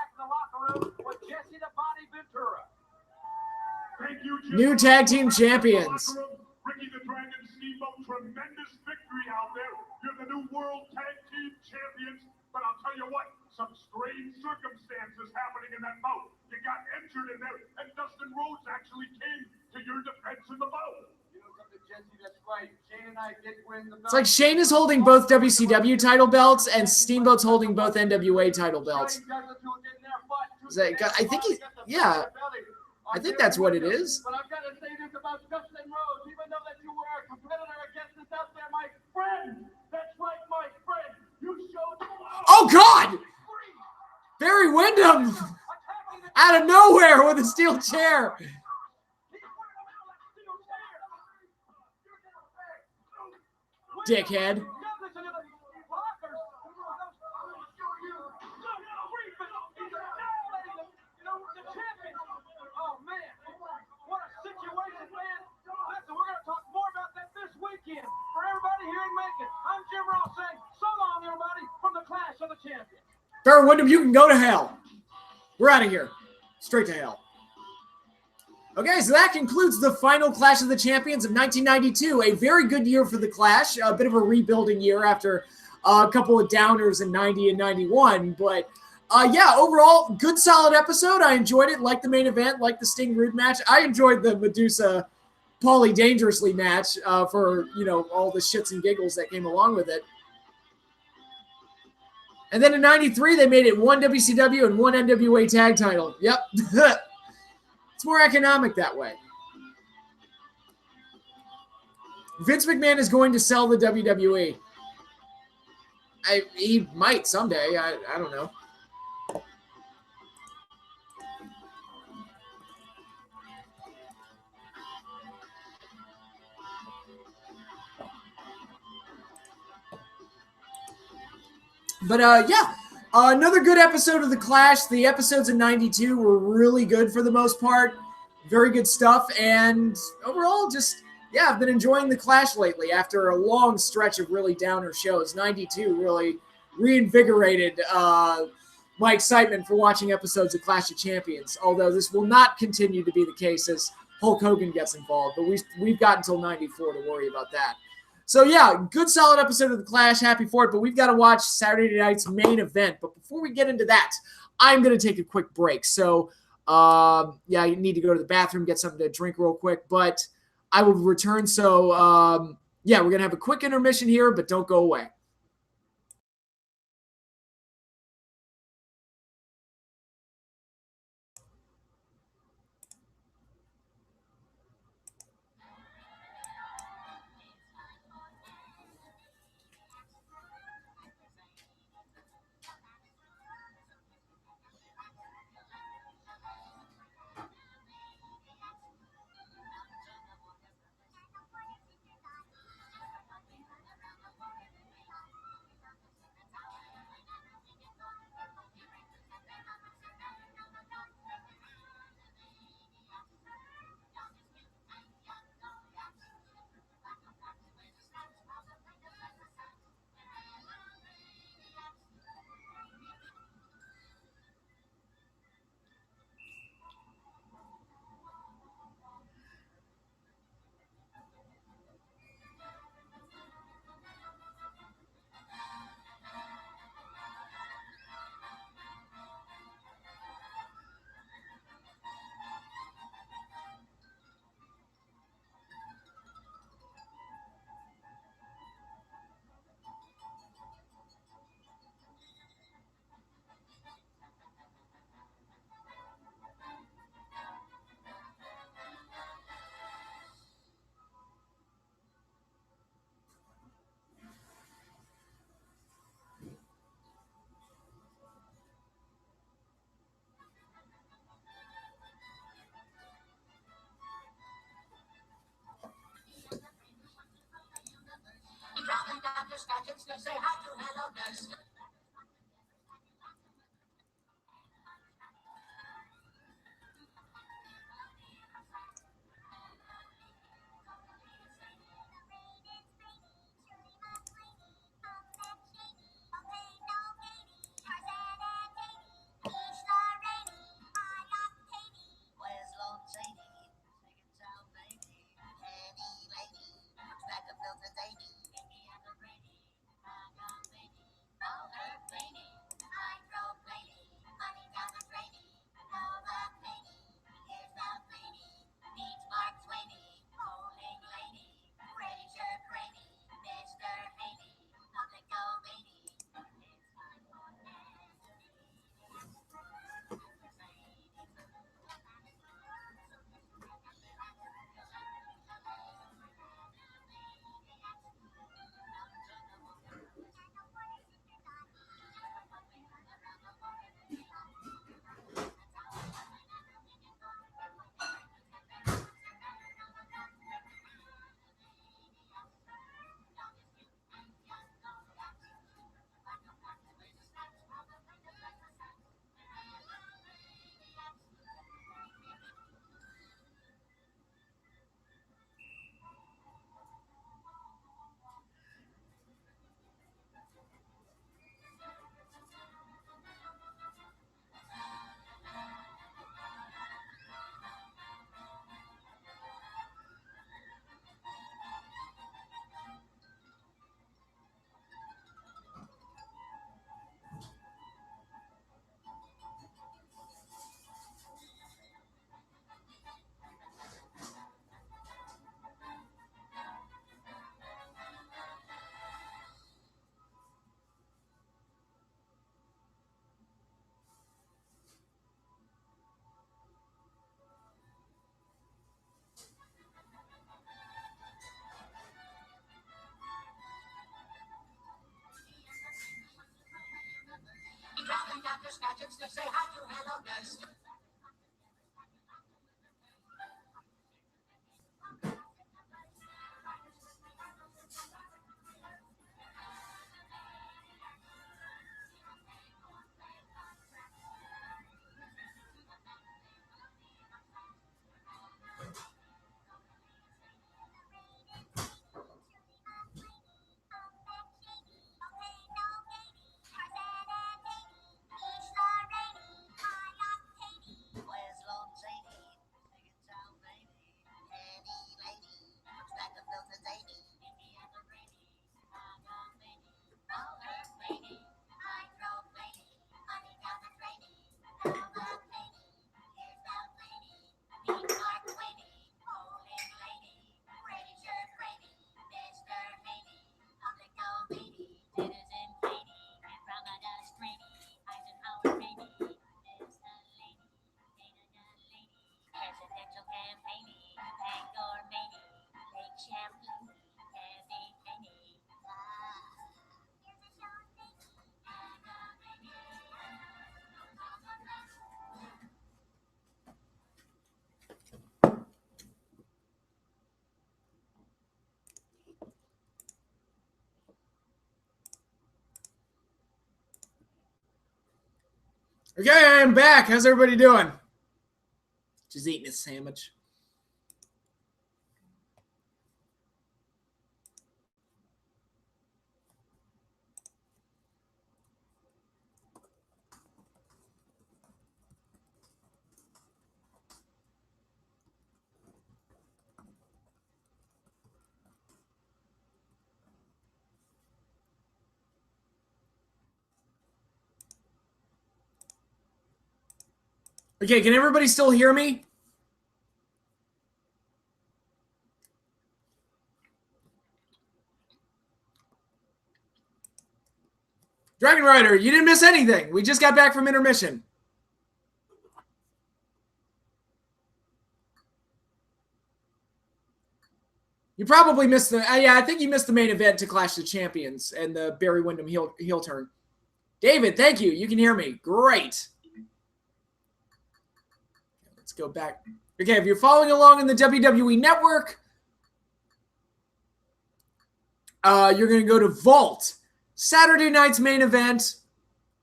New tag team champions. Ricky the Dragon Steamboat, tremendous victory out there. You're the new world tag team champions. But I'll tell you what, some strange circumstances happening in that bout. You got injured in there, and Dustin Rhodes actually came to your defense in the bout. You know something, Jesse, that's right. Shane and I did win the It's like Shane is holding both WCW title belts and Steamboat's holding both NWA title belts. I think he, yeah, I think that's what it is. But I've got to say this about Dustin Rhodes, even though that you were a competitor against us out there, my friend. That's right, my friend. You showed. Oh God! Barry Windham out of nowhere with a steel chair. Dickhead. Oh man, what a situation, man. Listen, we're going to talk more about that this weekend. For everybody here in Macon, I'm Jim Ross saying so long, everybody, from the Clash of the Champions. Barry Windham, you can go to hell. We're out of here. Straight to hell. Okay, so that concludes the final Clash of the Champions of 1992. A very good year for the Clash. A bit of a rebuilding year after a couple of downers in 90 and 91. But yeah, overall, good solid episode. I enjoyed it. Liked the main event. Liked the Sting Rude match. I enjoyed the Madusa Paulie Dangerously match for, you know, all the shits and giggles that came along with it. And then in 93, they made it one WCW and one NWA tag title. Yep. It's more economic that way. Vince McMahon is going to sell the WWE. He might someday. I don't know. But yeah, another good episode of The Clash. The episodes in 92 were really good for the most part. Very good stuff. And overall, just, yeah, I've been enjoying The Clash lately after a long stretch of really downer shows. 92 really reinvigorated my excitement for watching episodes of Clash of Champions. Although this will not continue to be the case as Hulk Hogan gets involved. But we've got until 94 to worry about that. So, yeah, good solid episode of The Clash. Happy for it. But we've got to watch Saturday night's main event. But before we get into that, I'm going to take a quick break. So, yeah, I need to go to the bathroom, get something to drink real quick. But I will return. So, yeah, we're going to have a quick intermission here, but don't go away. Okay, I'm back. How's everybody doing? Just eating a sandwich. Okay, can everybody still hear me? Dragon Rider, you didn't miss anything. We just got back from intermission. You probably missed the... yeah, I think you missed the main event to Clash of Champions and the Barry Windham heel turn. David, thank you. You can hear me. Great. Let's go back. Okay, if you're following along in the WWE Network, you're going to go to Vault. Saturday night's main event,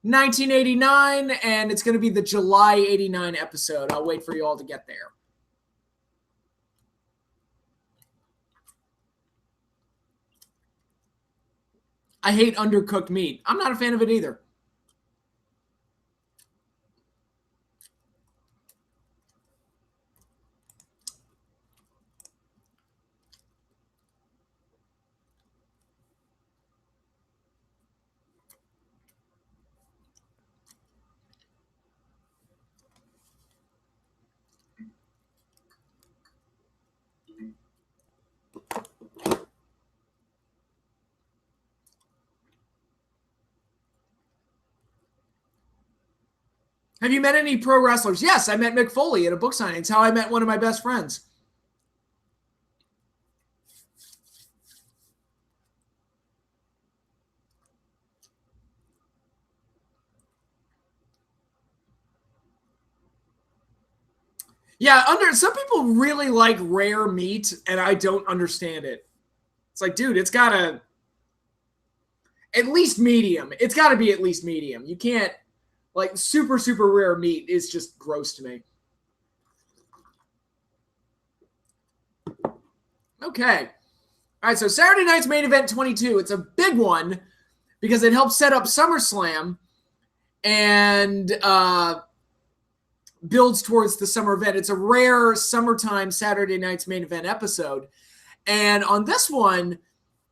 1989, and it's going to be the July 89 episode. I'll wait for you all to get there. I hate undercooked meat. I'm not a fan of it either. Have you met any pro wrestlers? Yes, I met Mick Foley at a book signing. It's how I met one of my best friends. Yeah, some people really like rare meat, and I don't understand it. It's like, dude, it's got to at least medium. It's got to be at least medium. You can't, like, super, super rare meat is just gross to me. Okay. All right, so Saturday night's main event 22. It's a big one because it helps set up SummerSlam and builds towards the summer event. It's a rare summertime Saturday night's main event episode. And on this one,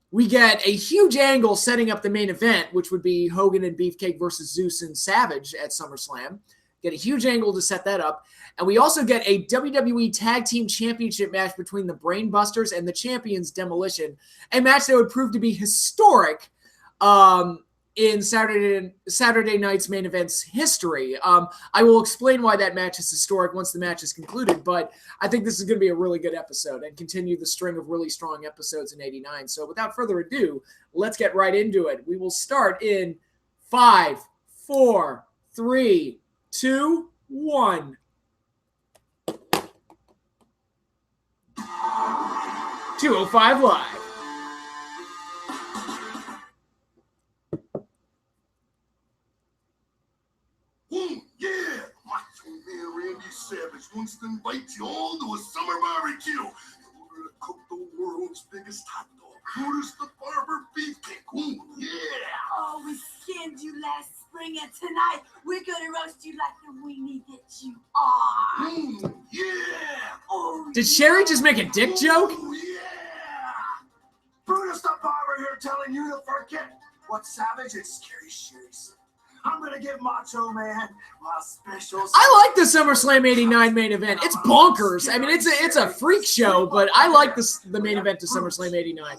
we get a huge angle setting up the main event, which would be Hogan and Beefcake versus Zeus and Savage at SummerSlam. Get a huge angle to set that up. And we also get a WWE Tag Team Championship match between the Brainbusters and the champions Demolition, a match that would prove to be historic in Saturday night's main event's history. I will explain why that match is historic once the match is concluded, but I think this is going to be a really good episode and continue the string of really strong episodes in 89. So without further ado, let's get right into it. We will start in 5, 4, 3, 2, 1. 205 Live. Yeah! Macho Man Randy Savage wants to invite you all to a summer barbecue. We're gonna cook the world's biggest hot dog. Notice the barber beefcake. Ooh, yeah! Oh, we skinned you last spring, and tonight we're gonna roast you like the weenie that you are. Yeah! Oh, Did Sherry just make a dick joke? Oh, yeah! Brutus the barber here telling you to forget what Savage and Scary Sherry said. I'm gonna give Macho Man my special. I like the SummerSlam 89 main event. It's bonkers. I mean, it's a freak show, but I like the main event to SummerSlam 89.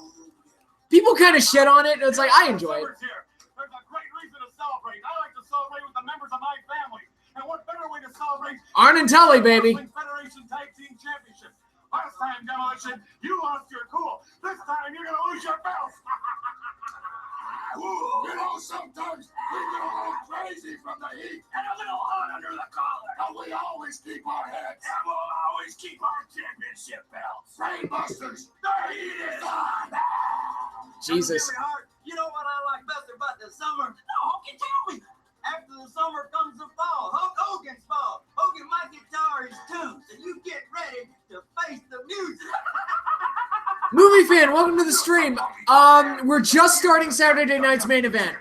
People kind of shit on it. It's like, I enjoy it. There's a great reason to celebrate. I like to celebrate with the members of my family. And what better way to celebrate? Arn and Tully, baby. Federation Tag Team Championship. Last time, Demolition, you lost your cool. This time, you're gonna lose your belts. You know, sometimes we get a little crazy from the heat And a little hot under the collar. but we always keep our heads. And we'll always keep our championship belts. Brainbusters, The heat is on. Jesus. You know what I like best about the summer? No, Honky, tell me. After the summer comes the fall. Hulk Hogan's fall. Hogan might guitar his tunes, and you get ready to face the music. Movie fan, welcome to the stream. We're just starting Saturday night's main event.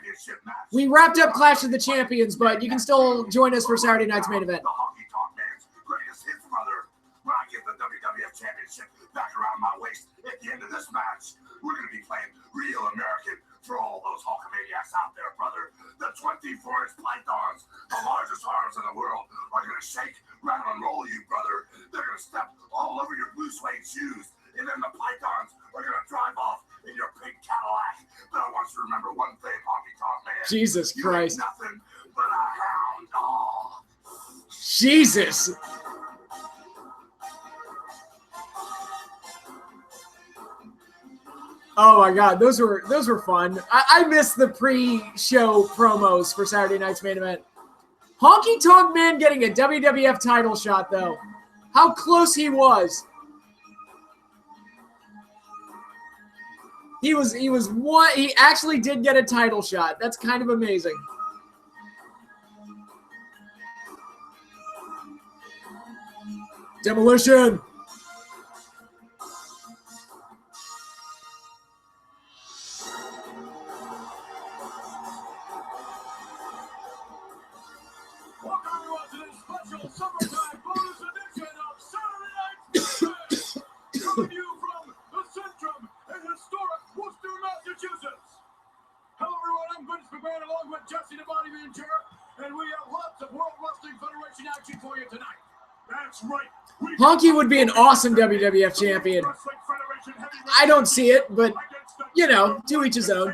We wrapped up Clash of the Champions, but you can still join us for Saturday night's main event. The Honky Tonk Man's greatest hits, brother. When I get the WWF Championship back around my waist at the end of this match, we're going to be playing Real American for all those Hulkamaniacs out there, brother. The 24-inch pythons, the largest arms in the world, are going to shake, rattle, and roll you, brother. They're going to step all over your blue suede shoes, and then the pythons are going to drive off in your pink Cadillac. But I want you to remember one thing, Honky Tonk Man. Jesus You Christ. ain't nothing but a hound dog. Jesus. Oh my God, those were fun. I missed the pre-show promos for Saturday night's main event. Honky Tonk Man getting a WWF title shot though. How close he was. He actually did get a title shot. That's kind of amazing. Demolition. Welcome everyone to this special summertime bonus edition of Saturday Night Football. Coming to you from the Centrum in historic Worcester, Massachusetts. Hello everyone, I'm Vince McMahon along with Jesse the Body Ventura, and we have lots of World Wrestling Federation action for you tonight. That's right. Honky would be an awesome WWF champion. I don't see it, but, you know, to each his own.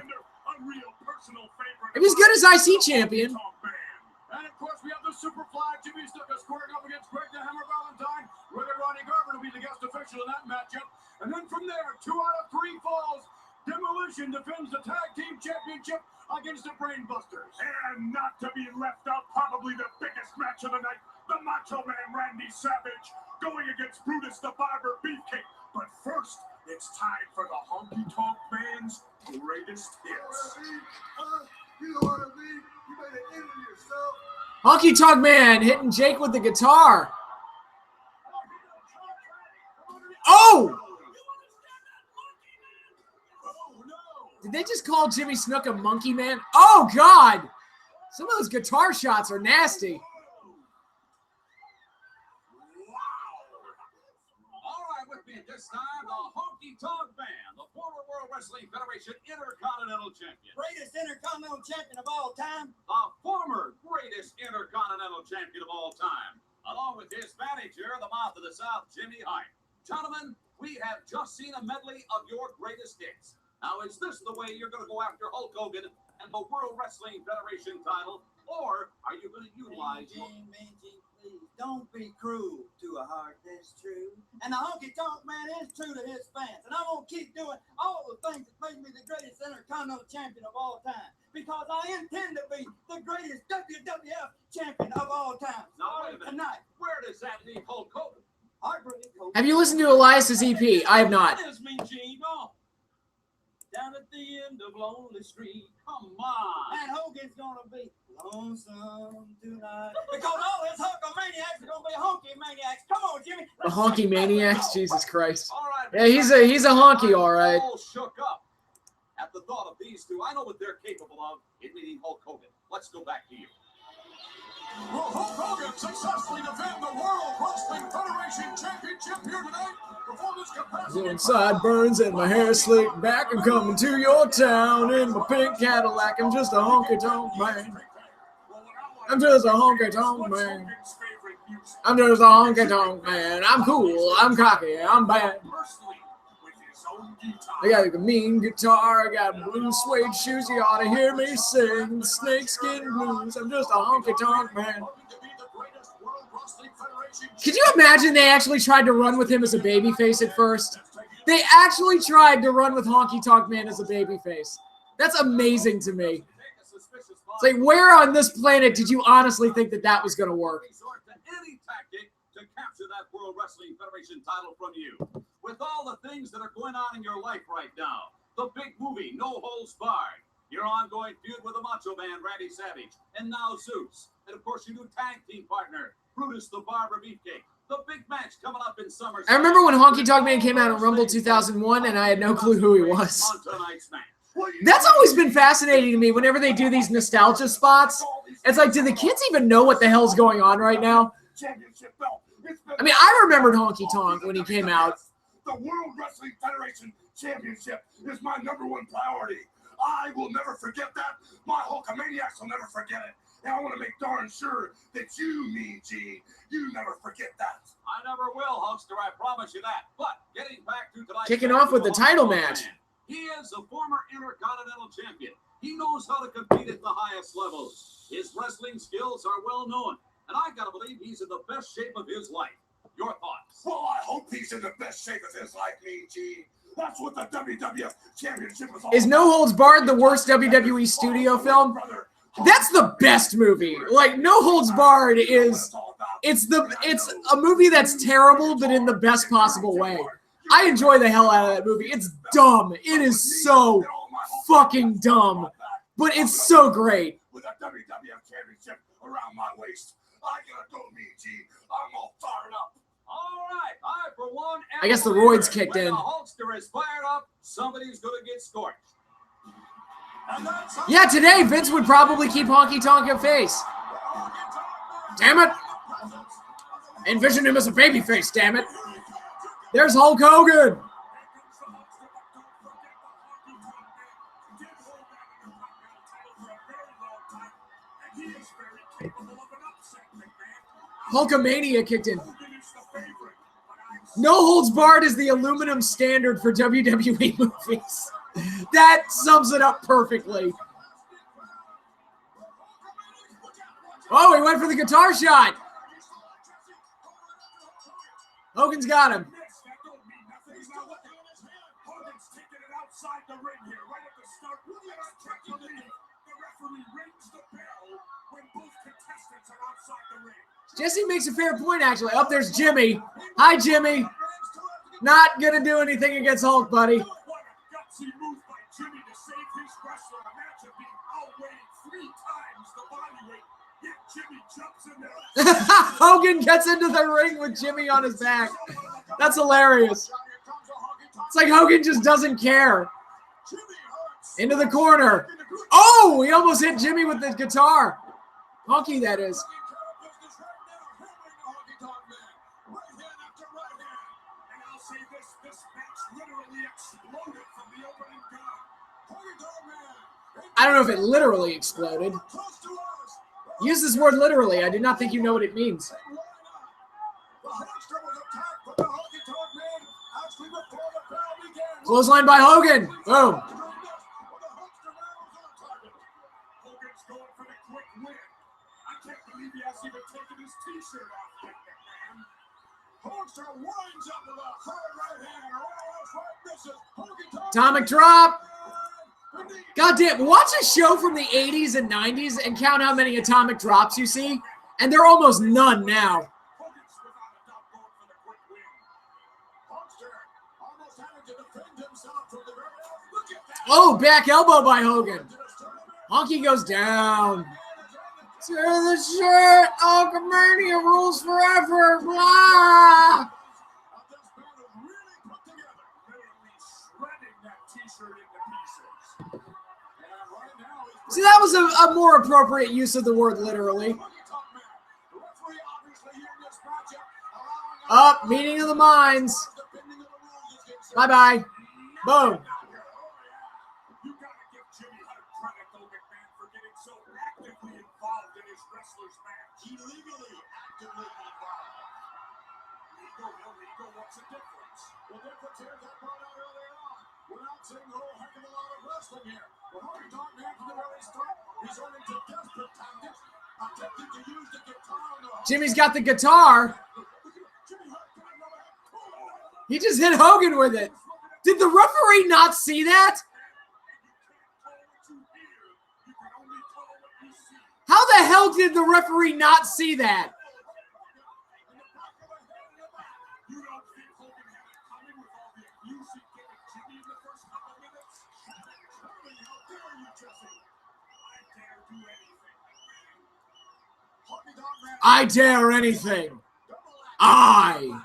If he's good as IC champion. And of course, we have the Superfly Jimmy Snuka squaring up against Greg the Hammer Valentine. Whether Ronnie Garvin will be the guest official in that matchup. And then from there, 2 out of 3 falls. Demolition defends the Tag Team Championship against the Brainbusters. And not to be left out, probably the biggest match of the night. The Macho Man Randy Savage going against Brutus the Barber Beefcake. But first, it's time for the Honky Tonk Man's greatest hits. You know what I mean? You made an end of yourself. Honky Tonk Man hitting Jake with the guitar. Oh! Did they just call Jimmy Snuka Monkey Man? Oh, God! Some of those guitar shots are nasty. This time, the Honky Tonk Man, the former World Wrestling Federation Intercontinental Champion. Greatest Intercontinental Champion of all time. The former greatest Intercontinental Champion of all time. Along with his manager, the Mouth of the South, Jimmy Hart. Gentlemen, we have just seen a medley of your greatest hits. Now, is this the way you're going to go after Hulk Hogan and the World Wrestling Federation title? Or are you going to utilize... Mingy, please, don't be cruel to a heart that's true. And the Honky Tonk Man is true to his fans. And I'm going to keep doing all the things that made me the greatest Intercontinental Champion of all time. Because I intend to be the greatest WWF Champion of all time. Now, wait a minute. Tonight. Where does that leave Hulk Hogan? Have you listened to Elias's EP? I have not. What is Mean Gene? Go. Down at the end of Lonely Street. Come on. And Hogan's going to be lonesome tonight. Because all his Hulkamaniacs are going to be Honky Maniacs. Come on, Jimmy. The Honky Maniacs? Jesus Christ. All right. Yeah, he's a honky, all right. All shook up at the thought of these two. I know what they're capable of in meeting Hulk Hogan. Let's go back to you. Will Hulk Hogan successfully defend the World Wrestling Federation Championship here tonight? Before this capacity... Doing sideburns and my hair slicked back. I'm coming to your town in my pink Cadillac. I'm just a honky tonk man. I'm just a honky tonk man. I'm just a honky tonk man. I'm cool. I'm cocky. I'm bad. I got a mean guitar. I got blue suede shoes. You ought to hear me sing the snakeskin blues. I'm just a honky tonk man. Could you imagine they actually tried to run with him as a babyface at first? They actually tried to run with Honky Tonk Man as a babyface. That's amazing to me. It's like, where on this planet did you honestly think that that was going to work? Any tactic to capture that World Wrestling Federation title from you. With all the things that are going on in your life right now, the big movie, No Holds Barred, your ongoing feud with the Macho Man, Randy Savage, and now Zeus, and of course your new tag team partner, Brutus the Barber Beefcake. The big match coming up in Summerslam. I remember when Honky Tonk Man came out in Rumble 2001, and I had no clue who he was. That's always been fascinating to me whenever they do these nostalgia spots. It's like, do the kids even know what the hell's going on right now? I mean, I remembered Honky Tonk when he came out. The World Wrestling Federation Championship is my #1 priority. I will never forget that. My Hulkamaniacs will never forget it. And I want to make darn sure that you, Mean Gene, you never forget that. I never will, Hulkster, I promise you that. But getting back to tonight, kicking off with the title match. He is a former Intercontinental Champion. He knows how to compete at the highest levels. His wrestling skills are well known, and I gotta believe he's in the best shape of his life. Your thoughts? Well, I hope he's in the best shape of his life, Mean Gene. That's what the WWF Championship is all about. Is No Holds Barred the worst WWE studio film? That's the best movie. Like, No Holds Barred is, it's a movie that's terrible, but in the best possible way. I enjoy the hell out of that movie. It's dumb. It is so fucking dumb, but it's so great. With a WWF championship around my waist, I gotta go, G. I'm all fired up. All right, I for one. I guess the roids kicked in. When the Hulkster is fired up, somebody's gonna get scorched. Yeah, today Vince would probably keep Honky Tonk in face. Damn it! Envision him as a babyface, damn it. There's Hulk Hogan. Hulkamania kicked in. No Holds Barred is the aluminum standard for WWE movies. That sums it up perfectly. Oh, he went for the guitar shot. Hogan's got him. Jesse makes a fair point, actually. Oh, there's Jimmy. Hi, Jimmy. Not going to do anything against Hulk, buddy. Hogan gets into the ring with Jimmy on his back. That's hilarious. It's like Hogan just doesn't care. Into the corner. Oh, he almost hit Jimmy with the guitar. Honky, that is. I don't know if it literally exploded. Use this word literally. I do not think you know what it means. Clothesline by Hogan. Boom. Atomic drop. God damn, watch a show from the 80s and 90s and count how many atomic drops you see, and there are almost none now. Oh, back elbow by Hogan. Honky goes down. Tear the shirt. Hulkamania rules forever. Blah. See, that was a more appropriate use of the word literally. Up, meeting of the minds. Bye-bye. Boom. Jimmy's got the guitar. He just hit Hogan with it. Did the referee not see that? How the hell did the referee not see that? I dare anything. I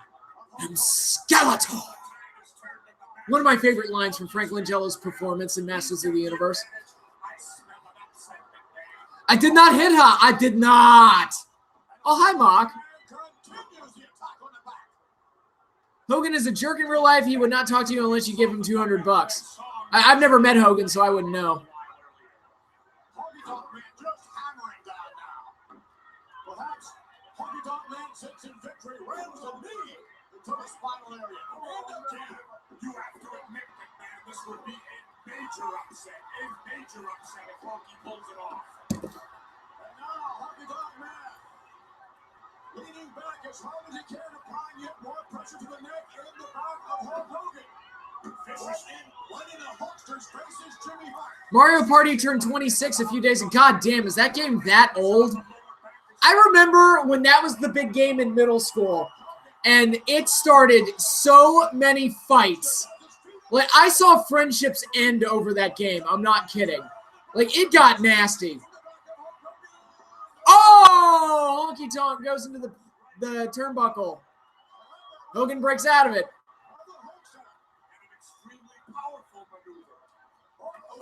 am Skeletor. One of my favorite lines from Frank Langella's performance in Masters of the Universe. I did not hit her. I did not. Oh, hi, Mark. Hogan is a jerk in real life. He would not talk to you unless you give him $200. I've never met Hogan, so I wouldn't know. You have to admit that, man, this would be a major upset if Honky pulls it off. And now, Honky Tonk Man, leaning back as hard as he can, applying yet more pressure to the neck and the back of Hulk Hogan. Viciously, letting the Hulkster's faces Jimmy Hart. Mario Party turned 26 a few days ago. God damn, is that game that old? I remember when that was the big game in middle school. And it started so many fights. Like, I saw friendships end over that game. I'm not kidding. Like, it got nasty. Oh! Honky Tonk goes into the turnbuckle. Hogan breaks out of it.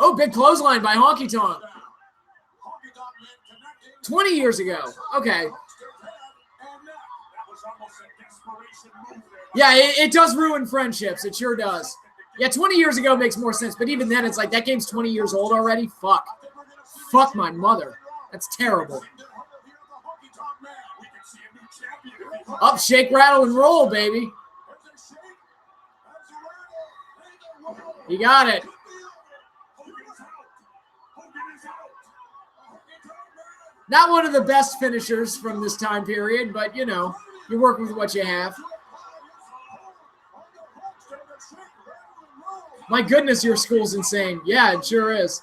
Oh, big clothesline by Honky Tonk. 20 years ago. Okay. Yeah, it does ruin friendships. It sure does. Yeah, 20 years ago makes more sense. But even then, it's like, that game's 20 years old already? Fuck. Fuck my mother. That's terrible. Up, shake, rattle, and roll, baby. You got it. Not one of the best finishers from this time period, but, you know, you work with what you have. My goodness, your school's insane. Yeah, it sure is.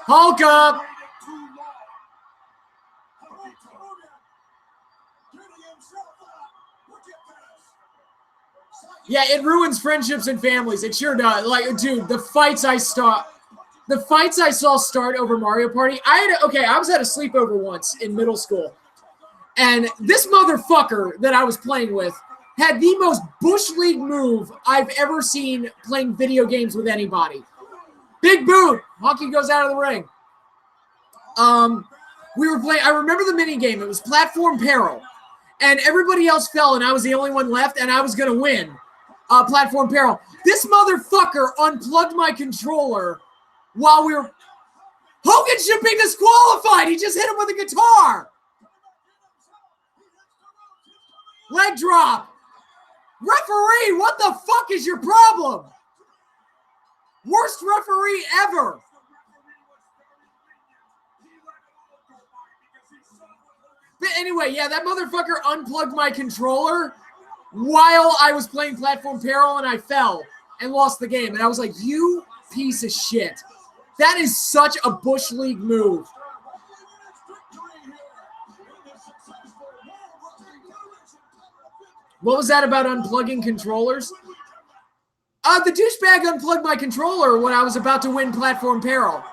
Hulk up. Yeah, it ruins friendships and families. It sure does. Like, dude, the fights I saw start over Mario Party. I was at a sleepover once in middle school, and this motherfucker that I was playing with had the most Bush League move I've ever seen playing video games with anybody. Big boot. Honky goes out of the ring. We were playing. I remember the mini game. It was Platform Peril, and everybody else fell, and I was the only one left, and I was gonna win. Platform Peril. This motherfucker unplugged my controller while we were. Hogan should be disqualified. He just hit him with a guitar. Leg drop. Referee, what the fuck is your problem? Worst referee ever. But anyway, yeah, that motherfucker unplugged my controller while I was playing Platform Peril, and I fell and lost the game. And I was like, you piece of shit. That is such a Bush League move. What was that about unplugging controllers? The douchebag unplugged my controller when I was about to win Platform Peril.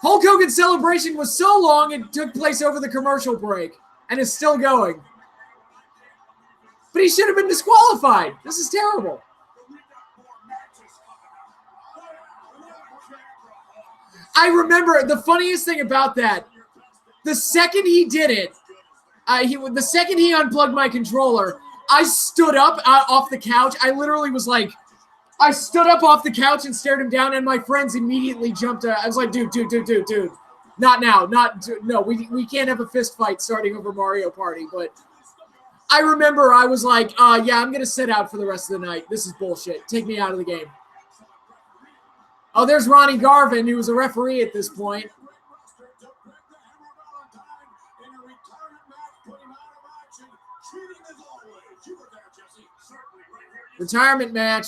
Hulk Hogan's celebration was so long it took place over the commercial break and is still going. But he should have been disqualified. This is terrible. I remember the funniest thing about that. The second he did it, the second he unplugged my controller, I stood up off the couch. I literally was like, I stood up off the couch and stared him down, and my friends immediately jumped. I was like, dude, not now, no, we can't have a fist fight starting over Mario Party. But I remember I was like, yeah, I'm gonna sit out for the rest of the night. This is bullshit. Take me out of the game. Oh, there's Ronnie Garvin, who was a referee at this point. Retirement match.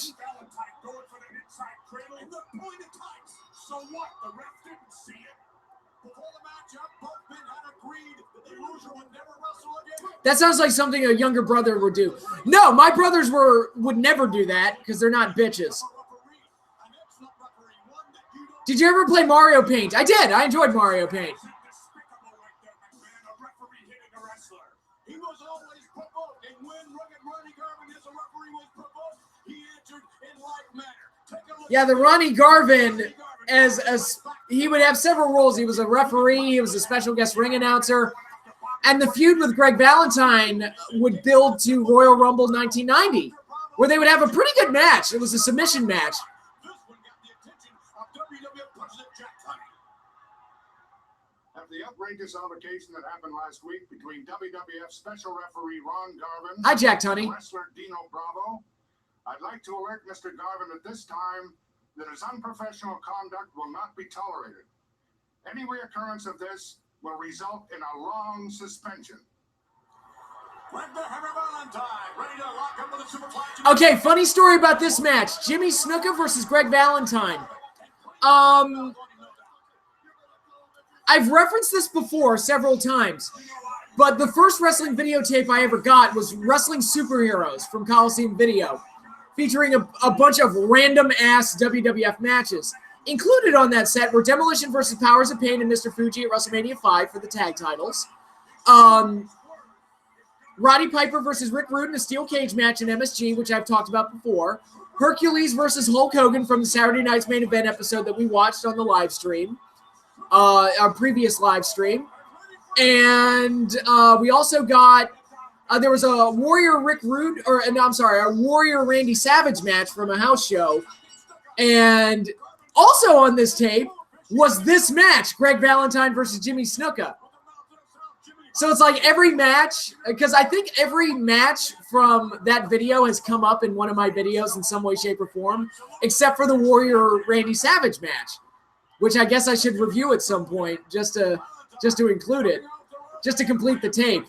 That sounds like something a younger brother would do. No, my brothers would never do that because they're not bitches. Did you ever play Mario Paint? I did. I enjoyed Mario Paint. Yeah, the Ronnie Garvin, as he would have several roles. He was a referee. He was a special guest ring announcer. And the feud with Greg Valentine would build to Royal Rumble 1990, where they would have a pretty good match. It was a submission match. After the outrageous altercation that happened last week between WWF Special Referee Ron Garvin Hi, Jack Tunney. and wrestler Dino Bravo, I'd like to alert Mr. Garvin at this time that his unprofessional conduct will not be tolerated. Any reoccurrence of this will result in a long suspension. Okay, funny story about this match. Jimmy Snuka versus Greg Valentine. I've referenced this before several times, but the first wrestling videotape I ever got was Wrestling Superheroes from Coliseum Video, featuring a bunch of random-ass WWF matches. Included on that set were Demolition versus Powers of Pain and Mr. Fuji at WrestleMania 5 for the tag titles. Roddy Piper versus Rick Rude in a steel cage match in MSG, which I've talked about before. Hercules versus Hulk Hogan from the Saturday Night's Main Event episode that we watched on the live stream, our previous live stream. And we also got, there was a Warrior Rick Rude, a Warrior Randy Savage match from a house show. And also on this tape was this match, Greg Valentine versus Jimmy Snuka. So it's like every match, because I think every match from that video has come up in one of my videos in some way, shape, or form, except for the Warrior Randy Savage match, which I guess I should review at some point just to include it, just to complete the tape.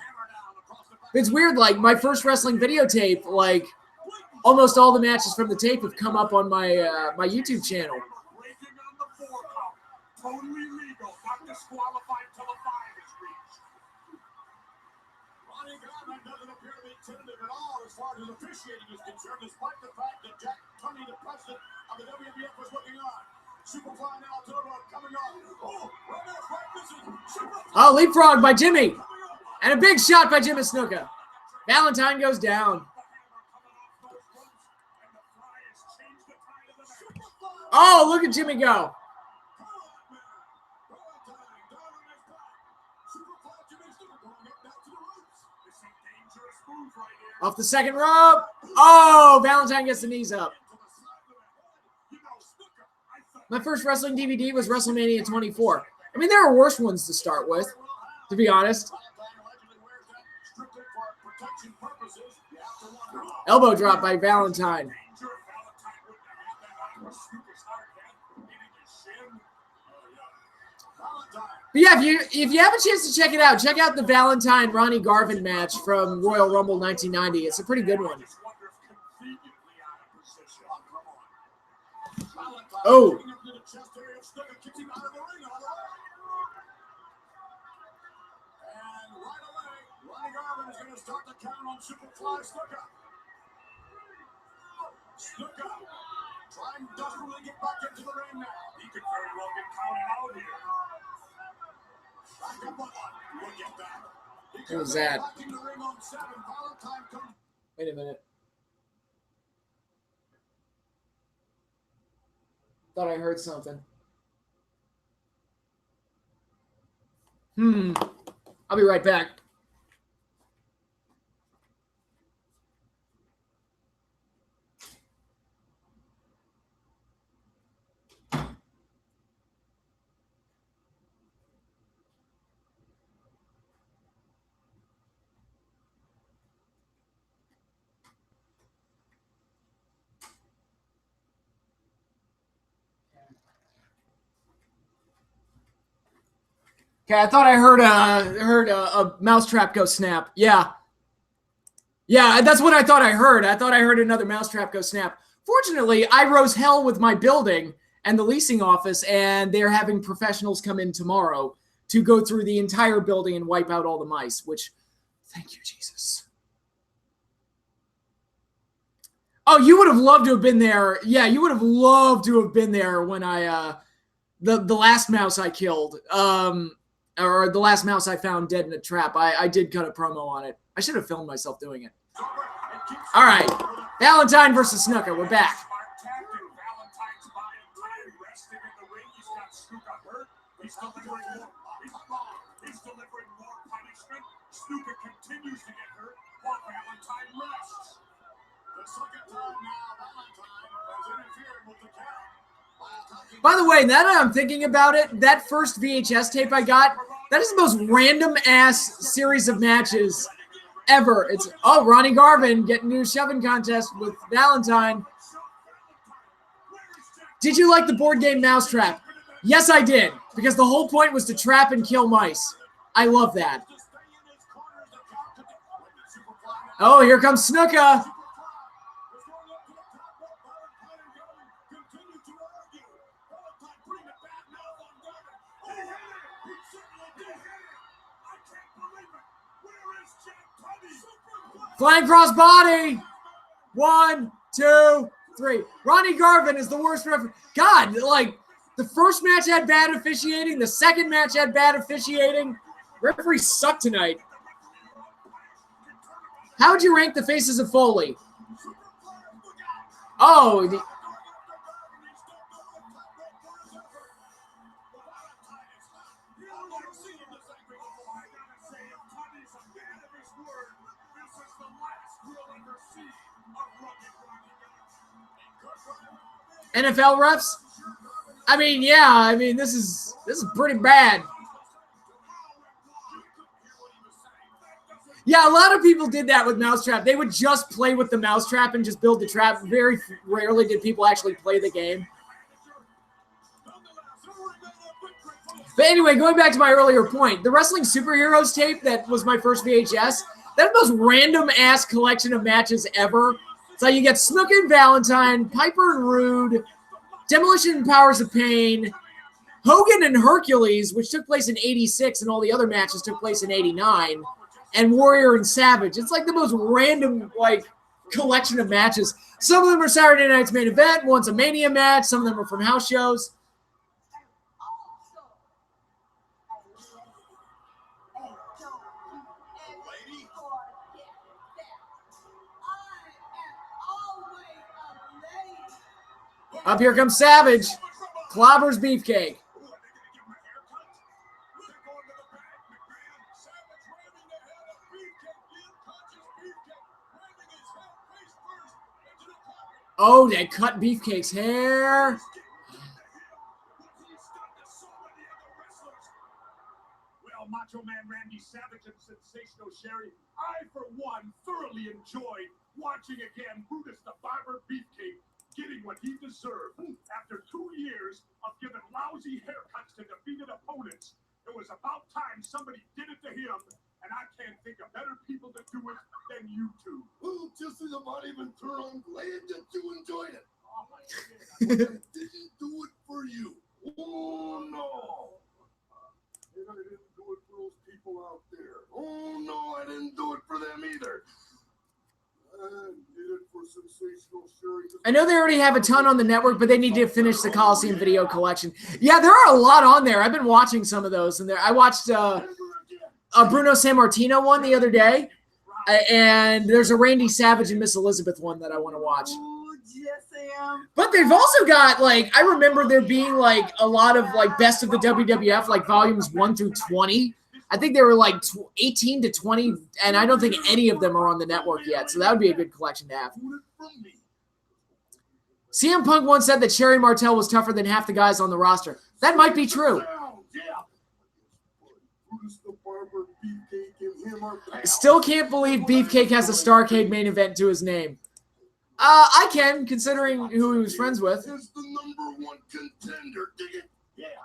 It's weird, like my first wrestling videotape, like almost all the matches from the tape have come up on my my YouTube channel. Totally legal, not disqualified till a 5 is reached. Ronnie Garvin doesn't appear to be tentative at all as far as officiating is concerned, despite the fact that Jack Tunney, the president of the WWF, was looking on. Superfly now coming on. Oh, right, this is Superfly. Oh, leapfrog by Jimmy. And a big shot by Jimmy Snuka. Valentine goes down. Oh, look at Jimmy go. Off the second rope. Oh, Valentine gets the knees up. My first wrestling DVD was WrestleMania 24. I mean, there are worse ones to start with, to be honest. Elbow drop by Valentine. But yeah, if you have a chance to check it out, check out the Valentine Ronnie Garvin match from Royal Rumble 1990. It's a pretty good one. Oh. Trying desperately to get back into the ring now. He could very well get counted out here. Back up on one. Look at that. What was that? Wait a minute. Thought I heard something. I'll be right back. Okay, I thought I heard a mousetrap go snap. Yeah, that's what I thought I heard. I thought I heard another mousetrap go snap. Fortunately, I rose hell with my building and the leasing office, and they're having professionals come in tomorrow to go through the entire building and wipe out all the mice, which, thank you, Jesus. Oh, you would have loved to have been there. Yeah, you would have loved to have been there when I, the last mouse I killed, or the last mouse I found dead in a trap. I did cut a promo on it. I should have filmed myself doing it. All right, Valentine versus Snuka. We're back. He's delivering more punishment. Snuka continues to get hurt while Valentine rests. The second time now, Valentine has interfered with the count. By the way, now that I'm thinking about it, that first VHS tape I got, that is the most random-ass series of matches ever. It's, oh, Ronnie Garvin getting into a shoving contest with Valentine. Did you like the board game Mousetrap? Yes, I did, because the whole point was to trap and kill mice. I love that. Oh, here comes Snuka. Flying cross body. 1, 2, 3. Ronnie Garvin is the worst referee. God, like, the first match had bad officiating. The second match had bad officiating. Referees suck tonight. How would you rank the faces of Foley? Oh, NFL refs? I mean, yeah, I mean, this is pretty bad. Yeah, a lot of people did that with Mousetrap. They would just play with the Mousetrap and just build the trap. Very rarely did people actually play the game. But anyway, going back to my earlier point, the Wrestling Superheroes tape that was my first VHS, that's the most random-ass collection of matches ever. So you get Snooker and Valentine, Piper and Rude, Demolition and Powers of Pain, Hogan and Hercules, which took place in '86, and all the other matches took place in '89, and Warrior and Savage. It's like the most random, like, collection of matches. Some of them are Saturday Night's Main Event, one's a Mania match, some of them are from house shows. Up here comes Savage. Clobbers Beefcake. Oh, they cut Beefcake's hair. Well, Macho Man Randy Savage and Sensational Sherry, I, for one, thoroughly enjoyed watching again Brutus the Barber Beefcake getting what he deserved. After 2 years of giving lousy haircuts to defeated opponents, it was about time somebody did it to him, and I can't think of better people to do it than you two. Well, just as about even turn, I'm glad that you enjoyed it. Oh, my I didn't do it for you. Oh, no. And I didn't do it for those people out there. Oh, no, I didn't do it for them either. I did it for Sensational Sherry. I know they already have a ton on the network, but they need to finish the Coliseum video collection. Yeah, there are a lot on there. I've been watching some of those, and I watched a Bruno Sammartino one the other day, and there's a Randy Savage and Miss Elizabeth one that I want to watch. But they've also got, like, I remember there being, like, a lot of, like, Best of the WWF, like, volumes 1 through 20. I think they were, like, 18 to 20, and I don't think any of them are on the network yet, so that would be a good collection to have. CM Punk once said that Sherry Martel was tougher than half the guys on the roster. That might be true. Still can't believe Beefcake has a Starrcade main event to his name. I can, considering who he was friends with.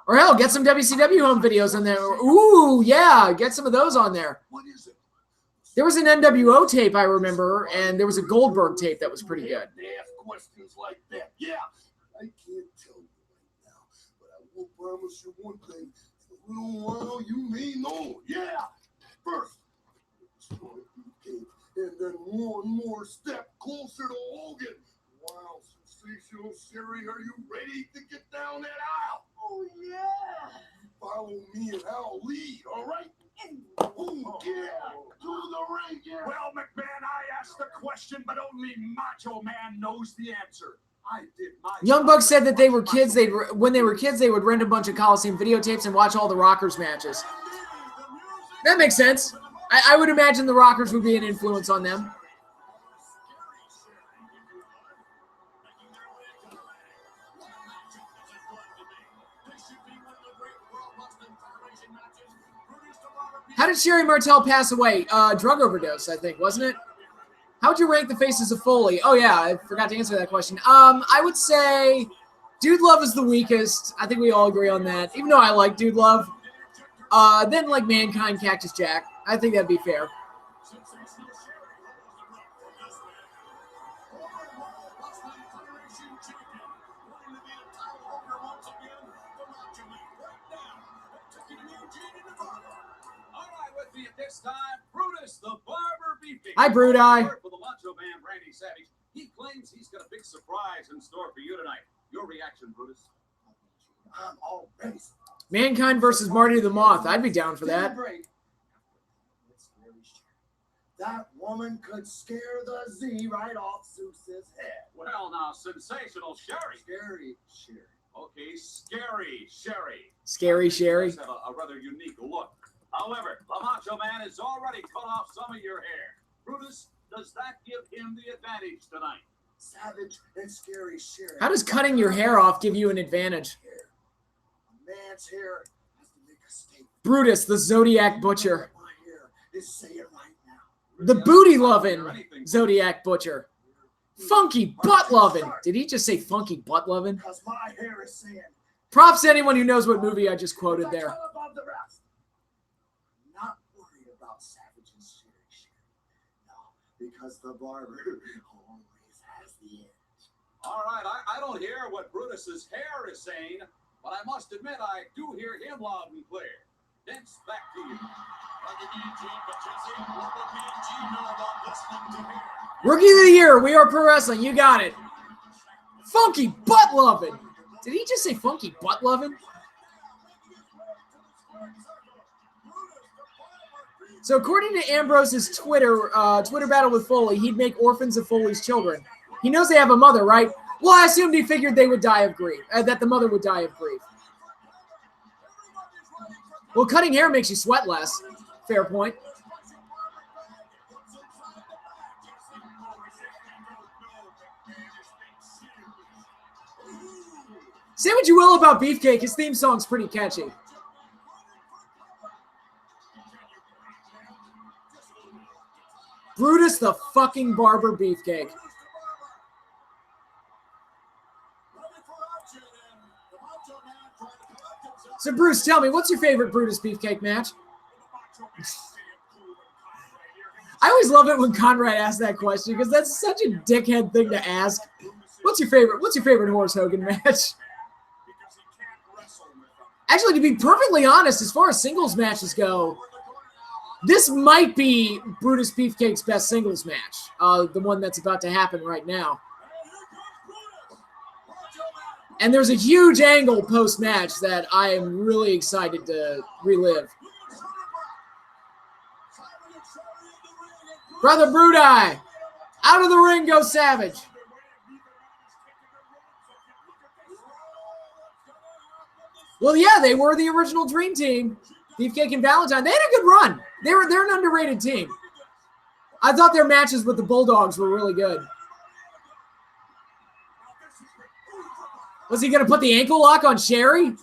Or hell, get some WCW home videos on there. Ooh, yeah, get some of those on there. There was an NWO tape, I remember, and there was a Goldberg tape that was pretty good. They ask questions like that. Yeah, I can't tell you right now, but I will promise you one thing. In a little while, you may know. Yeah, first, and then one more step closer to Hogan. Wow, Sensational Sherry, are you ready to get down that aisle? Oh, yeah. Follow me and I'll lead, all right? Oh, yeah. To the ring, yeah. Well, McMahon, I asked the question, but only Macho Man knows the answer. I did my Young Bucks said that they were kids. When they were kids, they would rent a bunch of Coliseum videotapes and watch all the Rockers matches. That makes sense. I would imagine the Rockers would be an influence on them. How did Sherry Martel pass away? Drug overdose, I think, wasn't it? How would you rank the faces of Foley? Oh, yeah, I forgot to answer that question. I would say Dude Love is the weakest. I think we all agree on that, even though I like Dude Love. Then, like, Mankind, Cactus Jack. I think that'd be fair. All right, with me at this time, Brutus the Barber Beefcake. Hi, Brudi. For the Macho Man, Randy Savage. He claims he's got a big surprise in store for you tonight. Your reaction, Brutus? I'm already. Mankind versus Marty the Moth. I'd be down for that. That woman could scare the Z right off Zeus's head. Well, now, sensational Sherry. Scary Sherry. Okay, scary Sherry. Scary Sherry. Does have a rather unique look. However, the Macho Man has already cut off some of your hair. Brutus, does that give him the advantage tonight? Savage and Scary Sherry. How does cutting your hair off give you an advantage? A man's hair has to make a statement. Brutus, the Zodiac Butcher. My hair is saying right now. The booty-loving Zodiac Butcher. Funky butt-loving. Did he just say funky butt-loving? Because my hair is saying. Props to anyone who knows what movie I just quoted there. Above the rest. I'm not worried about Savage and Sherry. No, because the barber always has the edge. All right, I don't hear what Brutus's hair is saying, but I must admit I do hear him loud and clear. Vince, back to you. Rookie of the Year, We Are Pro Wrestling. You got it. Funky butt-loving. Did he just say funky butt-loving? So according to Ambrose's Twitter battle with Foley, he'd make orphans of Foley's children. He knows they have a mother, right? Well, I assumed he figured they would die of grief, that the mother would die of grief. Well, cutting hair makes you sweat less. Fair point. Say what you will about Beefcake, his theme song's pretty catchy. Brutus the fucking Barber Beefcake. So, Bruce, tell me, what's your favorite Brutus Beefcake match? I always love it when Conrad asks that question because that's such a dickhead thing to ask. What's your favorite Horace Hogan match? Actually, to be perfectly honest, as far as singles matches go, this might be Brutus Beefcake's best singles match, the one that's about to happen right now. And there's a huge angle post-match that I am really excited to relive. Brother Brudi, out of the ring goes Savage. Well, yeah, they were the original Dream Team. Beefcake and Valentine. They had a good run. They're an underrated team. I thought their matches with the Bulldogs were really good. Was he going to put the ankle lock on Sherry?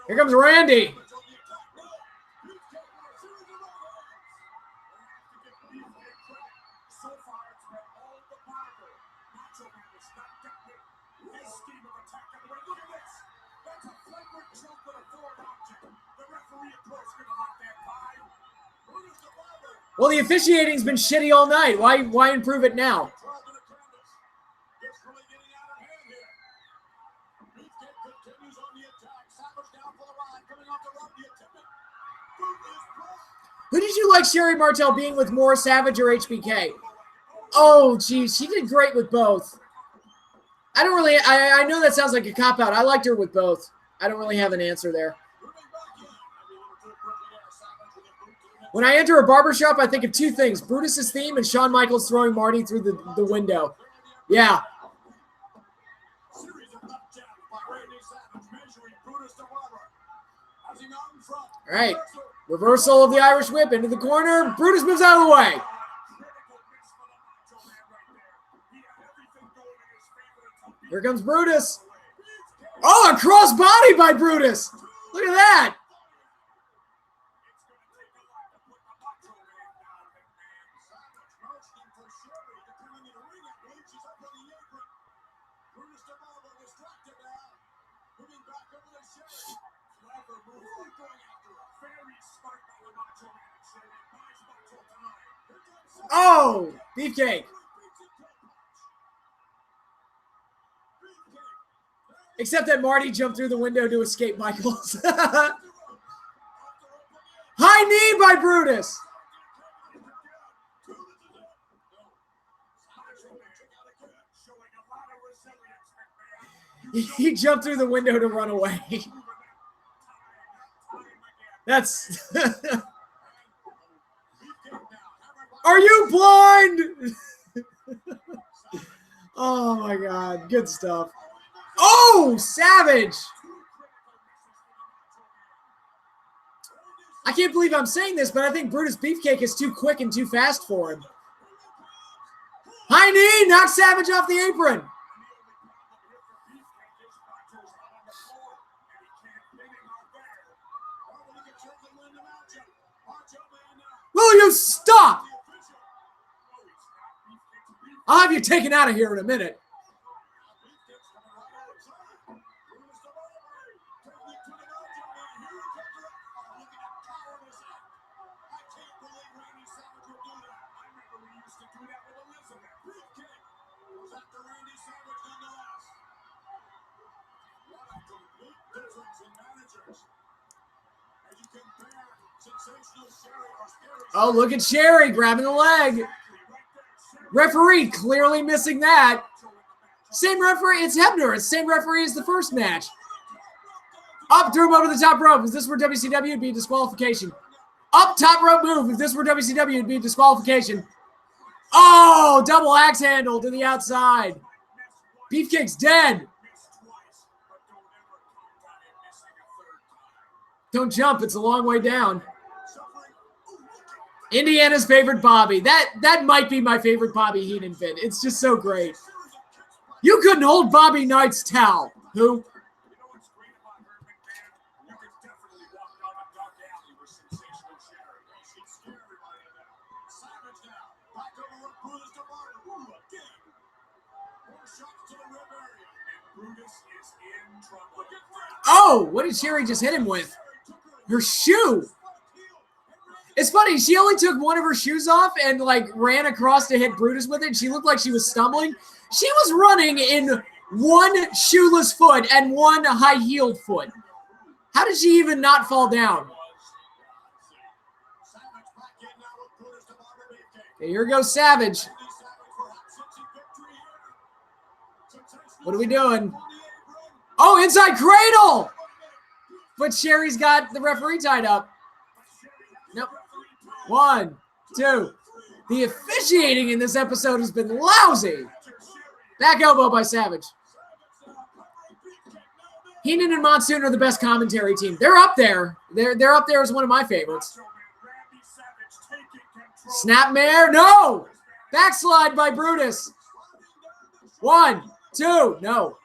Here comes Randy. Well, the officiating's been shitty all night. Why improve it now? Who did you like Sherry Martel being with more, Savage or HBK? Oh, geez, she did great with both. I know that sounds like a cop-out. I liked her with both. I don't really have an answer there. When I enter a barbershop, I think of two things. Brutus's theme and Shawn Michaels throwing Marty through the window. Yeah. All right. Reversal of the Irish whip into the corner. Brutus moves out of the way. Here comes Brutus. Oh, a crossbody by Brutus. Look at that. Oh, Beefcake. Except that Marty jumped through the window to escape Michaels. High knee by Brutus. He jumped through the window to run away. That's... Are you blind? Oh my God, good stuff. Oh, Savage. I can't believe I'm saying this, but I think Brutus Beefcake is too quick and too fast for him. High knee, knocks Savage off the apron. Will you stop? I'll have you taken out of here in a minute. Oh, look at Sherry grabbing the leg. Referee clearly missing that. Same referee. It's Hebner. It's the same referee as the first match. Up, threw him over the top rope. If this were WCW, it'd be a disqualification. Up, top rope move. If this were WCW, it'd be a disqualification. Oh, double axe handle to the outside. Beefcake's dead. Don't jump. It's a long way down. Indiana's favorite Bobby. That might be my favorite Bobby Heenan fit. It's just so great. You couldn't hold Bobby Knight's towel. Who? Oh, what did Sherry just hit him with? Her shoe. It's funny, she only took one of her shoes off and like ran across to hit Brutus with it. She looked like she was stumbling. She was running in one shoeless foot and one high-heeled foot. How did she even not fall down? Okay, here goes Savage. What are we doing? Oh, inside cradle! But Sherry's got the referee tied up. Nope. 1, 2. The officiating in this episode has been lousy. Back elbow by Savage. Heenan and Monsoon are the best commentary team. They're up there. They're up there as one of my favorites. Snapmare. No! Backslide by Brutus. 1, 2. No.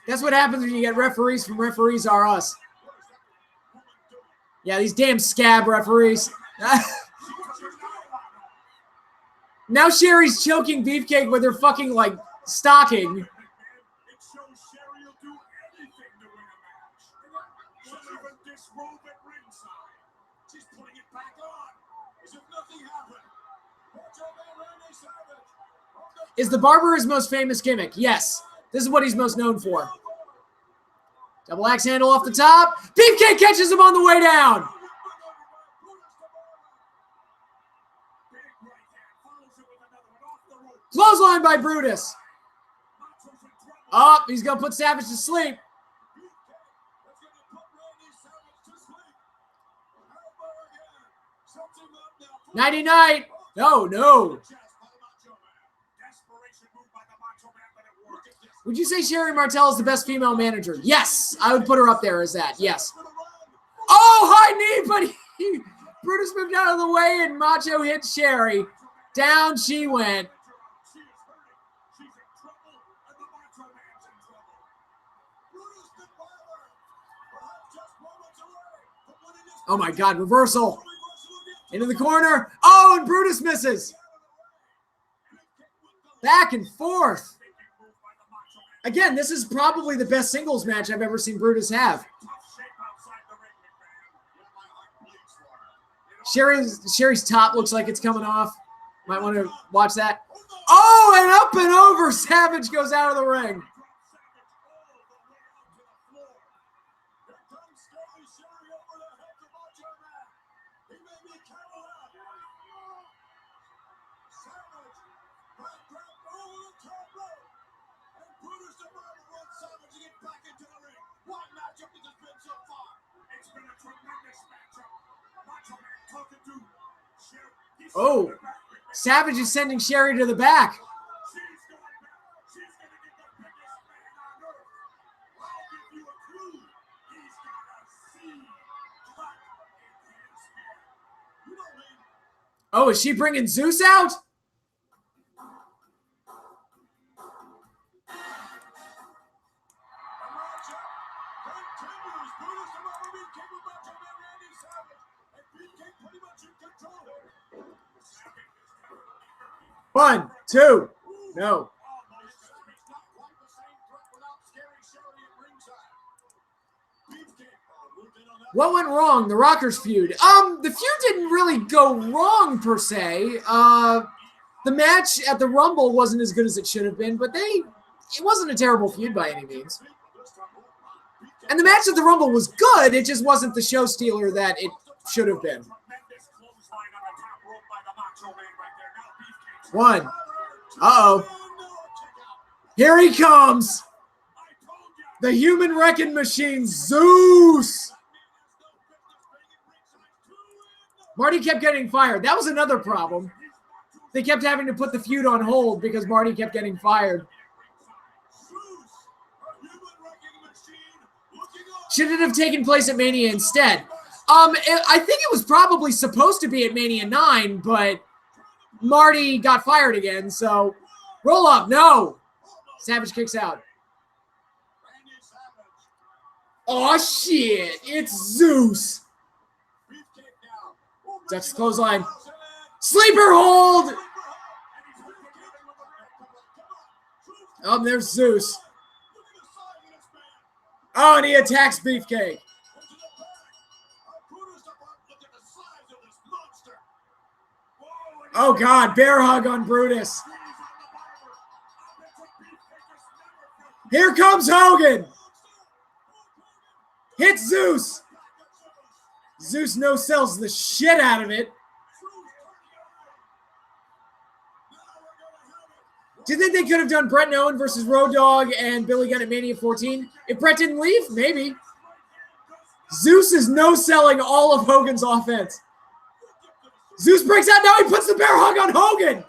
That's what happens when you get referees from Referees Are Us. Yeah, these damn scab referees. Now Sherry's choking Beefcake with her fucking, like, stocking. Is the barber his most famous gimmick? Yes. This is what he's most known for. Double axe handle off the top. Beefcake catches him on the way down. Clothesline by Brutus. Oh, he's going to put Savage to sleep. Nighty-night. No, no. Would you say Sherry Martel is the best female manager? Yes, I would put her up there as that. Yes. Oh, high knee, but Brutus moved out of the way and Macho hit Sherry. Down she went. Oh my God, reversal. Into the corner. Oh, and Brutus misses. Back and forth. Again, this is probably the best singles match I've ever seen Brutus have. Sherry's top looks like it's coming off. Might want to watch that. Oh, and up and over. Savage goes out of the ring. Oh, Savage is sending Sherry to the back. Oh, is she bringing Zeus out? One, two, no. What went wrong? The Rockers feud. The feud didn't really go wrong per se. The match at the Rumble wasn't as good as it should have been, but it wasn't a terrible feud by any means. And the match at the Rumble was good. It just wasn't the show stealer that it should have been. One. Uh-oh. Here he comes. The human wrecking machine, Zeus. Marty kept getting fired. That was another problem. They kept having to put the feud on hold because Marty kept getting fired. Should it have taken place at Mania instead? I think it was probably supposed to be at Mania 9, but Marty got fired again, so roll up. No. Savage kicks out. Oh, shit. It's Zeus. Ducks clothesline. Sleeper hold. Oh, there's Zeus. Oh, and he attacks Beefcake. Oh, God. Bear hug on Brutus. Here comes Hogan. Hits Zeus. Zeus no-sells the shit out of it. Do you think they could have done Brett and Owen versus Road Dogg and Billy Gunn at Mania 14? If Brett didn't leave, maybe. Zeus is no-selling all of Hogan's offense. Zeus breaks out. Now he puts the bear hug on Hogan.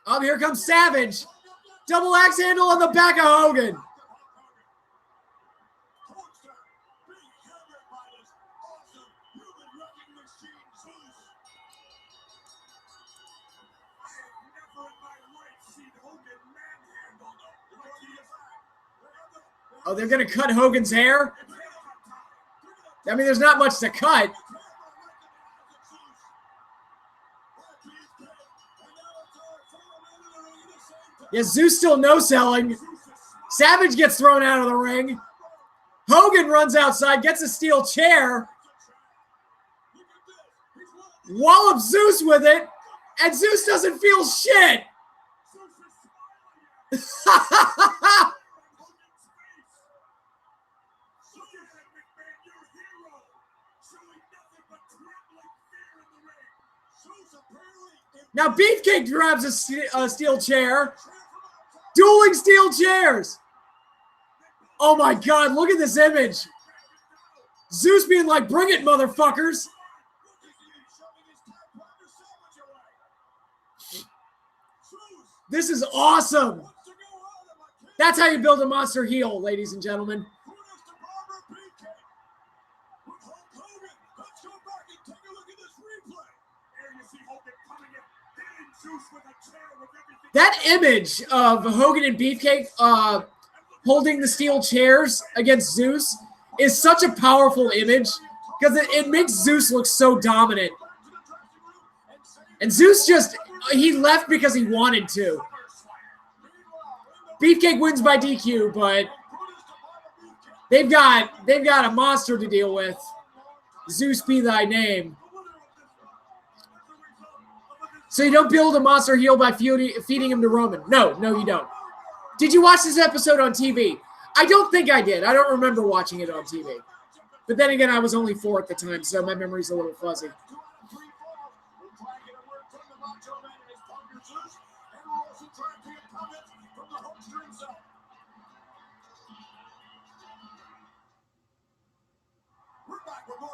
Oh, here comes Savage. Double axe handle on the back of Hogan. Oh, they're going to cut Hogan's hair? I mean, there's not much to cut. Yeah, Zeus still no-selling. Savage gets thrown out of the ring. Hogan runs outside, gets a steel chair. Wallops Zeus with it. And Zeus doesn't feel shit. Now Beefcake grabs a steel chair. Dueling steel chairs. Oh my God, look at this image. Zeus being like, bring it, motherfuckers. This is awesome. That's how you build a monster heel, ladies and gentlemen. That image of Hogan and Beefcake holding the steel chairs against Zeus is such a powerful image because it makes Zeus look so dominant. And Zeus he left because he wanted to. Beefcake wins by DQ, but they've got a monster to deal with. Zeus be thy name. So you don't build a monster heel by feeding him to Roman. No, you don't. Did you watch this episode on TV? I don't think I did. I don't remember watching it on TV. But then again, I was only 4 at the time, so my memory's a little fuzzy.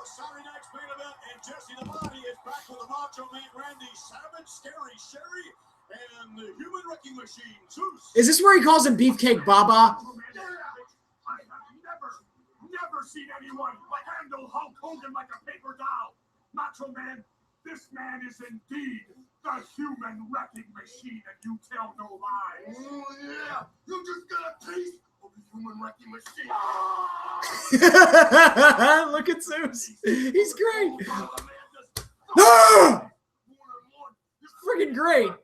Saturday night's main event, and Jesse the Body is back with the Macho Man Randy Savage, Scary Sherry, and the Human Wrecking Machine Zeus. Is this where he calls him Beefcake Baba? I have never seen anyone handle Hulk Hogan like a paper doll. Macho Man, this man is indeed the Human Wrecking Machine, and you tell no lies. Oh yeah, you just got a taste of the Human Wrecking Machine. Look at Zeus. He's great. Ah! Freaking great. The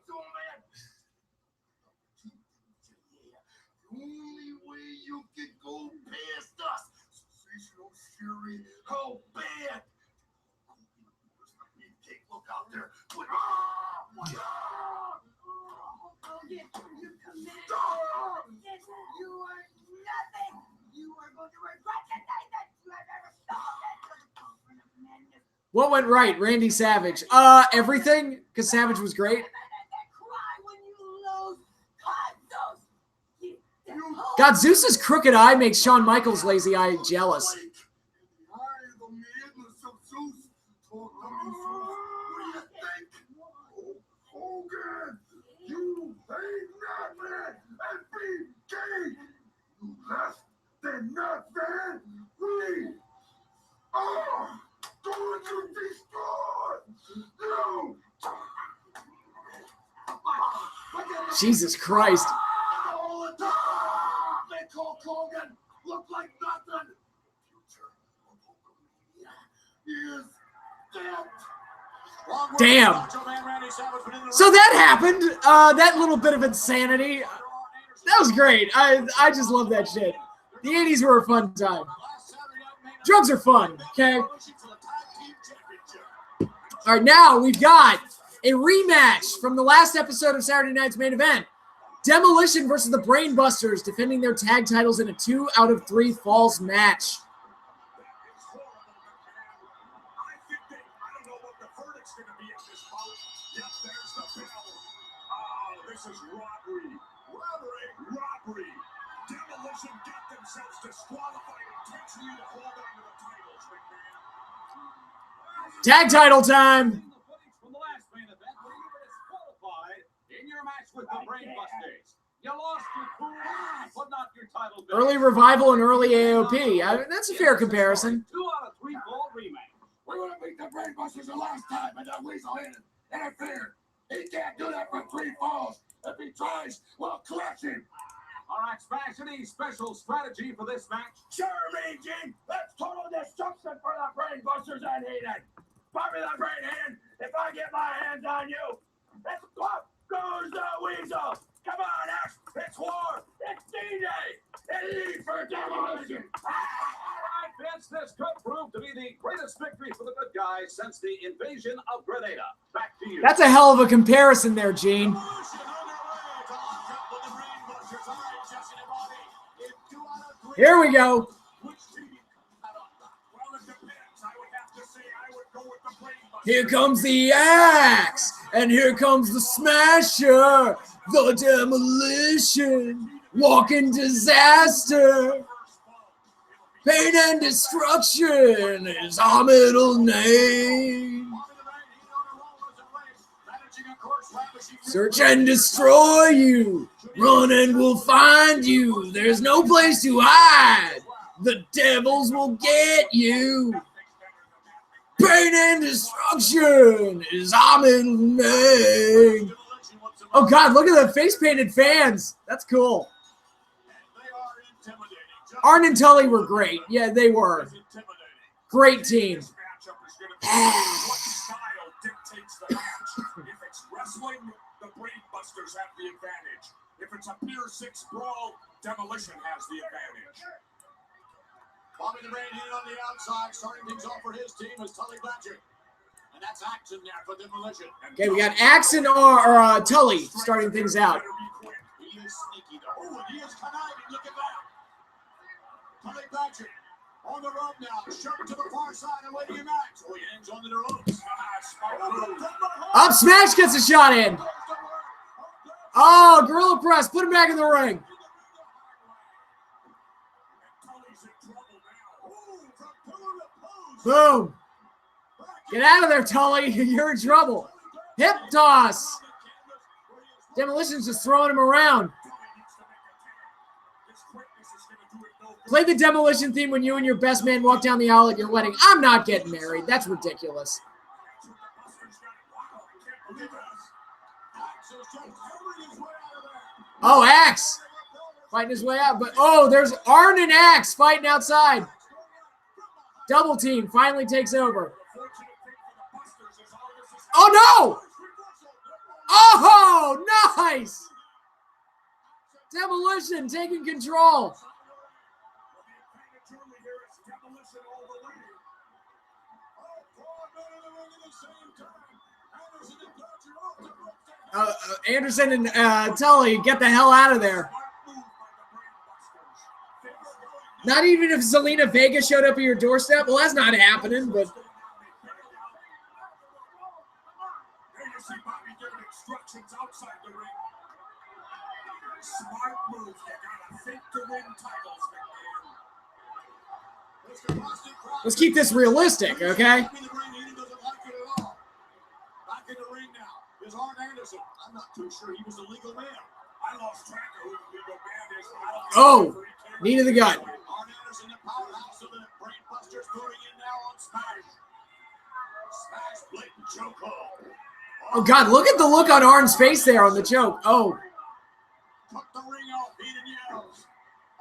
only way you can go past us. Sensational Fury. How bad? Look out there. You committed. You are nothing. You are going to regret the day that you have ever stolen it. What went right, Randy Savage? Everything, because Savage was great. God, Zeus's crooked eye makes Shawn Michaels' lazy eye jealous. Hogan, you ain't nothing, and BK, you less than nothing. We are going to destroy you. Jesus Christ. Make Hulk Hogan look like nothing. Future of Hulkamania is dead. Damn. So that happened. That little bit of insanity. That was great. I just love that shit. The 80s were a fun time. Drugs are fun, okay? All right, now we've got a rematch from the last episode of Saturday Night's Main Event. Demolition versus the Brainbusters, defending their tag titles in a 2 out of 3 falls match. This is robbery. Demolition got themselves disqualified intentionally to hold on to the titles, McMahon. Tag title time. From the last main event, where you were disqualified in your match with the Brainbusters. You lost your cool, but not your title. Early Revival and early AOP. That's a fair comparison. 2 out of 3 fall rematch. We would have beat the Brainbusters the last time, but that Weasel interfered. He can't do that for 3 falls. If he tries, we'll crush him. All right, Smash, any special strategy for this match? Sure, Mean Gene. That's total destruction for the Brainbusters and Eden. Pop me that brain hand if I get my hands on you. It's what goes the Weasel. Come on, X. It's war. It's D-Day. It's E for Demolition. All right, Vince, this could prove to be the greatest victory for the good guys since the invasion of Grenada. Back to you. That's a hell of a comparison there, Gene. Here we go. Here comes the axe, and here comes the smasher, the demolition, walking disaster. Pain and destruction is our middle name. Search and destroy you. Run and we'll find you. There's no place to hide. The devils will get you. Pain and destruction is our middle name. Oh, God, look at the face-painted fans. That's cool. Arn and Tully were great. Yeah, they were. Great team. wrestling, the Brainbusters have the advantage. If it's a Pier 6 brawl, Demolition has the advantage. Bobby the Brain Heenan on the outside, starting things off for his team is Tully Blanchard. And that's Action there for Demolition. Okay, we got Axe and Tully starting things out. He is sneaky though. Oh, and he is conniving. Look at that. Tully Blanchard on the rope now. Shoved to the far side and waiting in Axe. Oh, he hangs onto the ropes. Up smash gets a shot in. Oh, gorilla press. Put him back in the ring. Boom. Get out of there, Tully. You're in trouble. Hip toss. Demolition's just throwing him around. Play the Demolition theme when you and your best man walk down the aisle at your wedding. I'm not getting married. That's ridiculous. Oh, Axe fighting his way out. But, oh, there's Arn and Axe fighting outside. Double team finally takes over. Oh, no! Oh, nice! Demolition taking control. Anderson and Tully, get the hell out of there. Not even if Zelina Vega showed up at your doorstep. Well, that's not happening, but... Instructions outside the ring. Smart move. You gotta think to win titles, McMahon. Let's keep this realistic, okay? Back in the ring now is Arn Anderson. I'm not too sure he was a legal man. I lost track of who the legal man is. Oh, knee to the gut. Arn Anderson, the powerhouse of the Brainbusters, going in now on Smash. Smash blatant chokehold. Oh, God, look at the look on Arn's face there on the choke. Oh. Cut the ring off, beat and yells.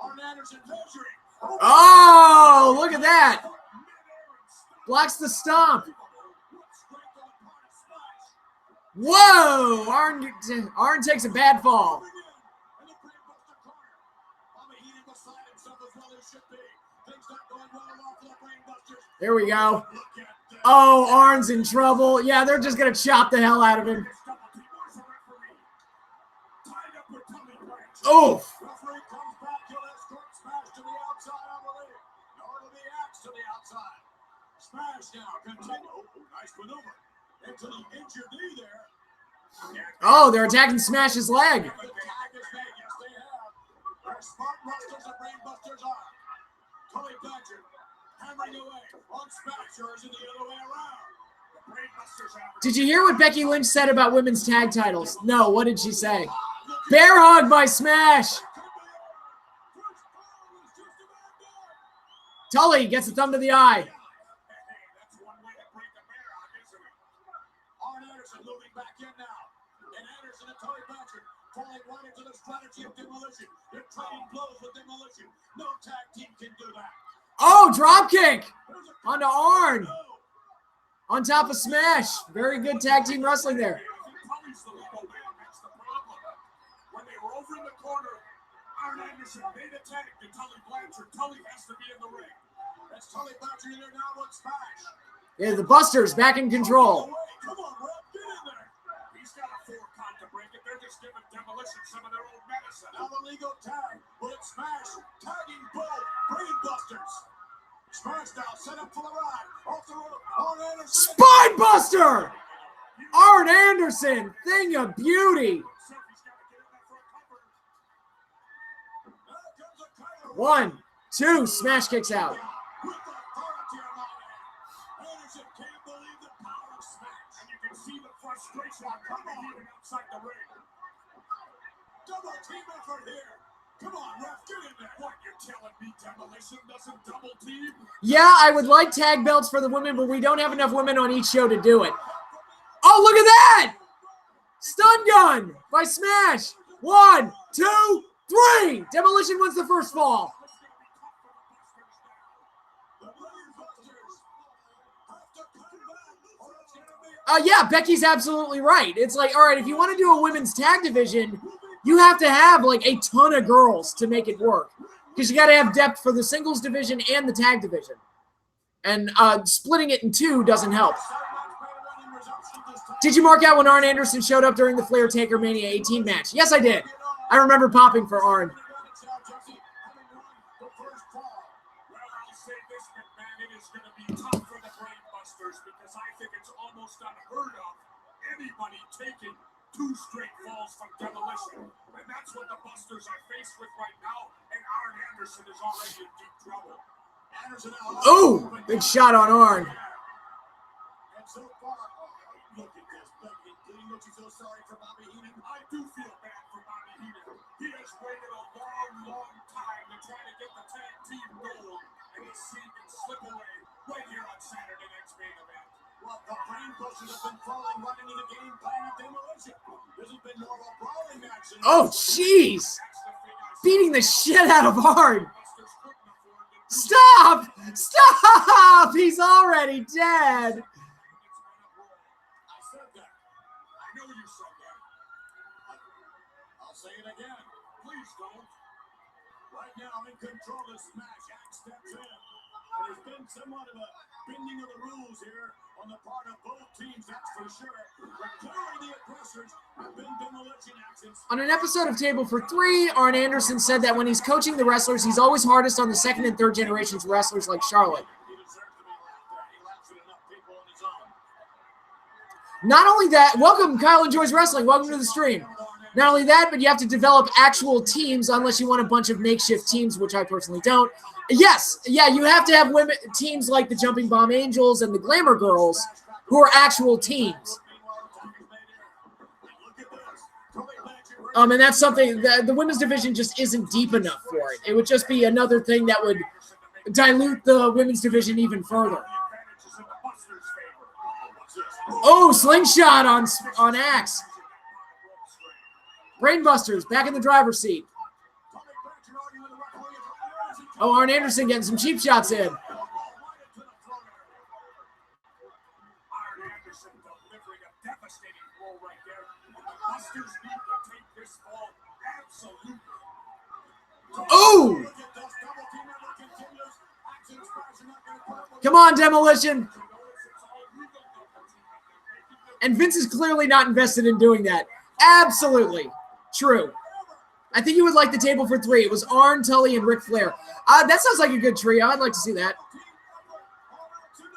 Arn Anderson measuring. Oh, look at that. Blocks the stomp. Whoa, Arn takes a bad fall. There we go. Oh, Arn's in trouble. Yeah, they're just going to chop the hell out of him. Oh. Oh, they're attacking Smash's leg. Did you hear what Becky Lynch said about women's tag titles? No, what did she say? Bear hug by Smash. Tully gets a thumb to the eye. Oh, drop kick onto Arn. On top of Smash. Very good tag team wrestling there. When they were over in the corner, Arn Anderson made a tag to Tully Blanchard. Tully has to be in the ring. That's Tully Blanchard in there now on Smash. Yeah, the Busters back in control. Come on, Rob, get in there. He's got a 4 count to break it. They're just giving Demolition some of their own medicine. Now the legal tag. Will it Smash? Tagging both Brainbusters. Smash now set up for the ride. Off the rope. Arn Anderson. Spine Buster! Arn Anderson, thing of beauty. 1, 2, Smash kicks out. Anderson can't believe the power of Smash. And you can see the frustration coming even outside the ring. Double team effort here. Come on, ref, get in there. What, you're telling me Demolition doesn't double team? Yeah, I would like tag belts for the women, but we don't have enough women on each show to do it. Oh, look at that! Stun gun by Smash. 1, 2, 3. Demolition wins the first fall. Yeah, Becky's absolutely right. It's like, all right, if you want to do a women's tag division, you have to have like a ton of girls to make it work. Because you got to have depth for the singles division and the tag division. And splitting it in two doesn't help. Did you mark out when Arn Anderson showed up during the Flair Taker Mania 18 match? Yes, I did. I remember popping for Arn. Because I think it's almost unheard of anybody taking 2 straight falls from Demolition. And that's what the Busters are faced with right now, and Arn Anderson is already in deep trouble. Oh, big shot on Arn. And so far, look at this, Becky. Don't you feel sorry for Bobby Heenan? I do feel bad for Bobby Heenan. He has waited a long time to try to get the tag team gold, and he's seen it slip away right here on Saturday night's main event. Well, the brain buzzers have been falling right into the game plan of Demolition. This has been more of a brawling match. Oh, jeez. Beating the shit out of Arn. Stop! Stop! He's already dead. I said that. I know you said that. I'll say it again. Please don't. Right now, in control of Smash, Axe steps in. There's been somewhat of a bending of the rules here on the part of both teams, that's for sure. But clearly the aggressors have been Demolition actions. On an episode of Table for Three, Arn Anderson said that when he's coaching the wrestlers, he's always hardest on the second and third generations wrestlers like Charlotte. He deserves to be laughed at. He laughs at enough people on his own. Not only that, welcome, Kyle Enjoys Wrestling. Welcome to the stream. Not only that, but you have to develop actual teams unless you want a bunch of makeshift teams, which I personally don't. Yes, yeah, you have to have women teams like the Jumping Bomb Angels and the Glamour Girls who are actual teams. And that's something that the women's division just isn't deep enough for it. It would just be another thing that would dilute the women's division even further. Oh, slingshot on Axe. Brainbusters back in the driver's seat. Oh, Arn Anderson getting some cheap shots in. Arn Anderson delivering a devastating blow right there. The Busters need to take this fall absolutely. Oh! Come on, Demolition. And Vince is clearly not invested in doing that. Absolutely. True. I think you would like the Table for Three. It was Arn, Tully, and Ric Flair. That sounds like a good trio. I'd like to see that.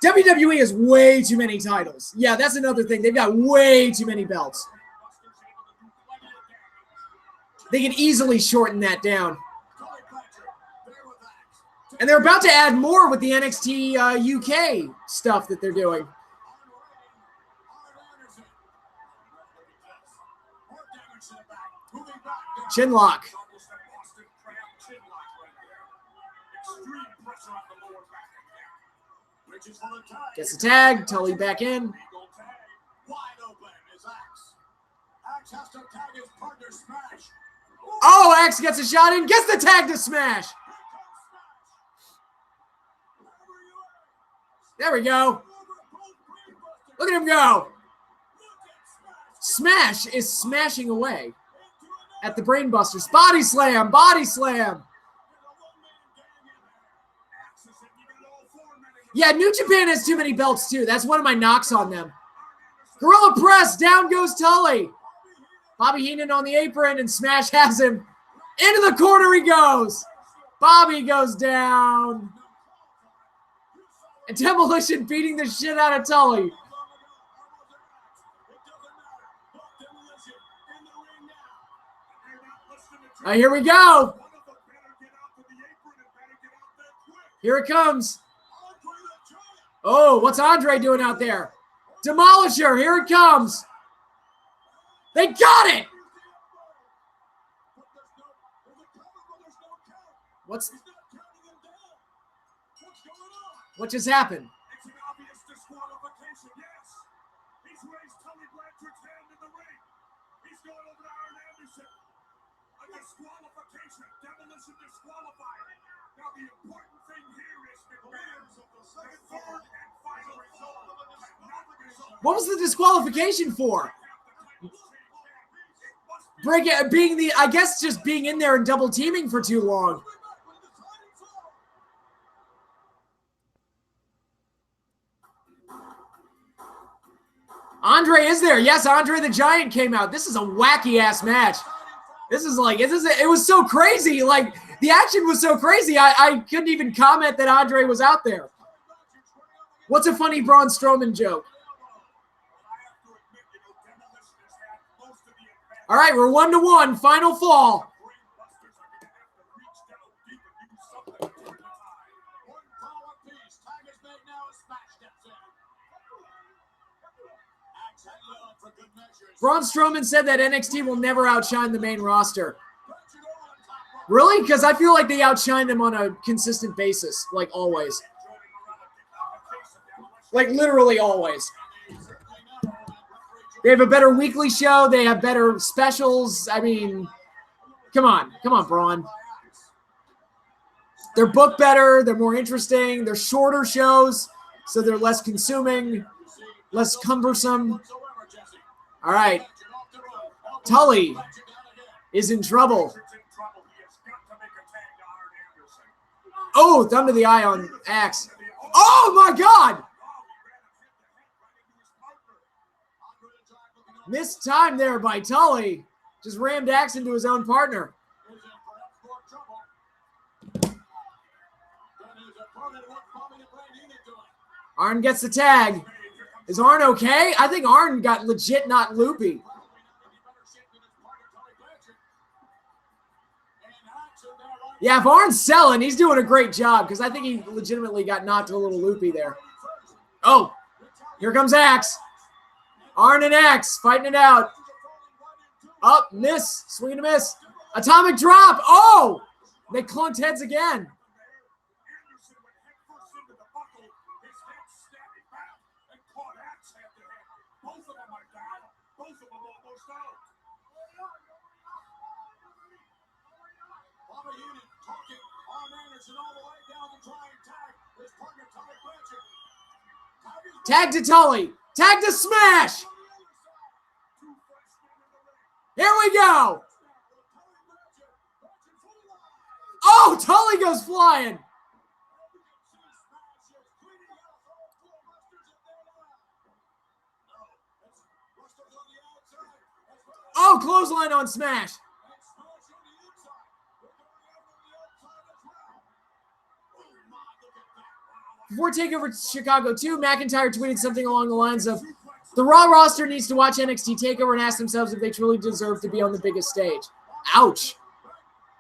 WWE has way too many titles. Yeah, that's another thing. They've got way too many belts. They can easily shorten that down. And they're about to add more with the NXT UK stuff that they're doing. Chinlock. Gets the tag. Tully back in. Wide open is Axe. Axe has to tag his partner Smash. Oh, Axe gets a shot in. Gets the tag to Smash. There we go. Look at him go. Smash is smashing away at the Brainbusters. Body slam. Body slam. Yeah, New Japan has too many belts, too. That's one of my knocks on them. Gorilla press. Down goes Tully. Bobby Heenan on the apron, and Smash has him. Into the corner he goes. Bobby goes down. And Demolition beating the shit out of Tully. Here we go. Here it comes. Oh, what's Andre doing out there? Demolisher, here it comes. They got it. What just happened? It's an obvious disqualification, yes. He's raised Tully Blanchard's hand in the ring. He's going over to Arn Anderson. A disqualification. Demolition disqualified. Now the important thing here is McMahon, the third and final result cannot result What was the disqualification for? I guess just being in there and double teaming for too long. Andre is there. Yes, Andre the Giant came out. This is a wacky ass match. It was so crazy. Like, the action was so crazy. I couldn't even comment that Andre was out there. What's a funny Braun Strowman joke? All right, we're 1-1. Final fall. Braun Strowman said that NXT will never outshine the main roster. Really? Because I feel like they outshine them on a consistent basis, like always. Like literally always. They have a better weekly show. They have better specials. I mean, come on. Come on, Braun. They're booked better. They're more interesting. They're shorter shows, so they're less consuming, less cumbersome. All right. Tully is in trouble. Oh, thumb to the eye on Axe. Oh, my God. Missed time there by Tully. Just rammed Axe into his own partner. Arn gets the tag. Is Arn okay? I think Arn got legit not loopy. Yeah, if Arn's selling, he's doing a great job because I think he legitimately got knocked a little loopy there. Oh, here comes Axe. Arn and Axe fighting it out. Up, miss, swing and a miss. Atomic drop. Oh, they clunked heads again. Tag to Tully. Tag to Smash. Here we go. Oh, Tully goes flying. Oh, clothesline on Smash. Before TakeOver Chicago 2, McIntyre tweeted something along the lines of, the Raw roster needs to watch NXT TakeOver and ask themselves if they truly deserve to be on the biggest stage. Ouch.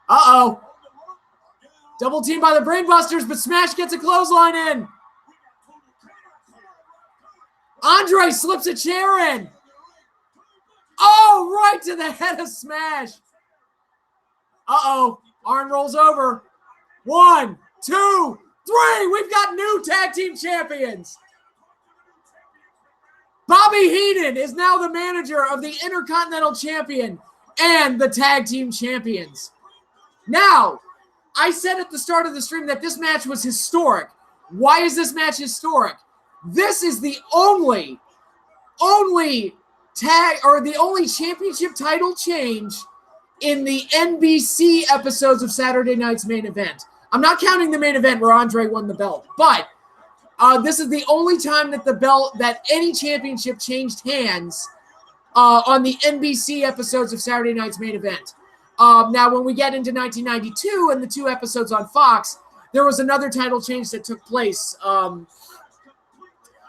Uh-oh. Double team by the Brainbusters, but Smash gets a clothesline in. Andre slips a chair in. Oh, right to the head of Smash. Uh-oh. Arn rolls over. 1, 2, 3. We've got new tag team champions. Bobby Heenan is now the manager of the Intercontinental Champion and the Tag Team Champions. Now, I said at the start of the stream that this match was historic. Why is this match historic? This is the only championship title change in the NBC episodes of Saturday Night's Main Event. I'm not counting the main event where Andre won the belt, but this is the only time that any championship changed hands on the NBC episodes of Saturday Night's Main Event. Now, when we get into 1992 and the 2 episodes on Fox, there was another title change that took place on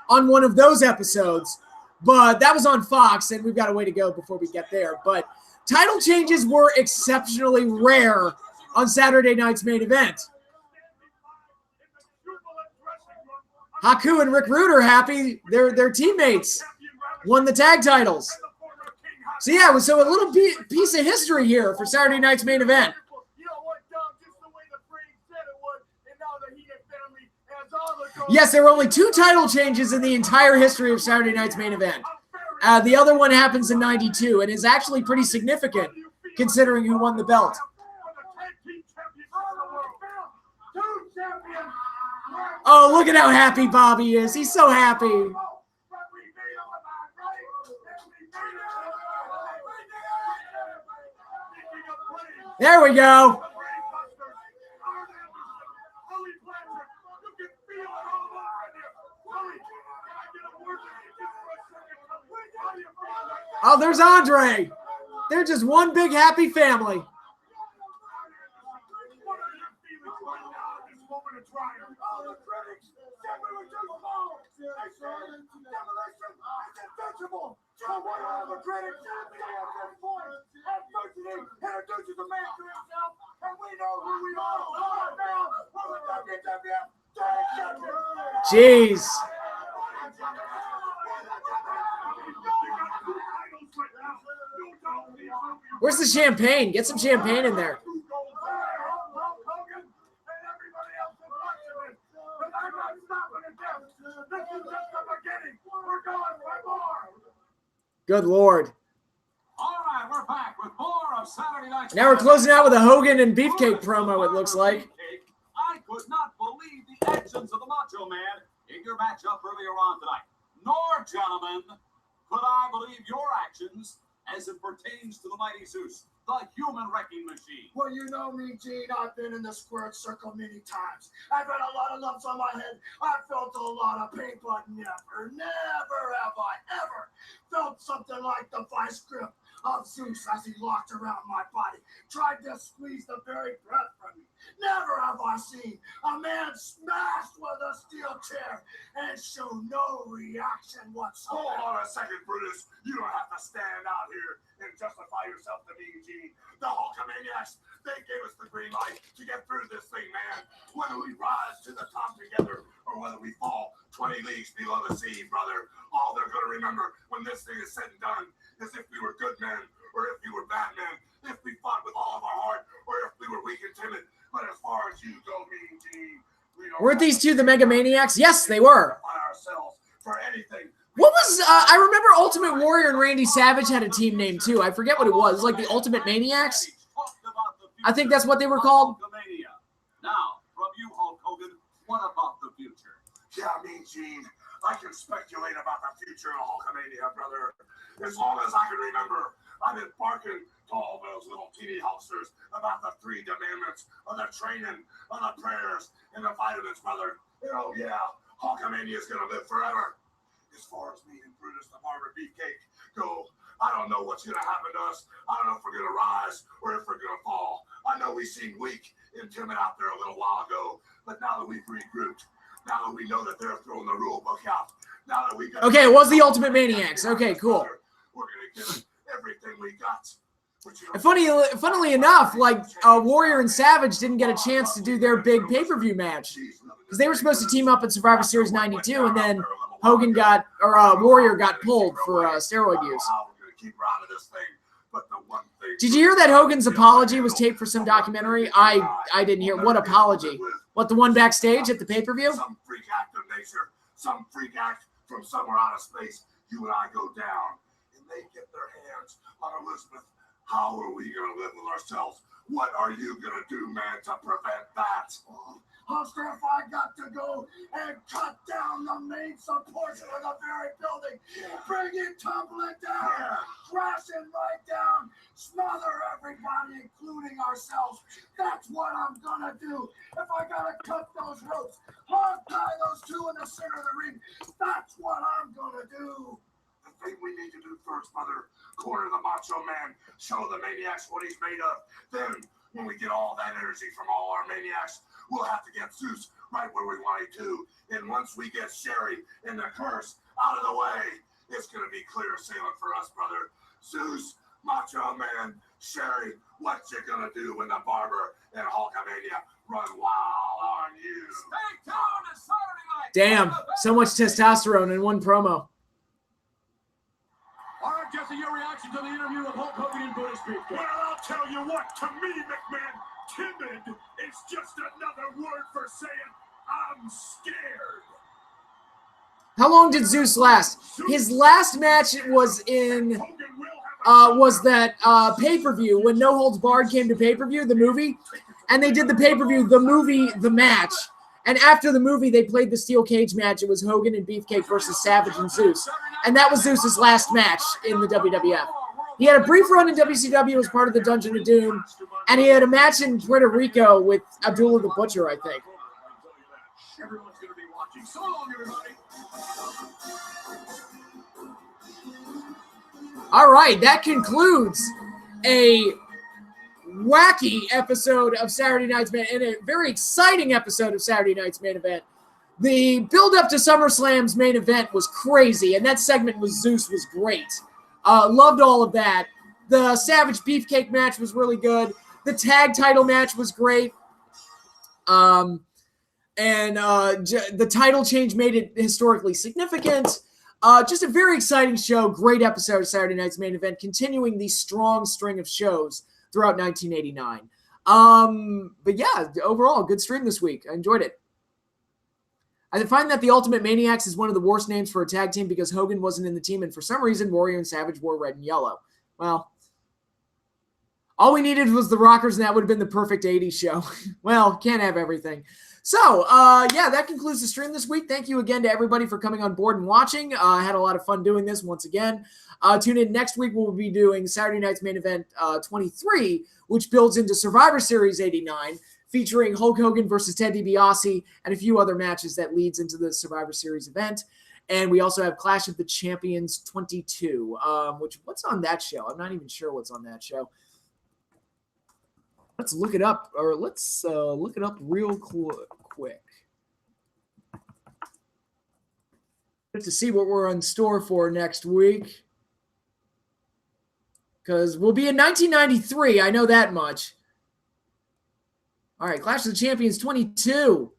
one of those episodes, but that was on Fox, and we've got a way to go before we get there. But title changes were exceptionally rare on Saturday Night's Main Event. Haku and Rick Rude are happy. Their teammates won the tag titles. So yeah, so a little piece of history here for Saturday Night's Main Event. Yes, there were only 2 title changes in the entire history of Saturday Night's Main Event. The other one happens in 92 and is actually pretty significant considering who won the belt. Oh, look at how happy Bobby is. He's so happy. There we go. Oh, there's Andre. They're just one big happy family. Jeez. Where's the champagne? Get some champagne in there. Good Lord. All right, we're back with more of Saturday Night. Now we're closing out with a Hogan and Beefcake promo, it looks like. I could not believe the actions of the Macho Man in your matchup earlier on tonight. Nor, gentlemen, could I believe your actions as it pertains to the mighty Zeus, the human wrecking machine. Well, you know me, Gene. I've been in the squared circle many times. I've had a lot of lumps on my head. I've felt a lot of pain, but never have I ever felt something like the vice grip of Zeus as he locked around my body, tried to squeeze the very breath from me. Never have I seen a man smashed with a steel chair and show no reaction whatsoever. Hold on a second, Brutus. You don't have to stand out here and justify yourself to me, Gene. The Hulkamaniacs, they gave us the green light to get through this thing, man. Whether we rise to the top together or whether we fall 20 leagues below the sea, brother, all they're going to remember when this thing is said and done is if we were good men or if we were bad men, if we fought with all of our heart or if we were weak and timid. But as far as you go, Mean Gene, weren't these two the Megamaniacs? Yes, they were. For anything. What was, I remember Ultimate Warrior and Randy Savage had a team name too. I forget what it was. It was like the Ultimate Maniacs. I think that's what they were called. Now, from you, Hulk Hogan, what about the future? Yeah, Mean Gene, I can speculate about the future of Hulkamania, brother. As long as I can remember, I've been barking to all those little teeny Hulksters about the 3 commandments of the training, of the prayers, and the vitamins, brother. Oh, yeah, Hulkamania is going to live forever. As far as me and Brutus the Barber Beefcake go, I don't know what's going to happen to us. I don't know if we're going to rise or if we're going to fall. I know we seemed weak and timid out there a little while ago, but now that we've regrouped, now that we know that they're throwing the rule book out, now that we got... Okay, it was the Ultimate Maniacs. Okay, cool. We're going to give it everything we got. And funnily enough, like Warrior and Savage didn't get a chance to do their big pay-per-view match because they were supposed to team up at Survivor Series 92, and then Hogan got, or Warrior got pulled for steroid use. Did you hear that Hogan's apology was taped for some documentary? I didn't hear. What apology? What, the one backstage at the pay-per-view? Some freak act of nature, some freak act from somewhere out of space. You and I go down, and they get their hands on Elizabeth. How are we going to live with ourselves? What are you going to do, man, to prevent that? Husker, if I got to go and cut down the main portion of the very building, bring it tumbling down, crash it right down, smother everybody, including ourselves. That's what I'm going to do. If I got to cut those ropes, hog tie those 2 in the center of the ring, that's what I'm going to do. The thing we need to do first, brother, corner the Macho Man, show the Maniacs what he's made of. Then, when we get all that energy from all our Maniacs, we'll have to get Zeus right where we want it to. And once we get Sherry and the curse out of the way, it's going to be clear sailing for us, brother. Zeus, Macho Man, Sherry, what you going to do when the Barber and Hulkamania run wild on you? Stay tuned to Saturday night. Damn, so much testosterone in one promo. All right, Jesse, your reaction to the interview with Hulk Hogan and Brutus Beefcake. Well, I'll tell you what, to me, McMahon, timid is just another word for saying I'm scared. How long did Zeus last? His last match was in was that pay-per-view when No Holds Barred came to pay-per-view, the movie, and they did the pay-per-view, the movie, the match. And after the movie, they played the steel cage match. It was Hogan and Beefcake versus Savage and Zeus. And that was Zeus's last match in the WWF. He had a brief run in WCW as part of the Dungeon of Doom, and he had a match in Puerto Rico with Abdullah the Butcher, I think. Everyone's going to be watching. So long, everybody. All right, that concludes a wacky episode of Saturday Night's Main, and a very exciting episode of Saturday Night's Main Event. The build-up to SummerSlam's main event was crazy, and that segment with Zeus was great. Loved all of that. The Savage Beefcake match was really good. The tag title match was great. The title change made it historically significant. Just a very exciting show. Great episode of Saturday Night's Main Event, continuing the strong string of shows throughout 1989. But yeah, overall, good stream this week. I enjoyed it. I find that the Ultimate Maniacs is one of the worst names for a tag team because Hogan wasn't in the team, and for some reason, Warrior and Savage wore red and yellow. Well, all we needed was the Rockers, and that would have been the perfect 80s show. Well, can't have everything. So, yeah, that concludes the stream this week. Thank you again to everybody for coming on board and watching. I had a lot of fun doing this once again. Tune in next week. We'll be doing Saturday Night's Main Event 23, which builds into Survivor Series 89, featuring Hulk Hogan versus Ted DiBiase and a few other matches that leads into the Survivor Series event. And we also have Clash of the Champions 22, what's on that show? I'm not even sure what's on that show. Let's look it up, or let's look it up real quick. Good to see what we're in store for next week. Because we'll be in 1993, I know that much. All right, Clash of the Champions 22,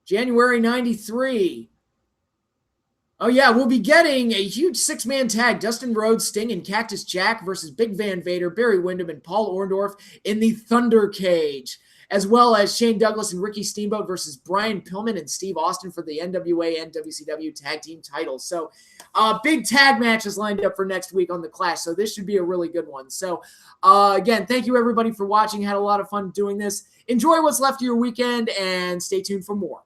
January 93. Oh, yeah, we'll be getting a huge six-man tag. Dustin Rhodes, Sting, and Cactus Jack versus Big Van Vader, Barry Windham, and Paul Orndorff in the Thunder Cage, as well as Shane Douglas and Ricky Steamboat versus Brian Pillman and Steve Austin for the NWA and WCW tag team titles. So big tag matches lined up for next week on the Clash, so this should be a really good one. So, again, thank you, everybody, for watching. Had a lot of fun doing this. Enjoy what's left of your weekend, and stay tuned for more.